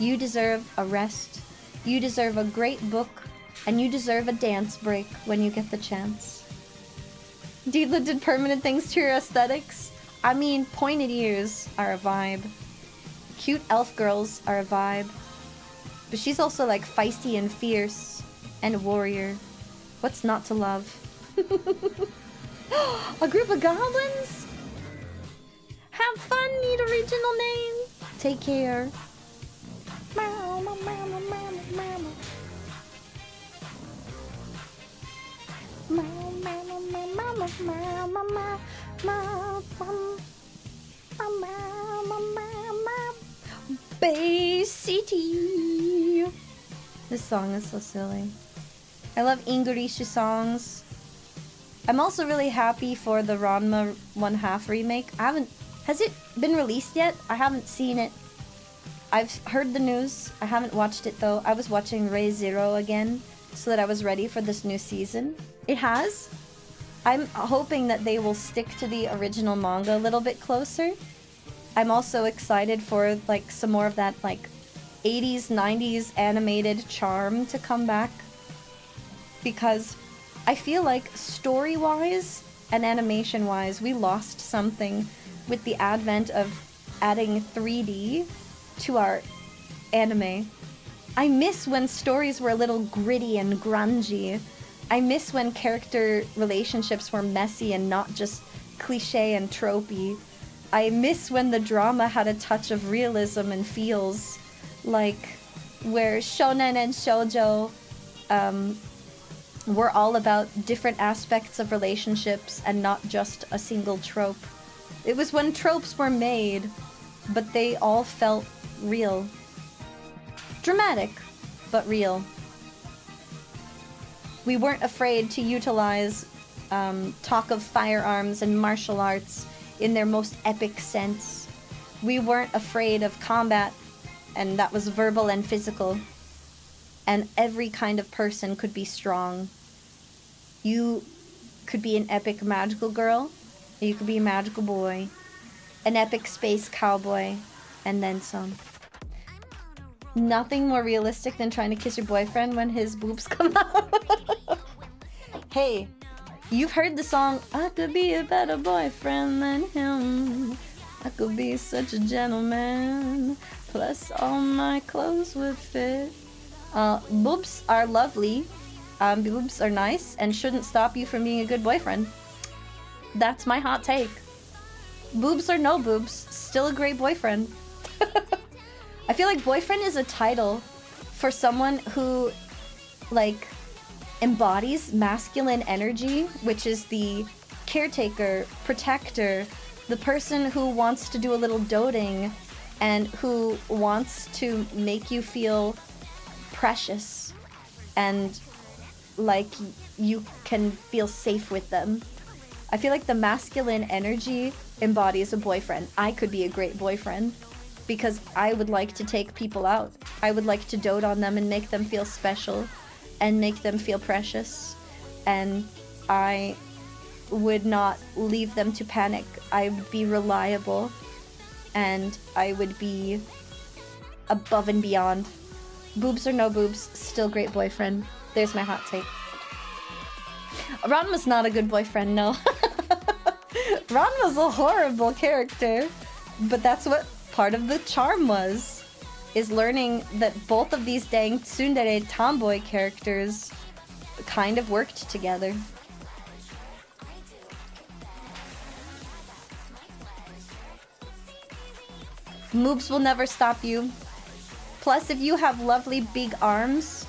You deserve a rest. You deserve a great book. And you deserve a dance break when you get the chance. Deedla did permanent things to your aesthetics. I mean, pointed ears are a vibe. Cute elf girls are a vibe. But she's also like feisty and fierce. And a warrior. What's not to love? A group of goblins? Have fun, need original name. Take care. Bay City. This song is so silly. I love Ingurishu songs. I'm also really happy for the Ranma 1/2 remake. Has it been released yet? I haven't seen it. I've heard the news. I haven't watched it though. I was watching Re:Zero again so that I was ready for this new season. It has? I'm hoping that they will stick to the original manga a little bit closer. I'm also excited for like some more of that like 80s, 90s animated charm to come back. Because I feel like story-wise and animation-wise, we lost something with the advent of adding 3D to our anime. I miss when stories were a little gritty and grungy. I miss when character relationships were messy and not just cliche and tropey. I miss when the drama had a touch of realism and feels, like where shonen and shoujo were all about different aspects of relationships and not just a single trope. It was when tropes were made, but they all felt real. Dramatic, but real. We weren't afraid to utilize talk of firearms and martial arts in their most epic sense. We weren't afraid of combat, and that was verbal and physical. And every kind of person could be strong. You could be an epic magical girl, or you could be a magical boy, an epic space cowboy, and then some. Nothing more realistic than trying to kiss your boyfriend when his boobs come out. Hey, you've heard the song, I could be a better boyfriend than him. I could be such a gentleman. Plus all my clothes would fit. Boobs are lovely. Boobs are nice and shouldn't stop you from being a good boyfriend. That's my hot take. Boobs or no boobs, still a great boyfriend. I feel like boyfriend is a title for someone who, like, embodies masculine energy, which is the caretaker, protector, the person who wants to do a little doting and who wants to make you feel precious and like you can feel safe with them. I feel like the masculine energy embodies a boyfriend. I could be a great boyfriend because I would like to take people out. I would like to dote on them and make them feel special and make them feel precious. And I would not leave them to panic. I would be reliable and I would be above and beyond. Boobs or no boobs, still great boyfriend. There's my hot take. Ron was not a good boyfriend, no. Ron was a horrible character, but that's what part of the charm was, is learning that both of these dang tsundere tomboy characters kind of worked together. Moobs will never stop you. Plus, if you have lovely big arms,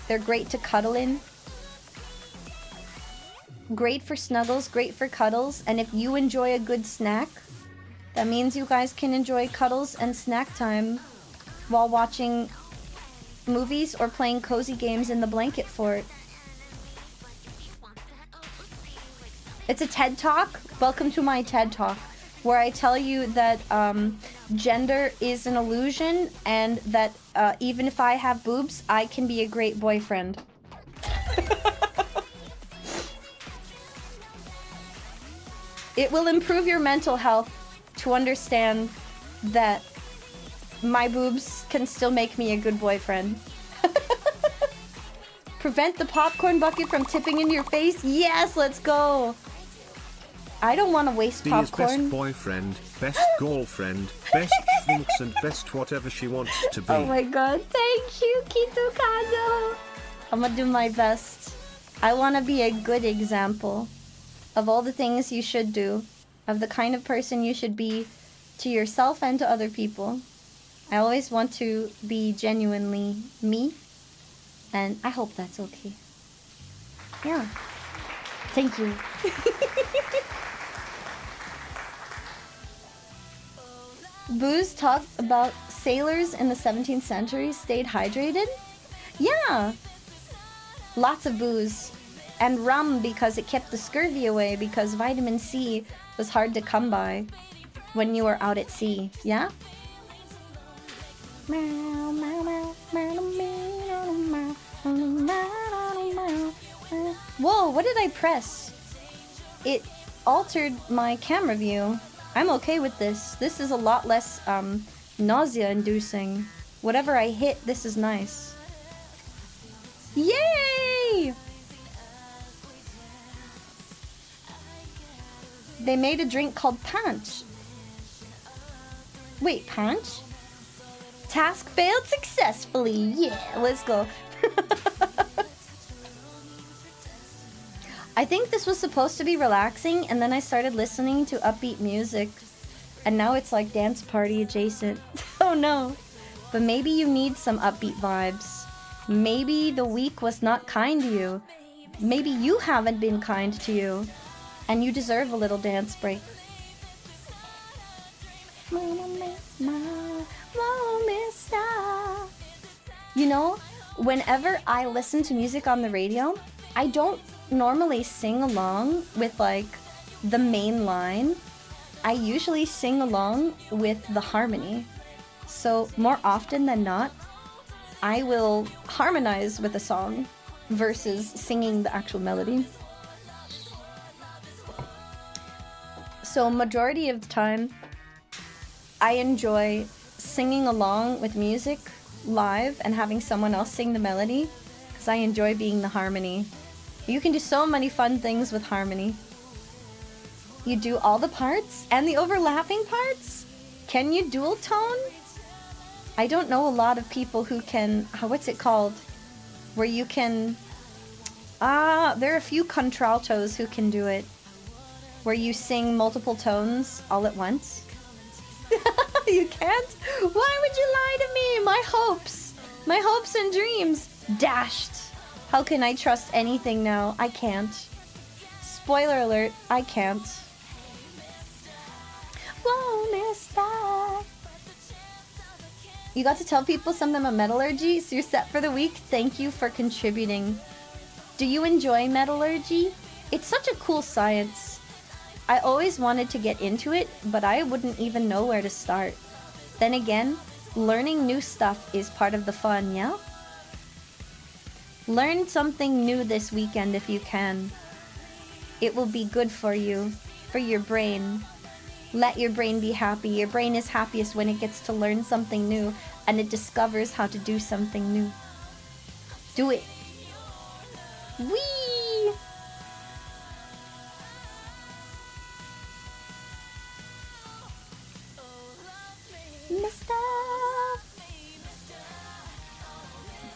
they're great to cuddle in. Great for snuggles, great for cuddles, and if you enjoy a good snack, that means you guys can enjoy cuddles and snack time while watching movies or playing cozy games in the blanket fort. It's a TED Talk. Welcome to my TED Talk, where I tell you that gender is an illusion and that even if I have boobs, I can be a great boyfriend. It will improve your mental health to understand that my boobs can still make me a good boyfriend. Prevent the popcorn bucket from tipping into your face? Yes, let's go! I don't want to waste D is popcorn. best boyfriend, best girlfriend, best Sphinx and best whatever she wants to be. Oh my god, thank you, Kitukado! I'm gonna do my best. I want to be a good example of all the things you should do, of the kind of person you should be to yourself and to other people. I always want to be genuinely me, and I hope that's okay. Yeah. Thank you. Booze talked about sailors in the 17th century stayed hydrated? Yeah. Lots of booze. And rum because it kept the scurvy away because vitamin C was hard to come by when you were out at sea. Yeah? Whoa, what did I press? It altered my camera view. I'm okay with this. This is a lot less nausea-inducing. Whatever I hit, this is nice. Yay! They made a drink called Punch. Wait, Punch? Task failed successfully. Yeah, let's go. I think this was supposed to be relaxing, and then I started listening to upbeat music, and now it's like dance party adjacent. Oh no. But maybe you need some upbeat vibes. Maybe the week was not kind to you. Maybe you haven't been kind to you, and you deserve a little dance break. You know, whenever I listen to music on the radio, I don't normally sing along with like the main line. I usually sing along with the harmony. So more often than not, I will harmonize with a song versus singing the actual melody. So majority of the time, I enjoy singing along with music live and having someone else sing the melody, because I enjoy being the harmony. You can do so many fun things with harmony. You do all the parts and the overlapping parts? Can you dual tone? I don't know a lot of people who can, what's it called? Where you can, there are a few contraltos who can do it. Where you sing multiple tones all at once. You can't? Why would you lie to me? My hopes and dreams dashed. How can I trust anything now? I can't. Spoiler alert, I can't. Whoa, mister. You got to tell people something about metallurgy, so you're set for the week. Thank you for contributing. Do you enjoy metallurgy? It's such a cool science. I always wanted to get into it, but I wouldn't even know where to start. Then again, learning new stuff is part of the fun, yeah? Learn something new this weekend if you can. It will be good for you, for your brain. Let your brain be happy. Your brain is happiest when it gets to learn something new and it discovers how to do something new. Do it. Whee! Mister!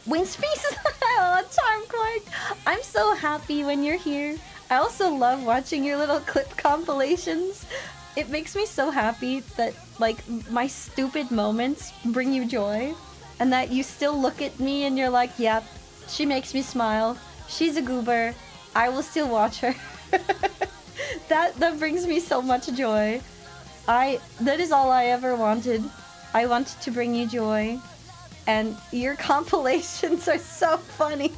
When Sphinx is oh, Charm Clark! I'm so happy when you're here. I also love watching your little clip compilations. It makes me so happy that, like, my stupid moments bring you joy. And that you still look at me and you're like, yep, she makes me smile. She's a goober. I will still watch her. That brings me so much joy. That is all I ever wanted. I wanted to bring you joy. And your compilations are so funny.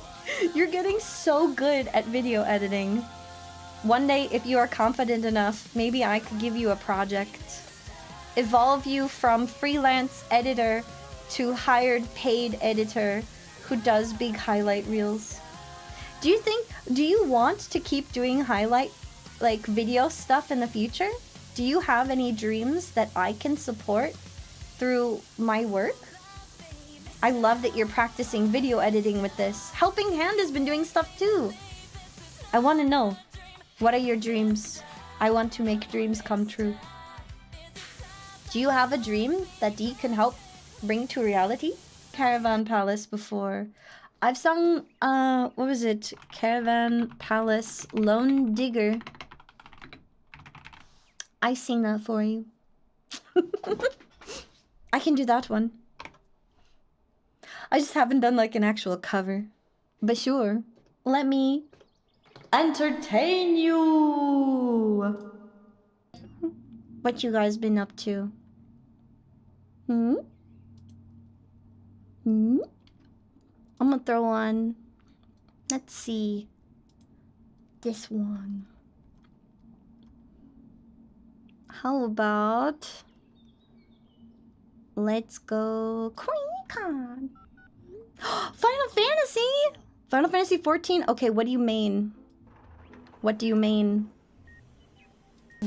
You're getting so good at video editing. One day, if you are confident enough, maybe I could give you a project. Evolve you from freelance editor to hired paid editor who does big highlight reels. Do you want to keep doing highlight, like, video stuff in the future? Do you have any dreams that I can support through my work? I love that you're practicing video editing with this. Helping Hand has been doing stuff too. I want to know. What are your dreams? I want to make dreams come true. Do you have a dream that Dee can help bring to reality? Caravan Palace before. I've sung, what was it? Caravan Palace Lone Digger. I sing that for you. I can do that one. I just haven't done like an actual cover. But sure, let me entertain you. What you guys been up to? I'm gonna throw on, let's see, this one. How about, let's go QueenCon. Final Fantasy! Final Fantasy 14? Okay, what do you mean? What do you mean?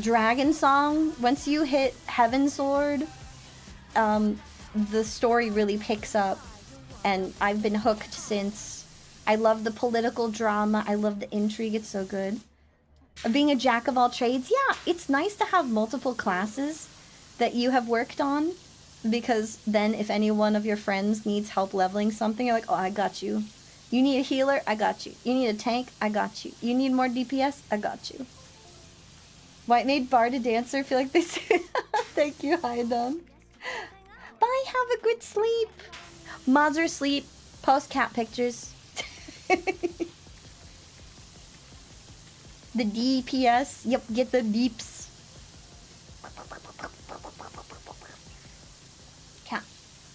Dragon Song? Once you hit Heaven Sword, the story really picks up. And I've been hooked since. I love the political drama. I love the intrigue. It's so good. Being a jack of all trades. Yeah, it's nice to have multiple classes that you have worked on. Because then if any one of your friends needs help leveling something, you're like, oh, I got you. You need a healer? I got you. You need a tank? I got you. You need more DPS? I got you. White made Bard a dancer? Feel like they say. Thank you, Haidon. Bye, have a good sleep. Mods are asleep. Post cat pictures. The DPS. Yep, get the deeps. Cat.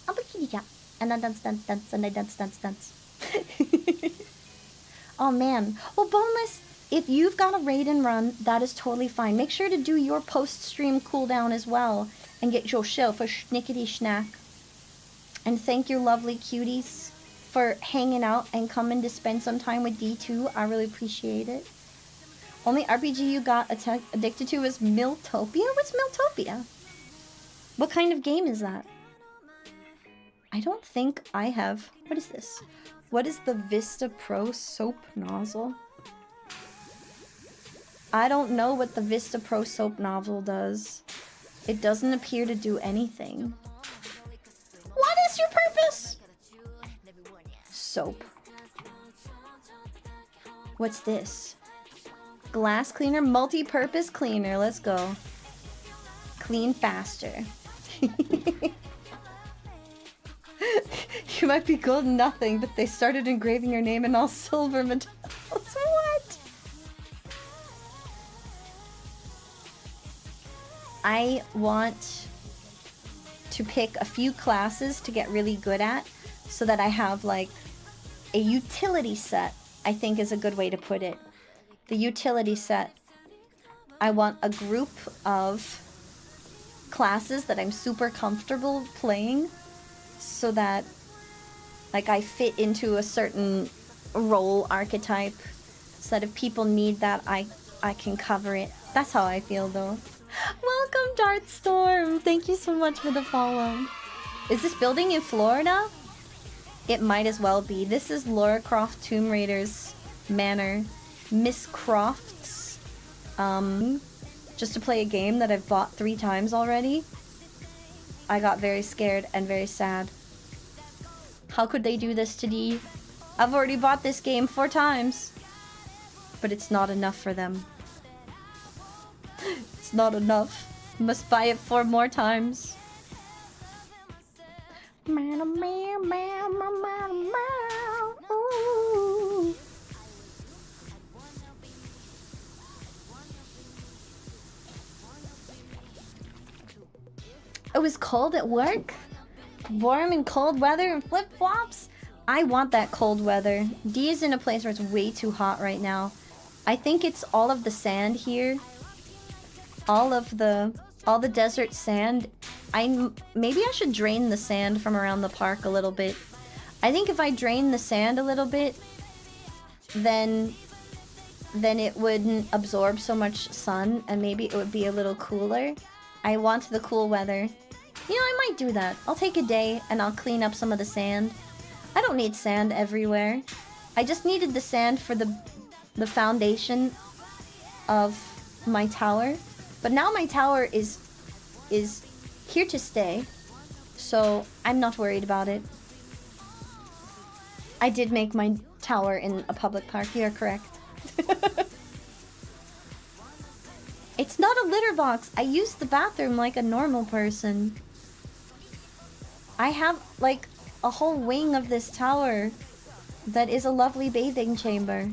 I'm a kitty cat. And I dance, dance, dance, and I dance, dance, dance. Oh man. Well, boneless, if you've got a raid and run, that is totally fine. Make sure to do your post-stream cooldown as well. And get yourself a schnickety schnack. And thank your lovely cuties for hanging out and coming to spend some time with D2. I really appreciate it. Only RPG you got addicted to was Miltopia? What's Miltopia? What kind of game is that? I don't think I have... What is this? What is the Vista Pro soap nozzle? I don't know what the Vista Pro soap nozzle does. It doesn't appear to do anything. What is your purpose? Soap. What's this? Glass cleaner, multi-purpose cleaner. Let's go. Clean faster. You might be gold nothing, but they started engraving your name in all silver metalls. What? I want to pick a few classes to get really good at so that I have like a utility set, I think is a good way to put it. The utility set. I want a group of classes that I'm super comfortable playing so that like I fit into a certain role archetype so that if people need that I can cover it. That's how I feel though. Welcome Dartstorm! Thank you so much for the follow. Is this building in Florida? It might as well be. This is Lara Croft Tomb Raider's manor. Miss Croft's just to play a game that I've bought 3 times already. I got very scared and very sad. How could they do this to Dee? I've already bought this game 4 times. But it's not enough for them. It's not enough. Must buy it 4 more times. Ooh. It was cold at work? Warm and cold weather and flip-flops? I want that cold weather. D is in a place where it's way too hot right now. I think it's all of the sand here. All the desert sand. Maybe I should drain the sand from around the park a little bit. I think if I drain the sand a little bit, then it wouldn't absorb so much sun and maybe it would be a little cooler. I want the cool weather. You know, I might do that. I'll take a day and I'll clean up some of the sand. I don't need sand everywhere. I just needed the sand for the foundation of my tower. But now my tower is here to stay. So I'm not worried about it. I did make my tower in a public park. You're correct. It's not a litter box. I use the bathroom like a normal person. I have like a whole wing of this tower that is a lovely bathing chamber.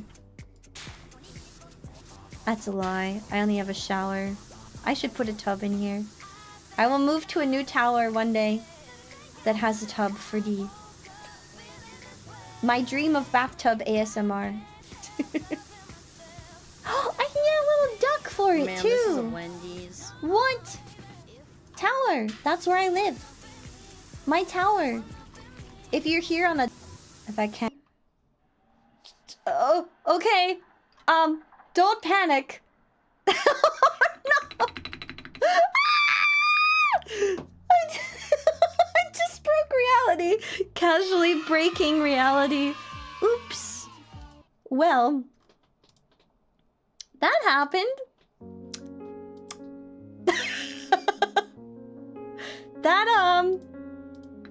That's a lie. I only have a shower. I should put a tub in here. I will move to a new tower one day that has a tub for D. My dream of bathtub ASMR. Oh, I can get a little duck for it too. This is a Wendy's. What? Tower. That's where I live. My tower. If you're here on a... If I can... Oh, okay. Don't panic. No. I just broke reality. Casually breaking reality. Oops. Well... That happened.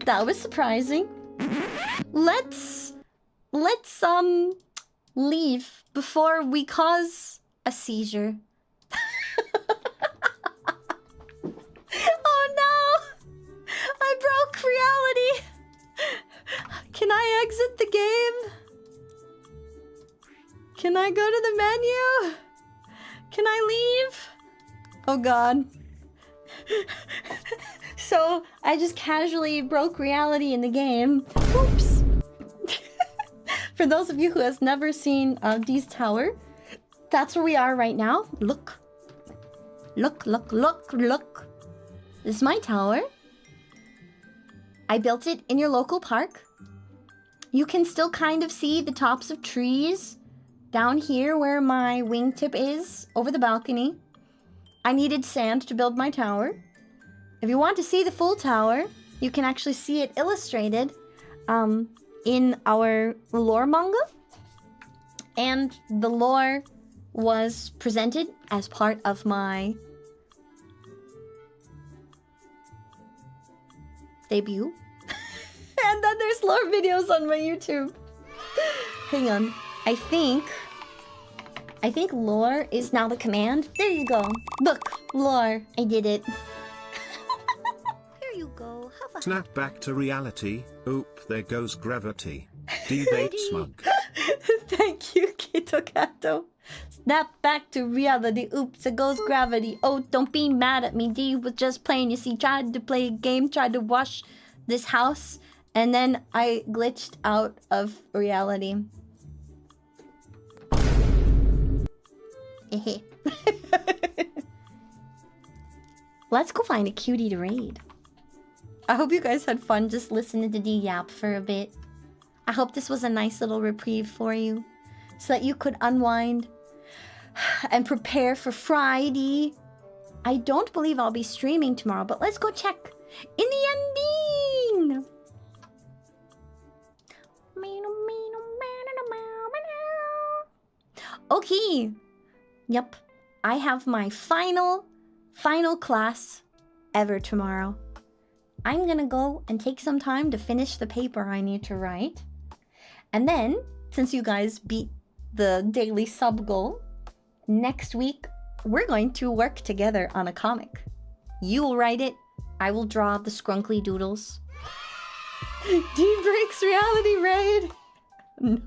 That was surprising. Let's leave before we cause a seizure. Oh no! I broke reality. Can I exit the game? Can I go to the menu? Can I leave? Oh god. So, I just casually broke reality in the game. Oops. For those of you who has never seen Dee's tower, that's where we are right now. Look. Look, look, look, look. This is my tower. I built it in your local park. You can still kind of see the tops of trees down here where my wingtip is, over the balcony. I needed sand to build my tower. If you want to see the full tower, You can actually see it illustrated in our lore manga. And the lore was presented as part of my debut. And then there's lore videos on my YouTube. Hang on. I think lore is now the command. There you go. Look, lore. I did it. There you go. Have a Snap back to reality. Oop, there goes gravity. Debate smug. Thank you, Kito Kato. Snap back to reality. Oops, it goes gravity. Oh, don't be mad at me. D was just playing. You see, tried to play a game, tried to wash this house, and then I glitched out of reality. Let's go find a cutie to raid. I hope you guys had fun just listening to D yap for a bit. I hope this was a nice little reprieve for you, so that you could unwind and prepare for Friday. I don't believe I'll be streaming tomorrow, but let's go check in the ending. Okay. Yep. I have my final class ever tomorrow. I'm gonna go and take some time to finish the paper I need to write. And then, since you guys beat the daily sub goal, next week we're going to work together on a comic. You will write it, I will draw the scrunkly doodles. D breaks reality raid! No.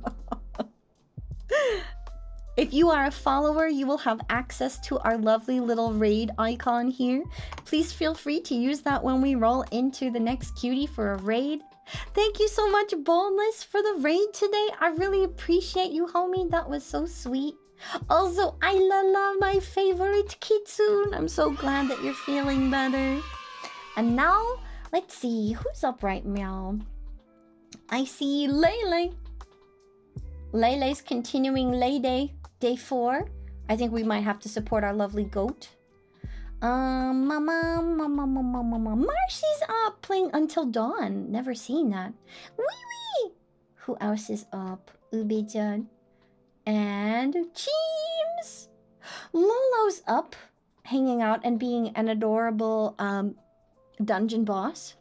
If you are a follower, you will have access to our lovely little raid icon here. Please feel free to use that when we roll into the next cutie for a raid. Thank you so much, Boneless, for the raid today. I really appreciate you, homie. That was so sweet. Also, I love my favorite Kitsune. I'm so glad that you're feeling better. And now, let's see. Who's up right now? I see Lele. Lele's continuing Lay Day. Day 4. I think we might have to support our lovely goat. Marcy's up playing Until Dawn. Never seen that. Wee wee. Who else is up? Ube-chan. And Cheems. Lolo's up, hanging out and being an adorable dungeon boss.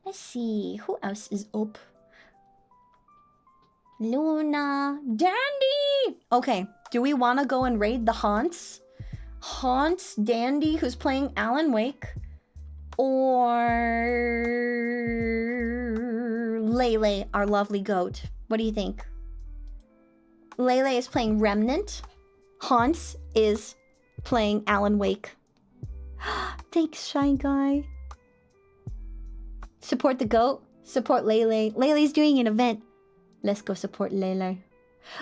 Let's see. Who else is up? Luna. Dandy! Okay, do we want to go and raid the Haunts? Haunts, Dandy, who's playing Alan Wake, or Lele, our lovely goat? What do you think? Lele is playing Remnant. Haunts is playing Alan Wake. Thanks, Shy Guy. Support the goat. Support Lele. Lele's doing an event. Let's go support Lele.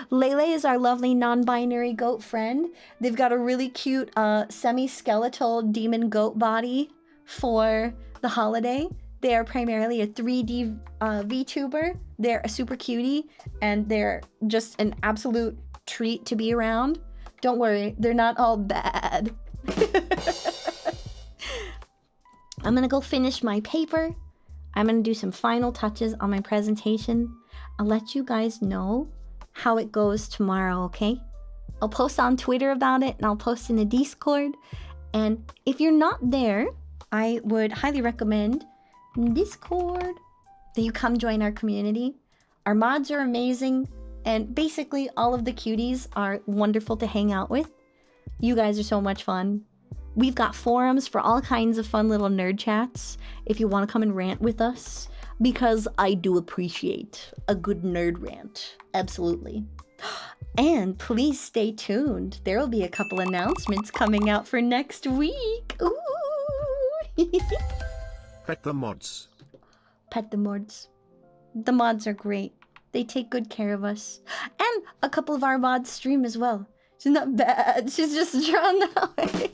Lele is our lovely non-binary goat friend. They've got a really cute semi-skeletal demon goat body for the holiday. They are primarily a 3D VTuber. They're a super cutie, and they're just an absolute treat to be around. Don't worry, they're not all bad. I'm gonna go finish my paper. I'm gonna do some final touches on my presentation. I'll let you guys know how it goes tomorrow, okay? I'll post on Twitter about it, and I'll post in the Discord. And if you're not there, I would highly recommend Discord that you come join our community. Our mods are amazing, and basically all of the cuties are wonderful to hang out with. You guys are so much fun. We've got forums for all kinds of fun little nerd chats if you want to come and rant with us, because I do appreciate a good nerd rant. Absolutely. And please stay tuned. There will be a couple announcements coming out for next week. Ooh. Pet the mods. Pet the mods. The mods are great. They take good care of us. And a couple of our mods stream as well. She's not bad. She's just drawn that way.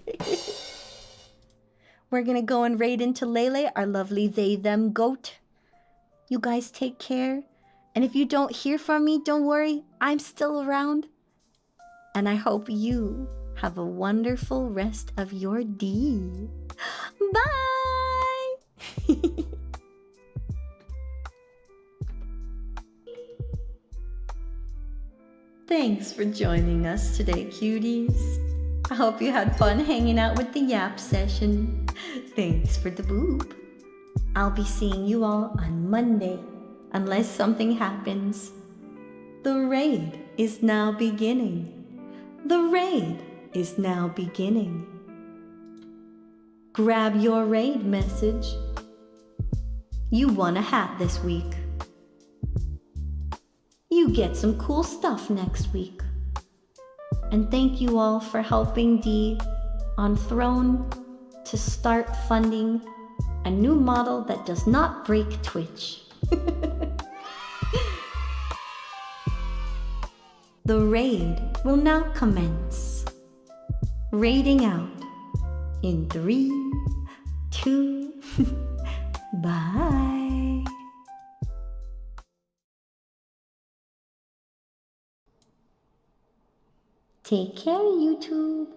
We're gonna go and raid into Lele, our lovely they-them goat. You guys take care. And if you don't hear from me, don't worry. I'm still around. And I hope you have a wonderful rest of your day. Bye! Thanks for joining us today, cuties. I hope you had fun hanging out with the Yap session. Thanks for the boop. I'll be seeing you all on Monday, unless something happens. The raid is now beginning. The raid is now beginning. Grab your raid message. You won a hat this week. You get some cool stuff next week. And thank you all for helping Dee on Throne to start funding a new model that does not break Twitch. The raid will now commence. Raiding out in 3, 2, bye. Take care, YouTube.